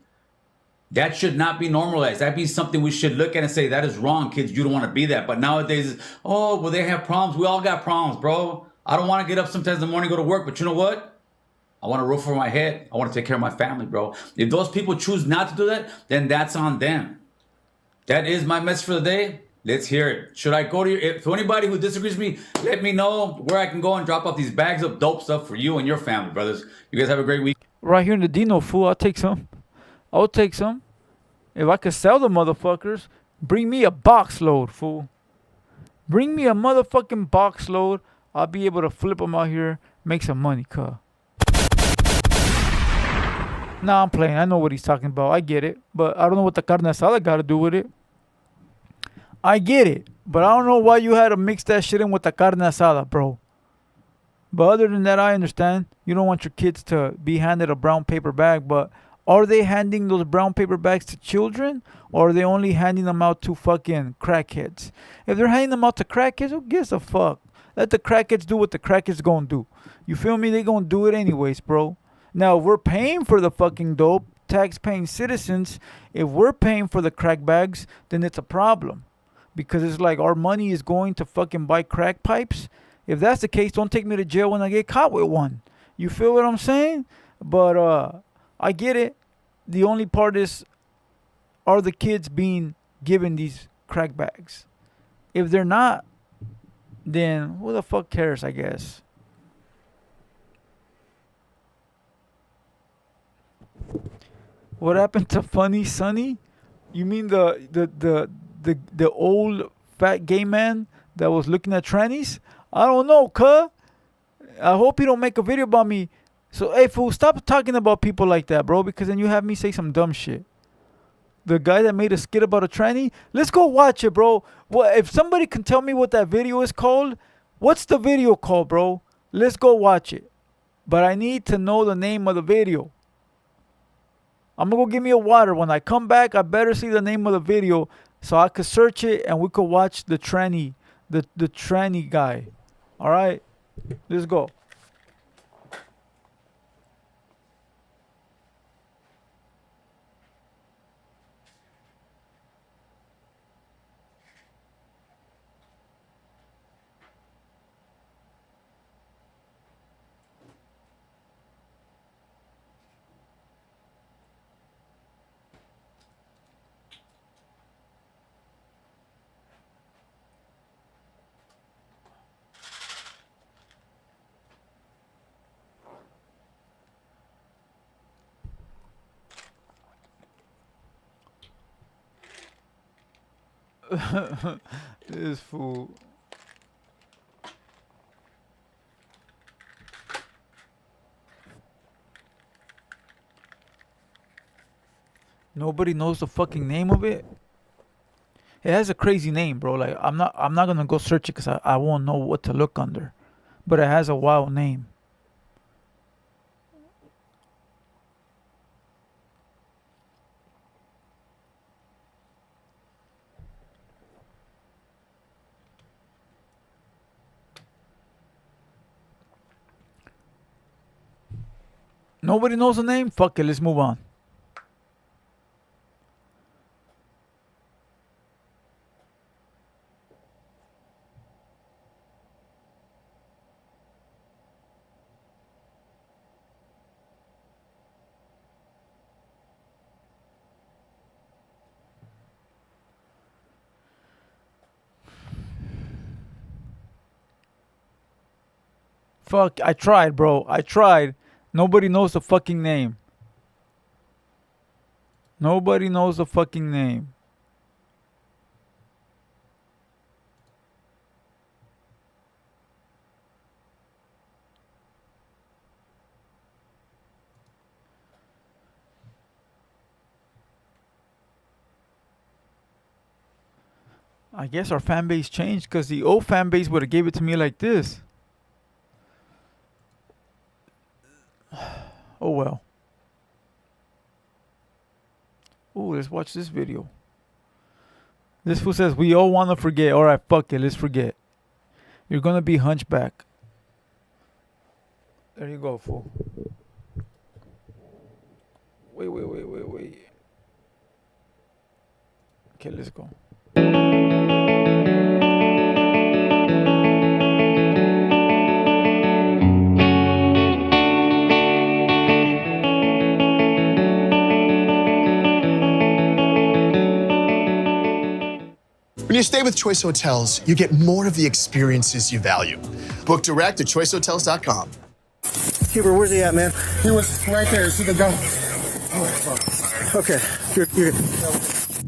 That should not be normalized. That be something we should look at and say, that is wrong, kids. You don't want to be that. But nowadays, oh, well, they have problems. We all got problems, bro. I don't want to get up sometimes in the morning, go to work. But you know what? I want a roof over my head. I want to take care of my family, bro. If those people choose not to do that, then that's on them. That is my message for the day. Let's hear it. Should I go to your... If anybody who disagrees with me, let me know where I can go and drop off these bags of dope stuff for you and your family, brothers. You guys have a great week. Right here in the Dino, fool. I'll take some. I'll take some. If I could sell the motherfuckers, bring me a box load, fool. Bring me a motherfucking box load. I'll be able to flip them out here, make some money, cuh. Nah, I'm playing. I know what he's talking about. I get it. But I don't know what the carne asada got to do with it. I get it. But I don't know why you had to mix that shit in with the carne asada, bro. But other than that, I understand. You don't want your kids to be handed a brown paper bag. But are they handing those brown paper bags to children? Or are they only handing them out to fucking crackheads? If they're handing them out to crackheads, who gives a fuck? Let the crackheads do what the crackheads gonna do. You feel me? They gonna do it anyways, bro. Now, if we're paying for the fucking dope, tax-paying citizens, if we're paying for the crack bags, then it's a problem. Because it's like our money is going to fucking buy crack pipes. If that's the case, don't take me to jail when I get caught with one. You feel what I'm saying? But I get it. The only part is, are the kids being given these crack bags? If they're not, then who the fuck cares, I guess. What happened to Funny Sonny? You mean the old fat gay man that was looking at trannies? I don't know, cuh. I hope you don't make a video about me. So, hey, fool, stop talking about people like that, bro, because then you have me say some dumb shit. The guy that made a skit about a tranny, let's go watch it, bro. Well, if somebody can tell me what that video is called, what's the video called, bro? Let's go watch it. But I need to know the name of the video. I'm going to go get me a water. When I come back, I better see the name of the video so I could search it and we could watch the tranny, the tranny guy. All right? Let's go. This fool. Nobody knows the fucking name of it. It has a crazy name, bro. Like I'm not gonna go search it because I won't know what to look under. But it has a wild name. Nobody knows the name? Fuck it, let's move on. Fuck, I tried, bro. I tried. Nobody knows the fucking name. Nobody knows the fucking name. I guess our fan base changed because the old fan base would have gave it to me like this. Oh well. Ooh, let's watch this video. This fool says we all want to forget. Alright, fuck it, let's forget. You're gonna be hunchback. There you go, fool. Wait. Okay, let's go. When you stay with Choice Hotels, you get more of the experiences you value. Book direct at choicehotels.com. Huber, where's he at, man? He was right there. See the gun? Okay, you're good.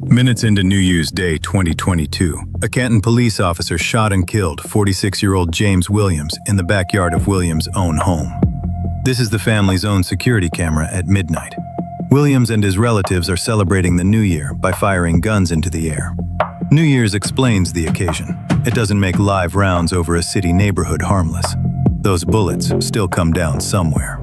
Minutes into New Year's Day 2022, a Canton police officer shot and killed 46-year-old James Williams in the backyard of Williams' own home. This is the family's own security camera at midnight. Williams and his relatives are celebrating the new year by firing guns into the air. New Year's explains the occasion. It doesn't make live rounds over a city neighborhood harmless. Those bullets still come down somewhere.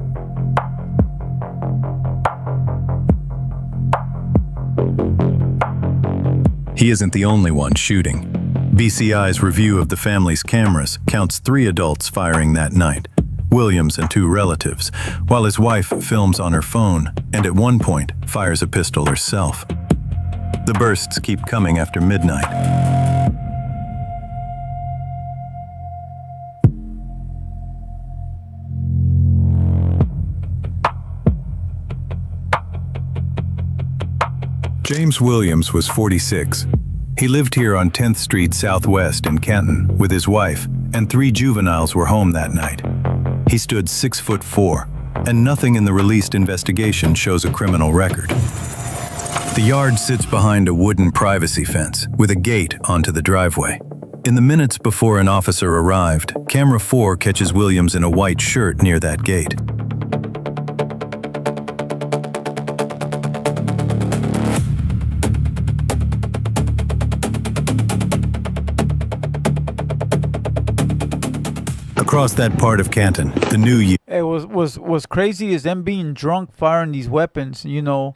He isn't the only one shooting. BCI's review of the family's cameras counts 3 adults firing that night, Williams and 2 relatives, while his wife films on her phone and at one point fires a pistol herself. The bursts keep coming after midnight. James Williams was 46. He lived here on 10th Street Southwest in Canton with his wife, and 3 juveniles were home that night. He stood 6'4", and nothing in the released investigation shows a criminal record. The yard sits behind a wooden privacy fence with a gate onto the driveway. In the minutes before an officer arrived, camera 4 catches Williams in a white shirt near that gate. Across that part of Canton, the new year. Hey, was crazy is them being drunk firing these weapons, you know.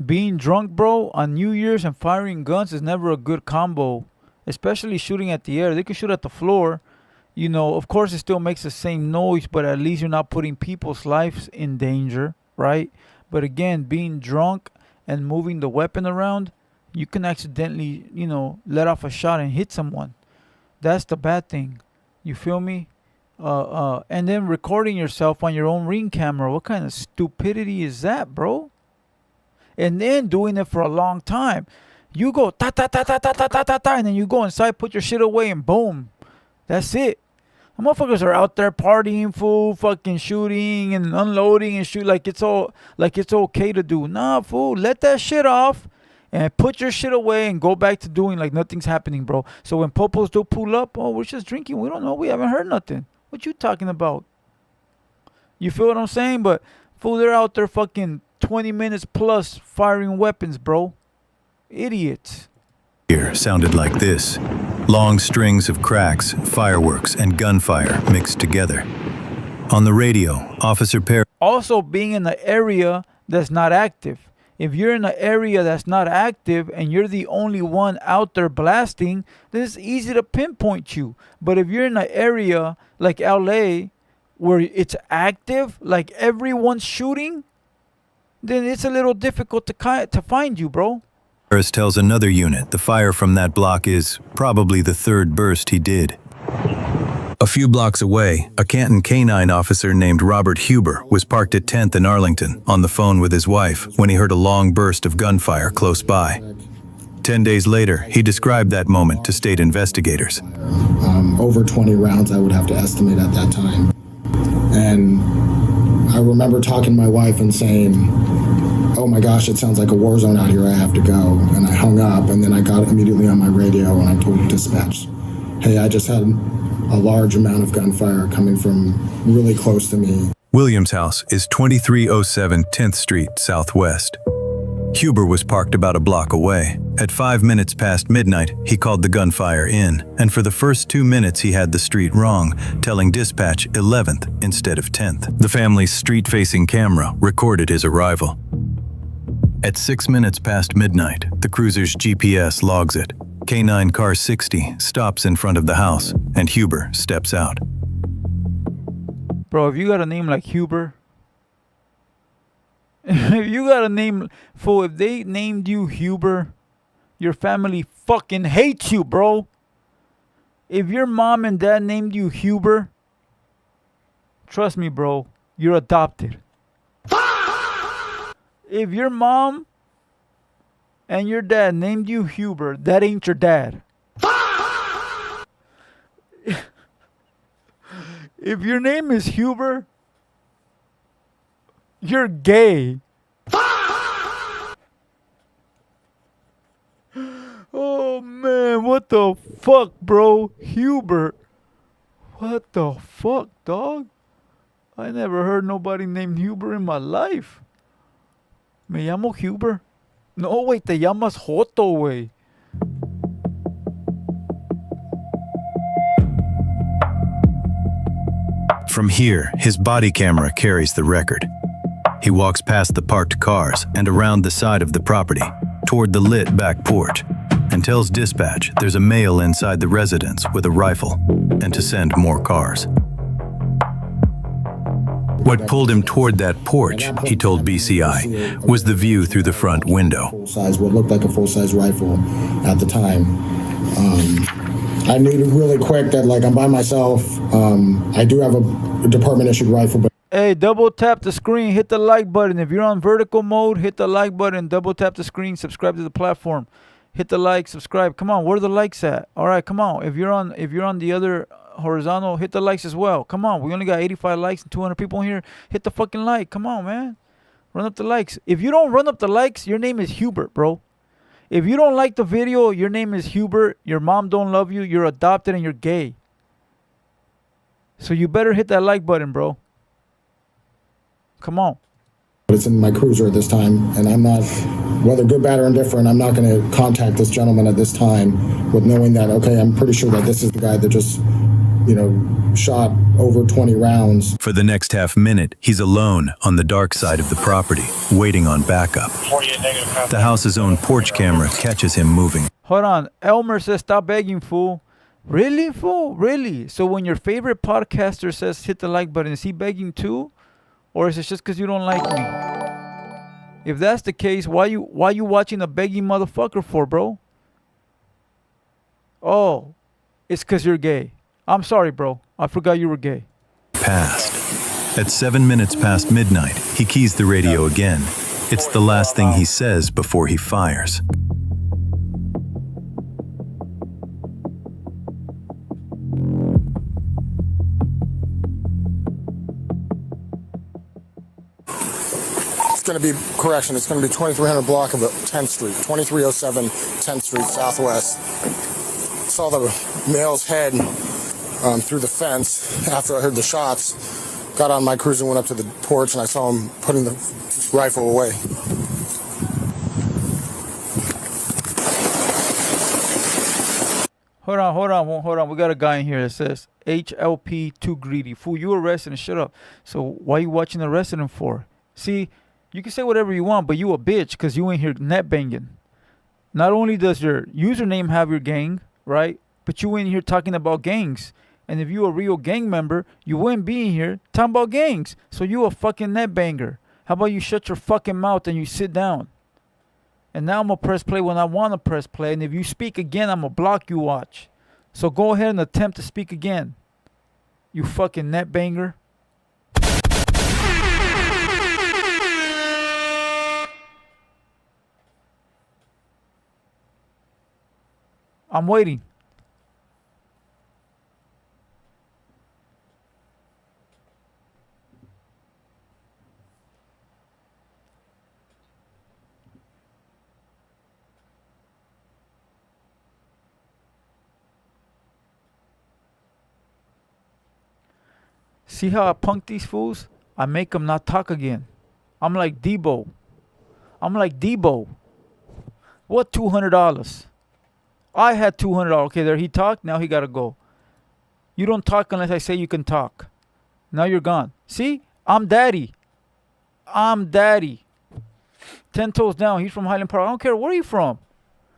Being drunk, bro, on New Year's and firing guns is never a good combo, especially shooting at the air. They can shoot at the floor. You know, of course, it still makes the same noise, but at least you're not putting people's lives in danger, right? But again, being drunk and moving the weapon around, you can accidentally, you know, let off a shot and hit someone. That's the bad thing. You feel me? And then recording yourself on your own Ring camera. What kind of stupidity is that, bro? And then doing it for a long time. You go ta ta ta ta ta ta ta ta ta, and then you go inside, put your shit away, and boom, that's it. The motherfuckers are out there partying, fool, fucking shooting and unloading and shoot like it's okay to do. Nah, fool, let that shit off, And put your shit away and go back to doing like nothing's happening, bro. So when popos do pull up, oh, we're just drinking. We don't know. We haven't heard nothing. What you talking about? You feel what I'm saying? But fool, they're out there fucking 20 minutes plus firing weapons, bro. Idiots. Here sounded like this. Long strings of cracks, fireworks, and gunfire mixed together. On the radio, Officer Perry... Also being in the area that's not active. If you're in an area that's not active and you're the only one out there blasting, then it's easy to pinpoint you. But if you're in an area like LA where it's active, like everyone's shooting, then it's a little difficult to find you, bro. Harris tells another unit the fire from that block is probably the third burst he did. A few blocks away, a Canton K-9 officer named Robert Huber was parked at 10th and Arlington on the phone with his wife when he heard a long burst of gunfire close by. 10 days later, he described that moment to state investigators. Over 20 rounds, I would have to estimate at that time. And I remember talking to my wife and saying, oh my gosh, it sounds like a war zone out here, I have to go. And I hung up, and then I got immediately on my radio and I told dispatch, hey, I just had a large amount of gunfire coming from really close to me. Williams' house is 2307 10th Street Southwest. Huber was parked about a block away. At 5 minutes past midnight, he called the gunfire in, and for the first 2 minutes he had the street wrong, telling dispatch 11th instead of 10th. The family's street-facing camera recorded his arrival. At 6 minutes past midnight, the cruiser's GPS logs it. K9 car 60 stops in front of the house, and Huber steps out. Bro, if you got a name like Huber, if you got a name, fool, if they named you Huber, your family fucking hates you, bro. If your mom and dad named you Huber, trust me, bro, you're adopted. If your mom and your dad named you Huber, that ain't your dad. If your name is Huber, you're gay. Oh man, what the fuck, bro? Huber. What the fuck, dog? I never heard nobody named Huber in my life. Me llamo Huber. No, wait, te llamas Joto, güey. From here, his body camera carries the record. He walks past the parked cars and around the side of the property, toward the lit back porch, and tells dispatch there's a male inside the residence with a rifle, and to send more cars. What pulled him toward that porch, he told BCI, was the view through the front window. What looked like a full-size rifle at the time. I knew really quick that like I'm by myself. I do have a department-issued rifle, but hey, double tap the screen, hit the like button. If you're on vertical mode, hit the like button, double tap the screen, subscribe to the platform. Hit the like, subscribe. Come on, where are the likes at? All right, come on. If you're on the other horizontal, hit the likes as well. Come on, we only got 85 likes and 200 people in here. Hit the fucking like. Come on, man. Run up the likes. If you don't run up the likes, your name is Hubert, bro. If you don't like the video, your name is Hubert. Your mom don't love you. You're adopted and you're gay. So you better hit that like button, bro. Come on. it's in my cruiser at this time, and I'm not, whether good, bad, or indifferent, I'm not going to contact this gentleman at this time with knowing that, okay, I'm pretty sure that this is the guy that just, shot over 20 rounds. For the next half minute, he's alone on the dark side of the property, waiting on backup. The house's own porch camera catches him moving. Hold on. Elmer says, stop begging, fool. Really, fool? Really? So when your favorite podcaster says hit the like button, is he begging too? Or is it just because you don't like me? If that's the case, why you watching a begging motherfucker for, bro? Oh, it's because you're gay. I'm sorry, bro. I forgot you were gay. Past. At 7 minutes past midnight, he keys the radio again. It's the last thing he says before he fires. going to be, correction, it's going to be 2300 block of 10th Street, 2307 10th Street Southwest. Saw the male's head through the fence after I heard the shots. Got on my cruiser, went up to the porch, and I saw him putting the rifle away. Hold on. We got a guy in here that says HLP too greedy. Fool, you arrested and shut up. So why you watching the rest of them for? See, you can say whatever you want, but you a bitch because you in here net banging. Not only does your username have your gang, right? But you in here talking about gangs. And if you a real gang member, you wouldn't be in here talking about gangs. So you a fucking net banger. How about you shut your fucking mouth and you sit down? And now I'm going to press play when I want to press play. And if you speak again, I'm going to block you, watch. So go ahead and attempt to speak again. You fucking net banger. I'm waiting. See how I punk these fools? I make them not talk again. I'm like Debo. What $200? I had $200. Okay, there he talked. Now he got to go. You don't talk unless I say you can talk. Now you're gone. See? I'm daddy. 10 toes down. He's from Highland Park. I don't care where you from.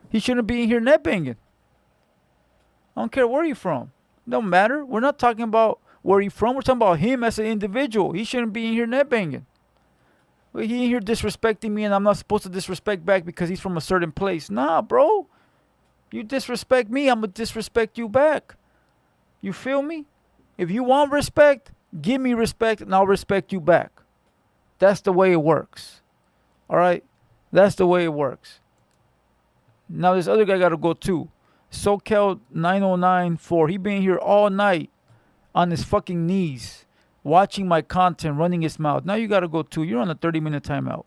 He shouldn't be in here net banging. I don't care where you from. Don't matter. We're not talking about where he from. We're talking about him as an individual. He shouldn't be in here net banging. Well, he in here disrespecting me and I'm not supposed to disrespect back because he's from a certain place. Nah, bro. You disrespect me, I'm going to disrespect you back. You feel me? If you want respect, give me respect and I'll respect you back. That's the way it works. All right? That's the way it works. Now this other guy got to go too. SoCal 9094. He been here all night on his fucking knees watching my content, running his mouth. Now you got to go too. You're on a 30-minute timeout.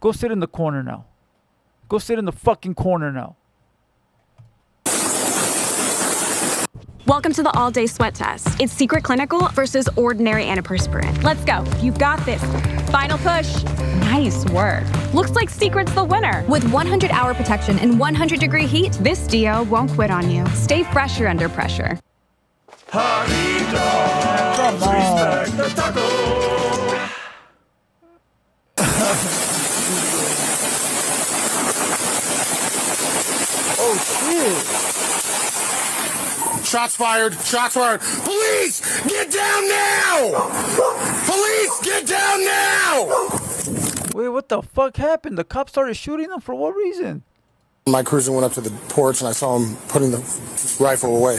Go sit in the corner now. Go sit in the fucking corner now. Welcome to the all-day sweat test. It's secret clinical versus ordinary antiperspirant. Let's go. You've got this. Final push. Nice work. Looks like Secret's the winner. With 100-hour protection and 100-degree heat, this Dio won't quit on you. Stay fresher under pressure. Come on. Respect the taco. Oh, shit. Shots fired. Police, get down now! Police, get down now! Wait, what the fuck happened? The cops started shooting them for what reason? My cruiser went up to the porch and I saw him putting the rifle away.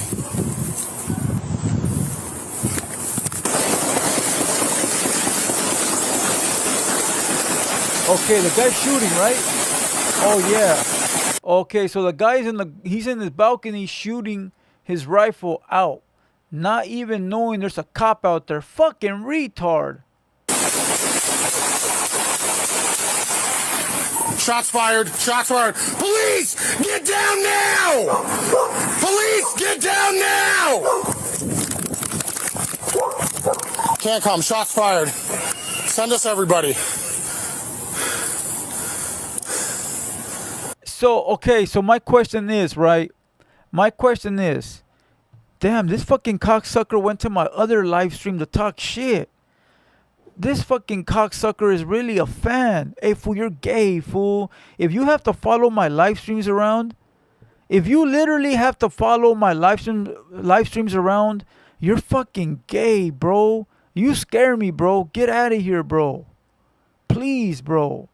Okay, the guy's shooting, right? Oh, yeah. Okay, so the guy's he's in his balcony shooting his rifle out, not even knowing there's a cop out there. Fucking retard. Shots fired. Police, get down now! Police, get down now! Can't come. Shots fired. Send us everybody. So, okay, so my question is, right? Damn, this fucking cocksucker went to my other live stream to talk shit. This fucking cocksucker is really a fan. Hey, fool, you're gay, fool. If you have to follow my live streams around, if you literally have to follow my live streams around, you're fucking gay, bro. You scare me, bro. Get out of here, bro. Please, bro.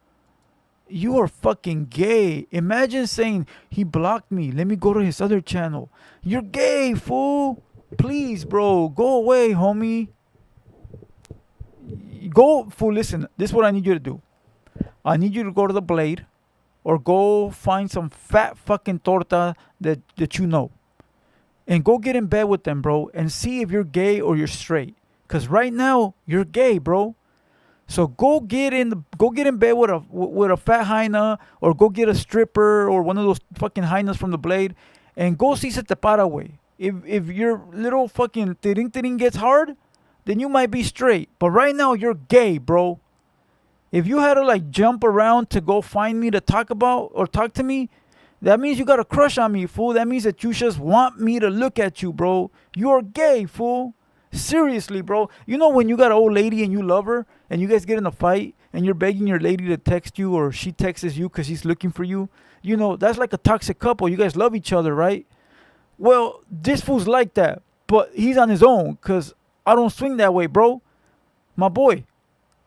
You are fucking gay. Imagine saying, he blocked me. Let me go to his other channel. You're gay, fool. Please, bro. Go away, homie. Go, fool, listen. This is what I need you to do. I need you to go to the Blade or go find some fat fucking torta that you know. And go get in bed with them, bro. And see if you're gay or you're straight. Because right now, you're gay, bro. So go get in bed with a fat hyena, or go get a stripper or one of those fucking hyenas from the Blade, and go see se te para, güey. If your little fucking tiring gets hard, then you might be straight. But right now you're gay, bro. If you had to like jump around to go find me to talk about or talk to me, that means you got a crush on me, fool. That means that you just want me to look at you, bro. You're gay, fool. Seriously, bro. You know when you got an old lady and you love her and you guys get in a fight and you're begging your lady to text you, or she texts you because she's looking for you? You know, that's like a toxic couple. You guys love each other, right? Well, this fool's like that, but he's on his own because I don't swing that way, bro. My boy,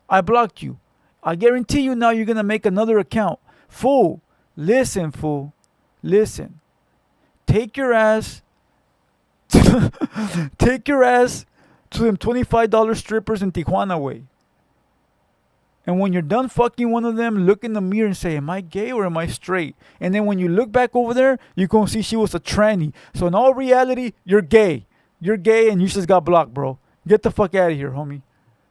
I blocked you. I guarantee you now you're going to make another account. Fool, listen, fool. Listen. Take your ass to them $25 strippers in Tijuana, way. And when you're done fucking one of them, look in the mirror and say, am I gay or am I straight? And then when you look back over there, you're going to see she was a tranny. So in all reality, you're gay. You're gay and you just got blocked, bro. Get the fuck out of here, homie.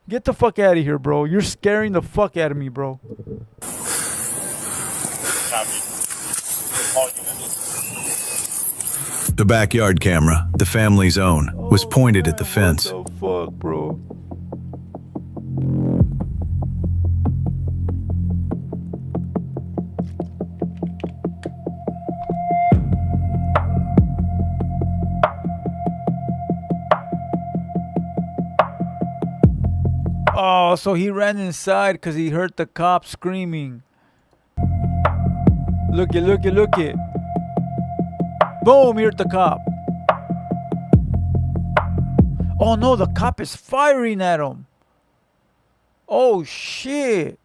Get the fuck out of here, bro. You're scaring the fuck out of me, bro. The backyard camera, the family's own, was pointed at the fence. What the fuck, bro? Oh, so he ran inside because he heard the cops screaming. Look it. Boom, he heard the cop. Oh no, the cop is firing at him. Oh shit.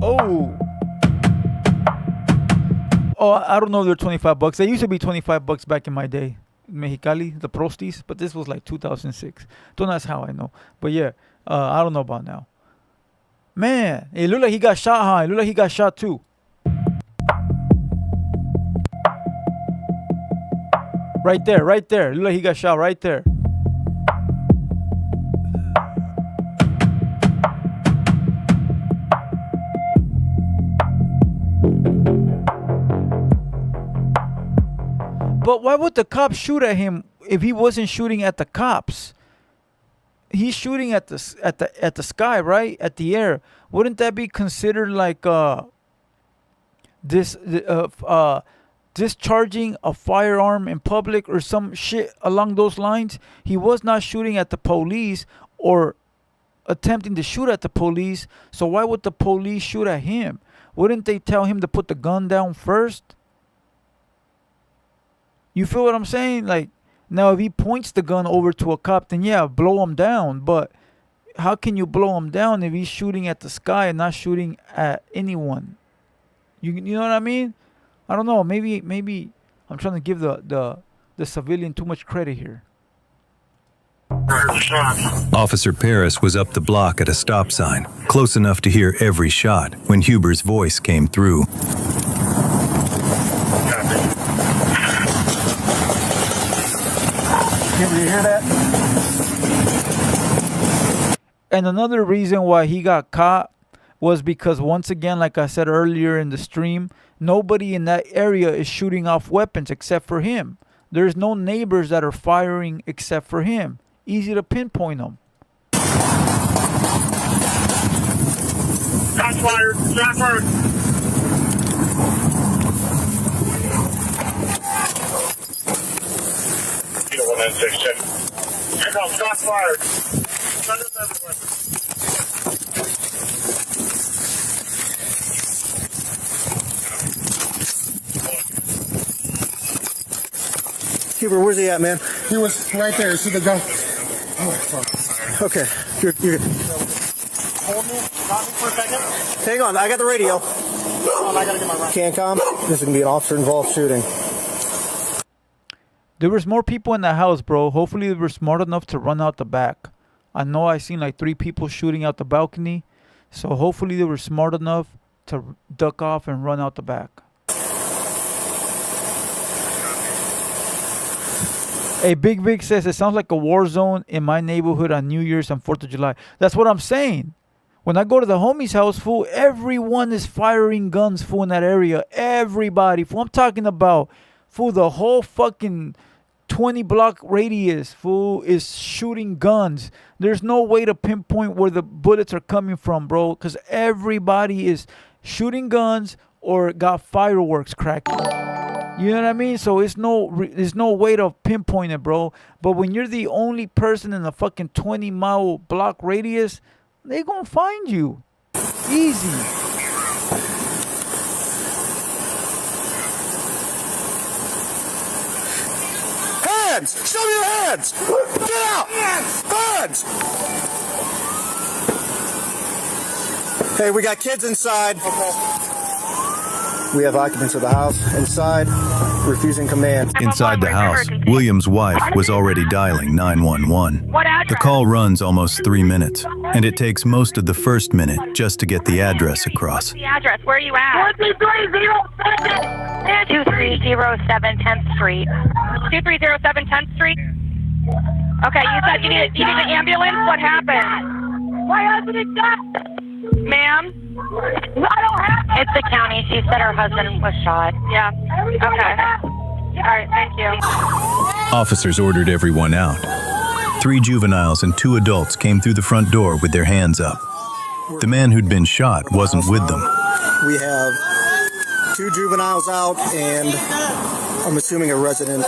Oh. Oh, I don't know if they're 25 bucks. They used to be 25 bucks back in my day. Mexicali, the prostis, but this was like 2006. Don't ask how I know. But yeah, I don't know about now. Man, it looked like he got shot, huh? It looked like he got shot too. Right there. It looked like he got shot right there. But why would the cops shoot at him if he wasn't shooting at the cops? He's shooting at the sky, right? At the air. Wouldn't that be considered like discharging a firearm in public or some shit along those lines? He was not shooting at the police or attempting to shoot at the police. So why would the police shoot at him? Wouldn't they tell him to put the gun down first? You feel what I'm saying? Like, now if he points the gun over to a cop, then yeah, blow him down. But how can you blow him down if he's shooting at the sky and not shooting at anyone? You know what I mean? I don't know. Maybe I'm trying to give the civilian too much credit here. Officer Paris was up the block at a stop sign, close enough to hear every shot when Huber's voice came through. Can you hear that? And another reason why he got caught was because, once again, like I said earlier in the stream, nobody in that area is shooting off weapons except for him. There's no neighbors that are firing except for him. Easy to pinpoint them. Shots fired. Shots fired. Peter 196, check. Here comes. Shots fired. Guns everywhere. Huber, where's he at, man? He was right there. See the gun? Oh, fuck. Okay, you're good. Hold me. Stop me for a second. Hang on, I got the radio. Hold on, I gotta get my rifle. CANCOM, this is gonna be an officer-involved shooting. There was more people in the house, bro. Hopefully they were smart enough to run out the back. I know I seen like 3 people shooting out the balcony. So hopefully they were smart enough to duck off and run out the back. Hey, Big Big says it sounds like a war zone in my neighborhood on New Year's and 4th of July. That's what I'm saying. When I go to the homie's house, fool, everyone is firing guns, fool, in that area. Everybody, fool. I'm talking about, fool, the whole fucking 20-block radius, fool, is shooting guns. There's no way to pinpoint where the bullets are coming from, bro, because everybody is shooting guns or got fireworks cracking. You know what I mean? So there's no way to pinpoint it, bro. But when you're the only person in a fucking 20-mile block radius, they gonna find you. Easy. Hands! Show me your hands! Get out! Hands! Hey, we got kids inside. We have occupants of the house inside, refusing command. Inside the house, William's wife was already dialing 911. The call runs almost 3 minutes, and it takes most of the first minute just to get the address across. The address, where are you at? 2307 10th Street. 2307 10th Street? Okay, you said you need an ambulance? What happened? My husband died! Ma'am? It's the county. She said her husband was shot. Yeah. Okay. All right, thank you. Officers ordered everyone out. 3 juveniles and 2 adults came through the front door with their hands up. The man who'd been shot wasn't with them. We have 2 juveniles out and I'm assuming a resident.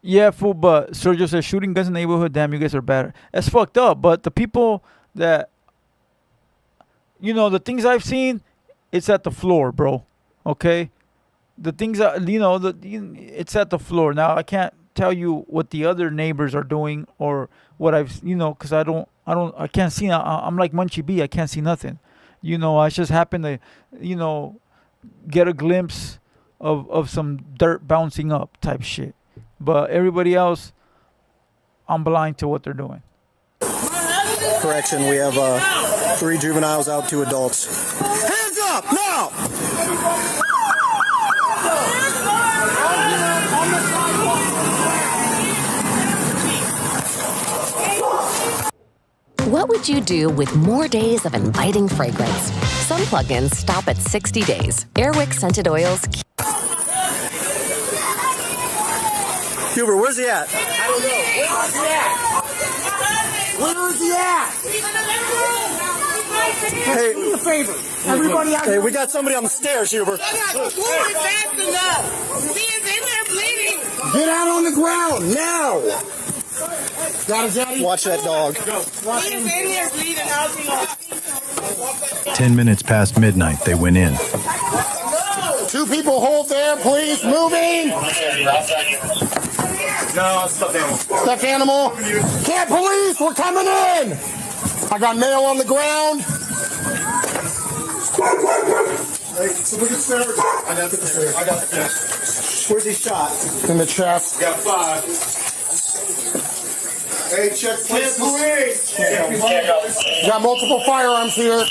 Yeah, fool, but Sergio says shooting guns in the neighborhood, damn, you guys are bad. That's fucked up, but the people that, you know, the things I've seen, it's at the floor, bro. Okay? The things, it's at the floor. Now, I can't tell you what the other neighbors are doing or what I've, because I can't see. I'm like Munchie B. I can't see nothing. I just happen to, get a glimpse of some dirt bouncing up type shit. But everybody else, I'm blind to what they're doing. Correction, we have 3 juveniles out, 2 adults. Hands up, now! What would you do with more days of inviting fragrance? Some plugins stop at 60 days. Airwick scented oils. Huber, where's he at? I don't know. Where is he at? Hey, do me a favor. Everybody out hey, we got somebody on the stairs, Huber. fast enough. He is in there bleeding. Get out on the ground now. Got it, Johnny? Watch that dog. He is in there bleeding out. 10 minutes past midnight, they went in. 2 people hold there, please. Moving. No, stuffed animal. Stuffed animal. Camp police, we're coming in. I got mail on the ground. Hey, so look at stairs. I got the stairs. Where's he shot? In the chest. Got 5. Hey, check Camp police. Got multiple firearms here.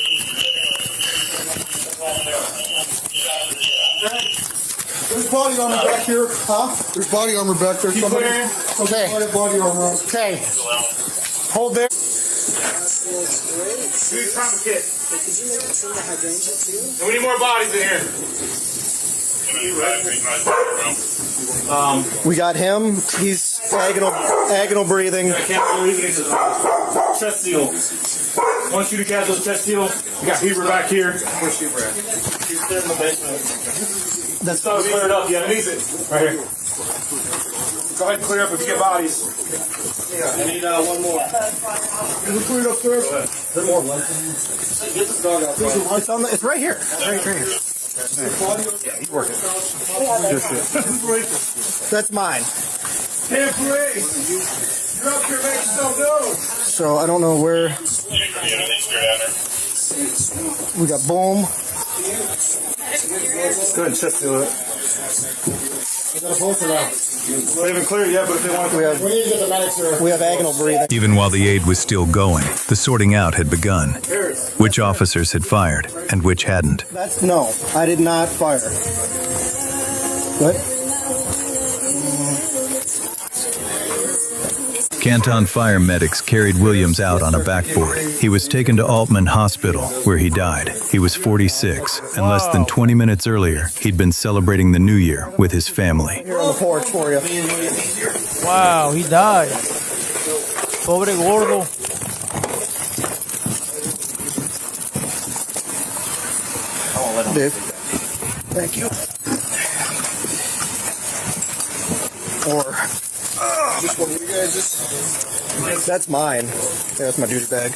There's body armor back here. Huh? There's body armor back there. Keep clearing. Okay. Body armor. Okay. Hold there. Need trauma kit. And we need more bodies in here. We got him. He's agonal breathing. I can't believe it. Chest seal. One shooting casual chest seal. We got Heber back here. Where's Heber at? He's there in the basement. That's stuff cleared up. Yeah, needs it. Right here. Go ahead and clear up if you get bodies. I need one more. Can we clear it up first? There more lights in here. Get this dog out. It's right here. Right here. Yeah, he's working. That's mine. Camp police. You're up here making yourself known. So I don't know where. We got boom. Go ahead and chest seal it. We got a both of them. We haven't cleared yet, but if they want to, we need to get the medics here. We have agonal breathing. Even while the aid was still going, the sorting out had begun. Which officers had fired and which hadn't. No, I did not fire. What? Canton fire medics carried Williams out on a backboard. He was taken to Altman Hospital, where he died. He was 46, and less than 20 minutes earlier, he'd been celebrating the New Year with his family. Here on the porch for you. Wow, he died. Pobre gordo. Dude. Thank you. Or just one of you guys. That's mine. Yeah, that's my duty bag.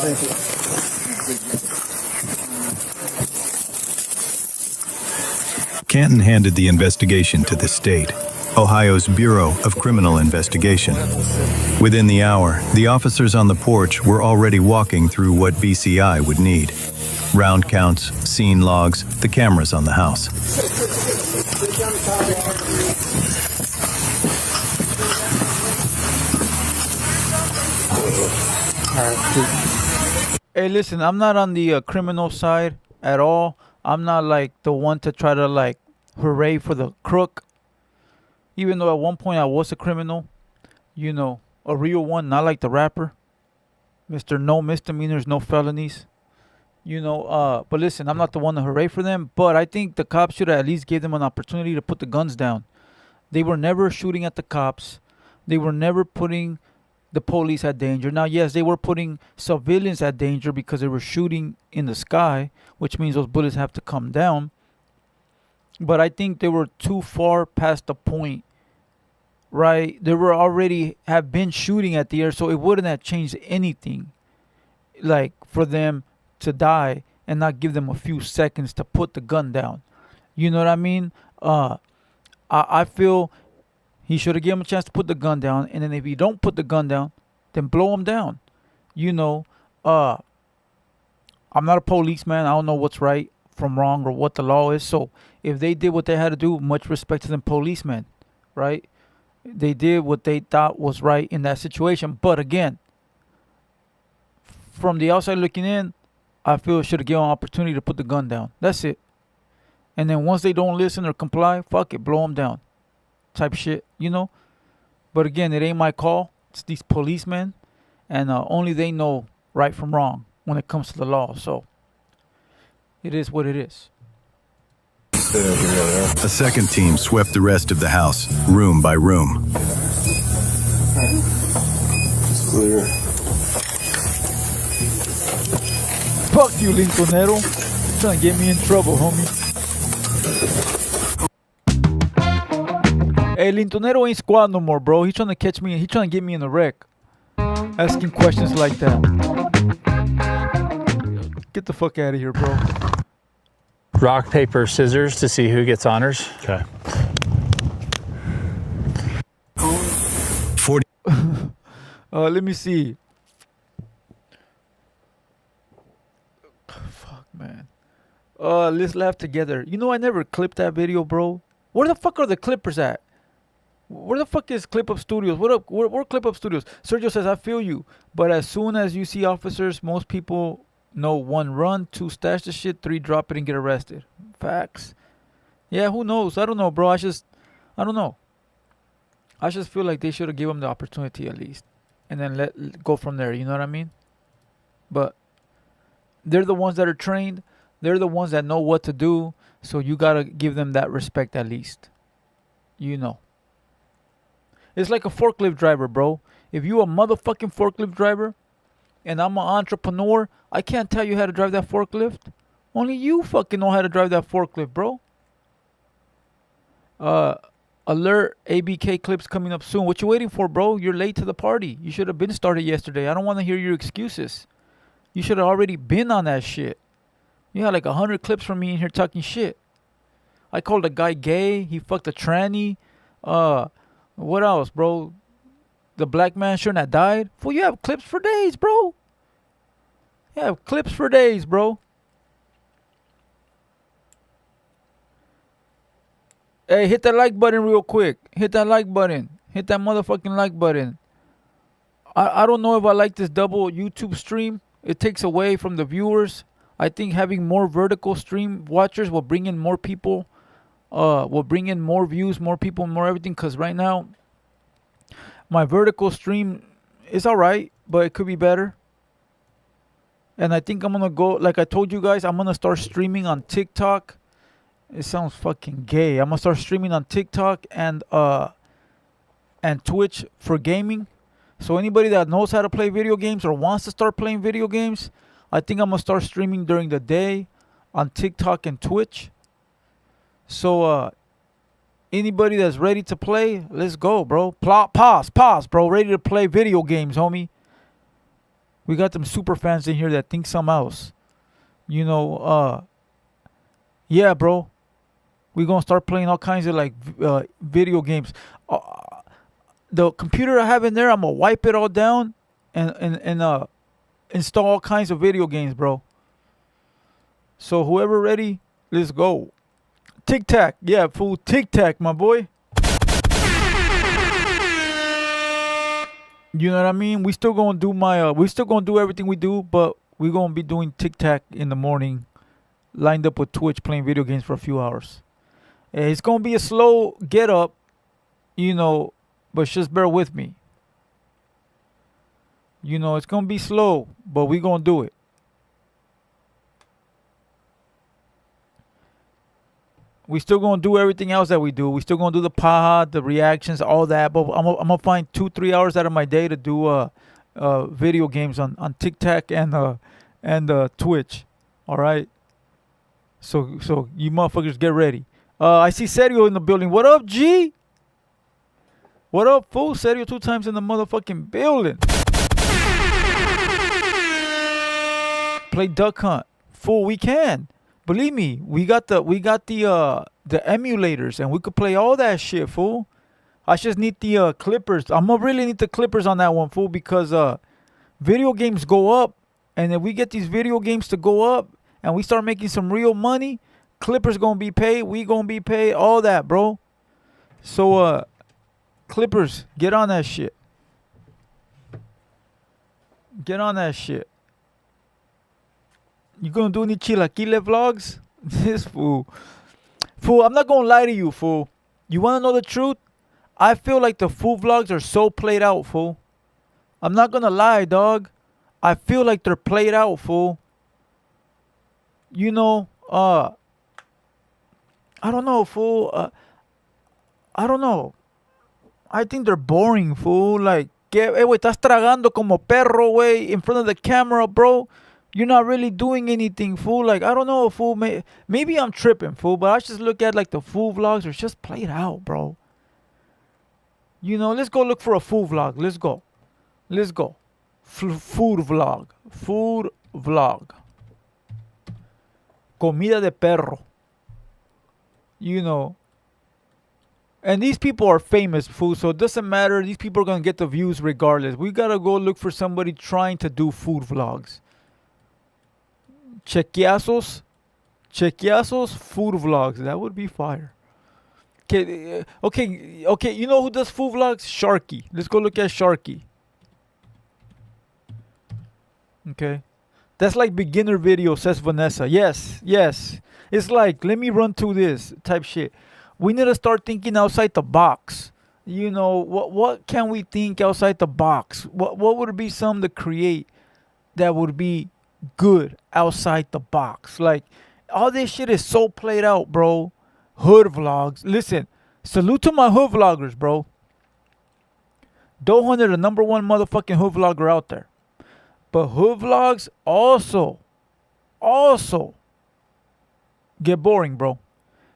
Thank you. Canton handed the investigation to the state, Ohio's Bureau of Criminal Investigation. Within the hour, the officers on the porch were already walking through what BCI would need. Round counts, scene logs, the cameras on the house. Hey, listen, I'm not on the criminal side at all. I'm not like the one to try to like hooray for the crook. Even though at one point I was a criminal, you know, a real one, not like the rapper. Mr. No misdemeanors, no felonies. You know, but listen, I'm not the one to hooray for them, but I think the cops should at least give them an opportunity to put the guns down. They were never shooting at the cops. They were never putting the police at danger. Now, yes, they were putting civilians at danger because they were shooting in the sky, which means those bullets have to come down. But I think they were too far past the point, right? They were already have been shooting at the air, so it wouldn't have changed anything, like for them to die and not give them a few seconds to put the gun down. You know what I mean? I feel he should have given him a chance to put the gun down, and then if you don't put the gun down, then blow him down. You know, I'm not a policeman. I don't know what's right from wrong or what the law is. So if they did what they had to do, much respect to them policemen, right? They did what they thought was right in that situation. But again, from the outside looking in, I feel it should have given an opportunity to put the gun down. That's it. And then once they don't listen or comply, fuck it, blow them down. Type shit, you know? But again, it ain't my call. It's these policemen. And only they know right from wrong when it comes to the law. So it is what it is. A second team swept the rest of the house, room by room. It's clear. Fuck you, Lintonero. You're trying to get me in trouble, homie. Hey, Lintonero ain't squad no more, bro. He's trying to catch me. He's trying to get me in a wreck. Asking questions like that. Get the fuck out of here, bro. Rock, paper, scissors to see who gets honors. Okay. 40. Let me see. Fuck, man. Let's laugh together. You know, I never clipped that video, bro. Where the fuck are the clippers at? Where the fuck is Clip Up Studios? What up? Where Clip Up Studios? Sergio says, I feel you. But as soon as you see officers, most people know 1, run, 2, stash the shit, 3, drop it and get arrested. Facts. Yeah, who knows? I don't know, bro. I don't know. I just feel like they should have given them the opportunity at least. And then let go from there. You know what I mean? But they're the ones that are trained. They're the ones that know what to do. So you got to give them that respect at least. You know. It's like a forklift driver, bro. If you a motherfucking forklift driver and I'm an entrepreneur, I can't tell you how to drive that forklift. Only you fucking know how to drive that forklift, bro. Alert, ABK clips coming up soon. What you waiting for, bro? You're late to the party. You should have been started yesterday. I don't want to hear your excuses. You should have already been on that shit. You had like 100 clips from me in here talking shit. I called a guy gay. He fucked a tranny. What else, bro? The black man shouldn't have died. Fool, you have clips for days, bro. You have clips for days, bro. Hey, hit that like button real quick. Hit that like button. Hit that motherfucking like button. I don't know if I like this double YouTube stream. It takes away from the viewers. I think having more vertical stream watchers will bring in more people will bring in more views, more people, more everything. Because right now, my vertical stream is all right, but it could be better. And I think I'm going to go, like I told you guys, I'm going to start streaming on TikTok. It sounds fucking gay. I'm going to start streaming on TikTok and Twitch for gaming. So anybody that knows how to play video games or wants to start playing video games, I think I'm going to start streaming during the day on TikTok and Twitch. So anybody that's ready to play, let's go, bro. Pause, bro. Ready to play video games, homie. We got them super fans in here that think something else. You know, yeah, bro. We're going to start playing all kinds of like video games. The computer I have in there, I'm going to wipe it all down and install all kinds of video games, bro. So whoever ready, let's go. Tic Tac. Yeah, fool. Tic Tac, my boy. You know what I mean? We still gonna do we still gonna do everything we do, but we gonna be doing Tic Tac in the morning, lined up with Twitch, playing video games for a few hours. It's gonna be a slow get up, you know, but just bear with me. You know, it's gonna be slow, but we gonna do it. We still gonna do everything else that we do. We still gonna do the pod, the reactions, all that. But I'm gonna find 2-3 hours out of my day to do video games on TikTok and Twitch. All right. So you motherfuckers get ready. I see Sergio in the building. What up, G? What up, fool? Sergio 2 times in the motherfucking building. Play Duck Hunt, fool. We can. Believe me, we got the emulators and we could play all that shit, fool. I just need the clippers. I'm gonna really need the clippers on that one, fool, because video games go up, and if we get these video games to go up and we start making some real money, clippers gonna be paid, we gonna be paid, all that, bro. So clippers, get on that shit. Get on that shit. You gonna do any chilaquile vlogs? This fool. Fool, I'm not gonna lie to you, fool. You wanna know the truth? I feel like the food vlogs are so played out, fool. I'm not gonna lie, dog. I feel like they're played out, fool. You know, I don't know, fool. I don't know. I think they're boring, fool. Like, hey, wey, estás tragando como perro, wey, in front of the camera, bro. You're not really doing anything, fool. Like, I don't know, fool. Maybe I'm tripping, fool. But I just look at, like, the food vlogs are just played out, bro. You know, let's go look for a food vlog. Let's go. Let's go. Food vlog. Food vlog. Comida de perro. You know. And these people are famous, fool. So it doesn't matter. These people are going to get the views regardless. We got to go look for somebody trying to do food vlogs. Chequiazos, food vlogs. That would be fire. Okay. You know who does food vlogs? Sharky. Let's go look at Sharky. Okay. That's like beginner video, says Vanessa. Yes. It's like, let me run through this type shit. We need to start thinking outside the box. You know, what can we think outside the box? What would be something to create that would be good outside the box? Like, all this shit is so played out, bro. Hood vlogs. Listen, salute to my hood vloggers, bro. TheHaterWorld, the number one motherfucking hood vlogger out there. But hood vlogs also get boring, bro.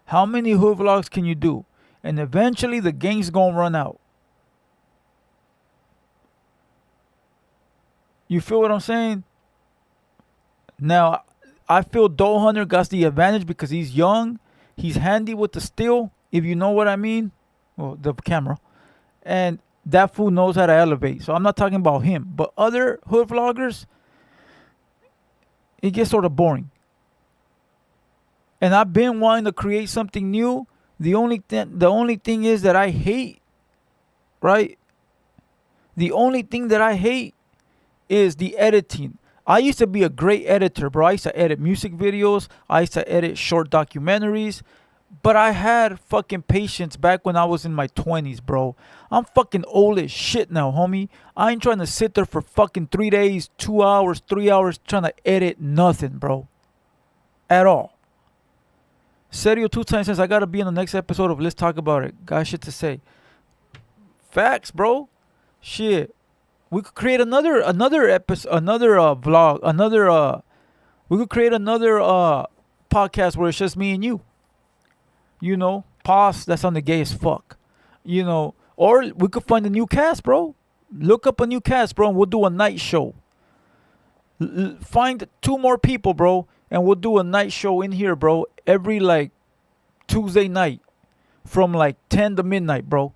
How many hood vlogs can you do? And eventually the gang's gonna run out. You feel what I'm saying? Now, I feel TheHaterWorld got the advantage because he's young. He's handy with the still, if you know what I mean. Well, the camera. And that fool knows how to elevate. So I'm not talking about him. But other hood vloggers, it gets sort of boring. And I've been wanting to create something new. The only thing is that I hate, right? The only thing that I hate is the editing. I used to be a great editor, bro. I used to edit music videos. I used to edit short documentaries. But I had fucking patience back when I was in my 20s, bro. I'm fucking old as shit now, homie. I ain't trying to sit there for fucking 3 days, 2 hours, 3 hours trying to edit nothing, bro. At all. Serio 2 times since I gotta be in the next episode of Let's Talk About It. Got shit to say. Facts, bro. Shit. We could create another episode, another vlog, another we could create another podcast where it's just me and you. You know, pause. That sounded gay as fuck. You know, or we could find a new cast, bro. Look up a new cast, bro, and we'll do a night show. Find 2 more people, bro, and we'll do a night show in here, bro, every like Tuesday night from like 10 to midnight, bro,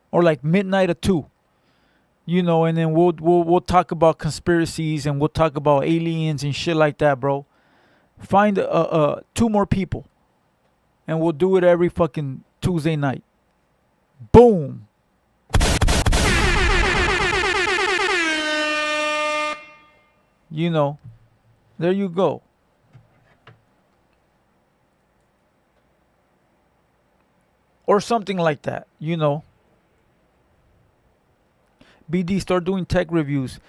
or like midnight to 2. You know, and then we'll talk about conspiracies and we'll talk about aliens and shit like that, bro. Find 2 more people. And we'll do it every fucking Tuesday night. Boom. You know, there you go. Or something like that, you know. BD, start doing tech reviews.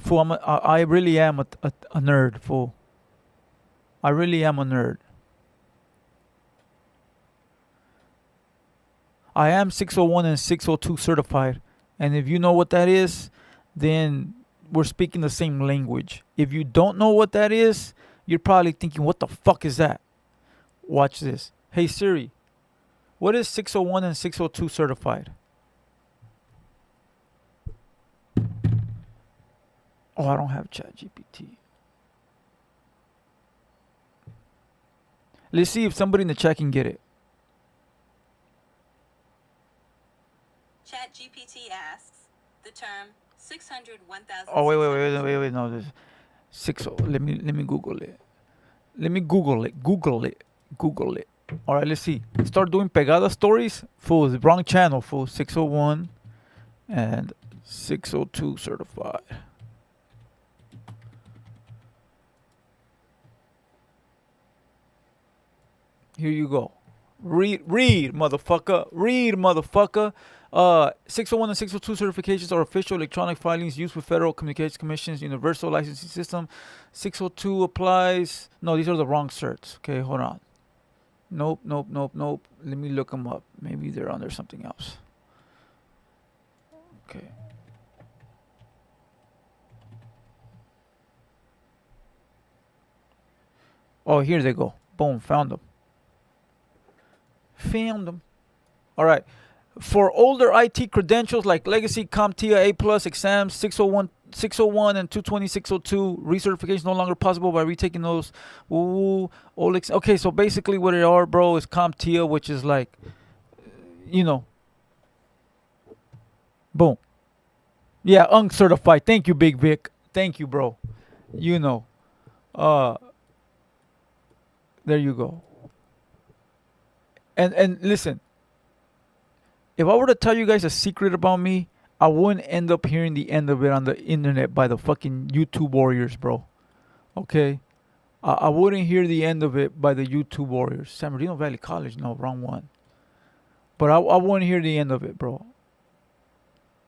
Fool, I really am a nerd, fool. I really am a nerd. I am 601 and 602 certified. And if you know what that is, then we're speaking the same language. If you don't know what that is, you're probably thinking, what the fuck is that? Watch this. Hey Siri, what is 601 and 602 certified? Oh, I don't have ChatGPT. Let's see if somebody in the chat can get it. ChatGPT asks the term 601,000. Oh wait, no, this 60. Let me Google it. Let me Google it. All right, let's see. Start doing pegada stories. Fool, the wrong channel. Fool, 601 and 602 certified. Here you go. Read, motherfucker. Read, motherfucker. 601 and 602 certifications are official electronic filings used with Federal Communications Commission's Universal Licensing System. 602 applies. No, these are the wrong certs. Okay, hold on. Nope. Let me look them up. Maybe they're under something else. Okay. Oh, here they go. Boom, found them. All right. For older IT credentials like Legacy, CompTIA, A+, exams, 601 and 220, 602, recertification no longer possible by retaking those. Okay, so basically what they are, bro, is CompTIA, which is like, you know. Boom. Yeah, uncertified. Thank you, Big Vic. Thank you, bro. You know. There you go. And listen, if I were to tell you guys a secret about me, I wouldn't end up hearing the end of it on the internet by the fucking YouTube warriors, bro. Okay? I wouldn't hear the end of it by the YouTube warriors. San Bernardino Valley College, no, wrong one. But I wouldn't hear the end of it, bro.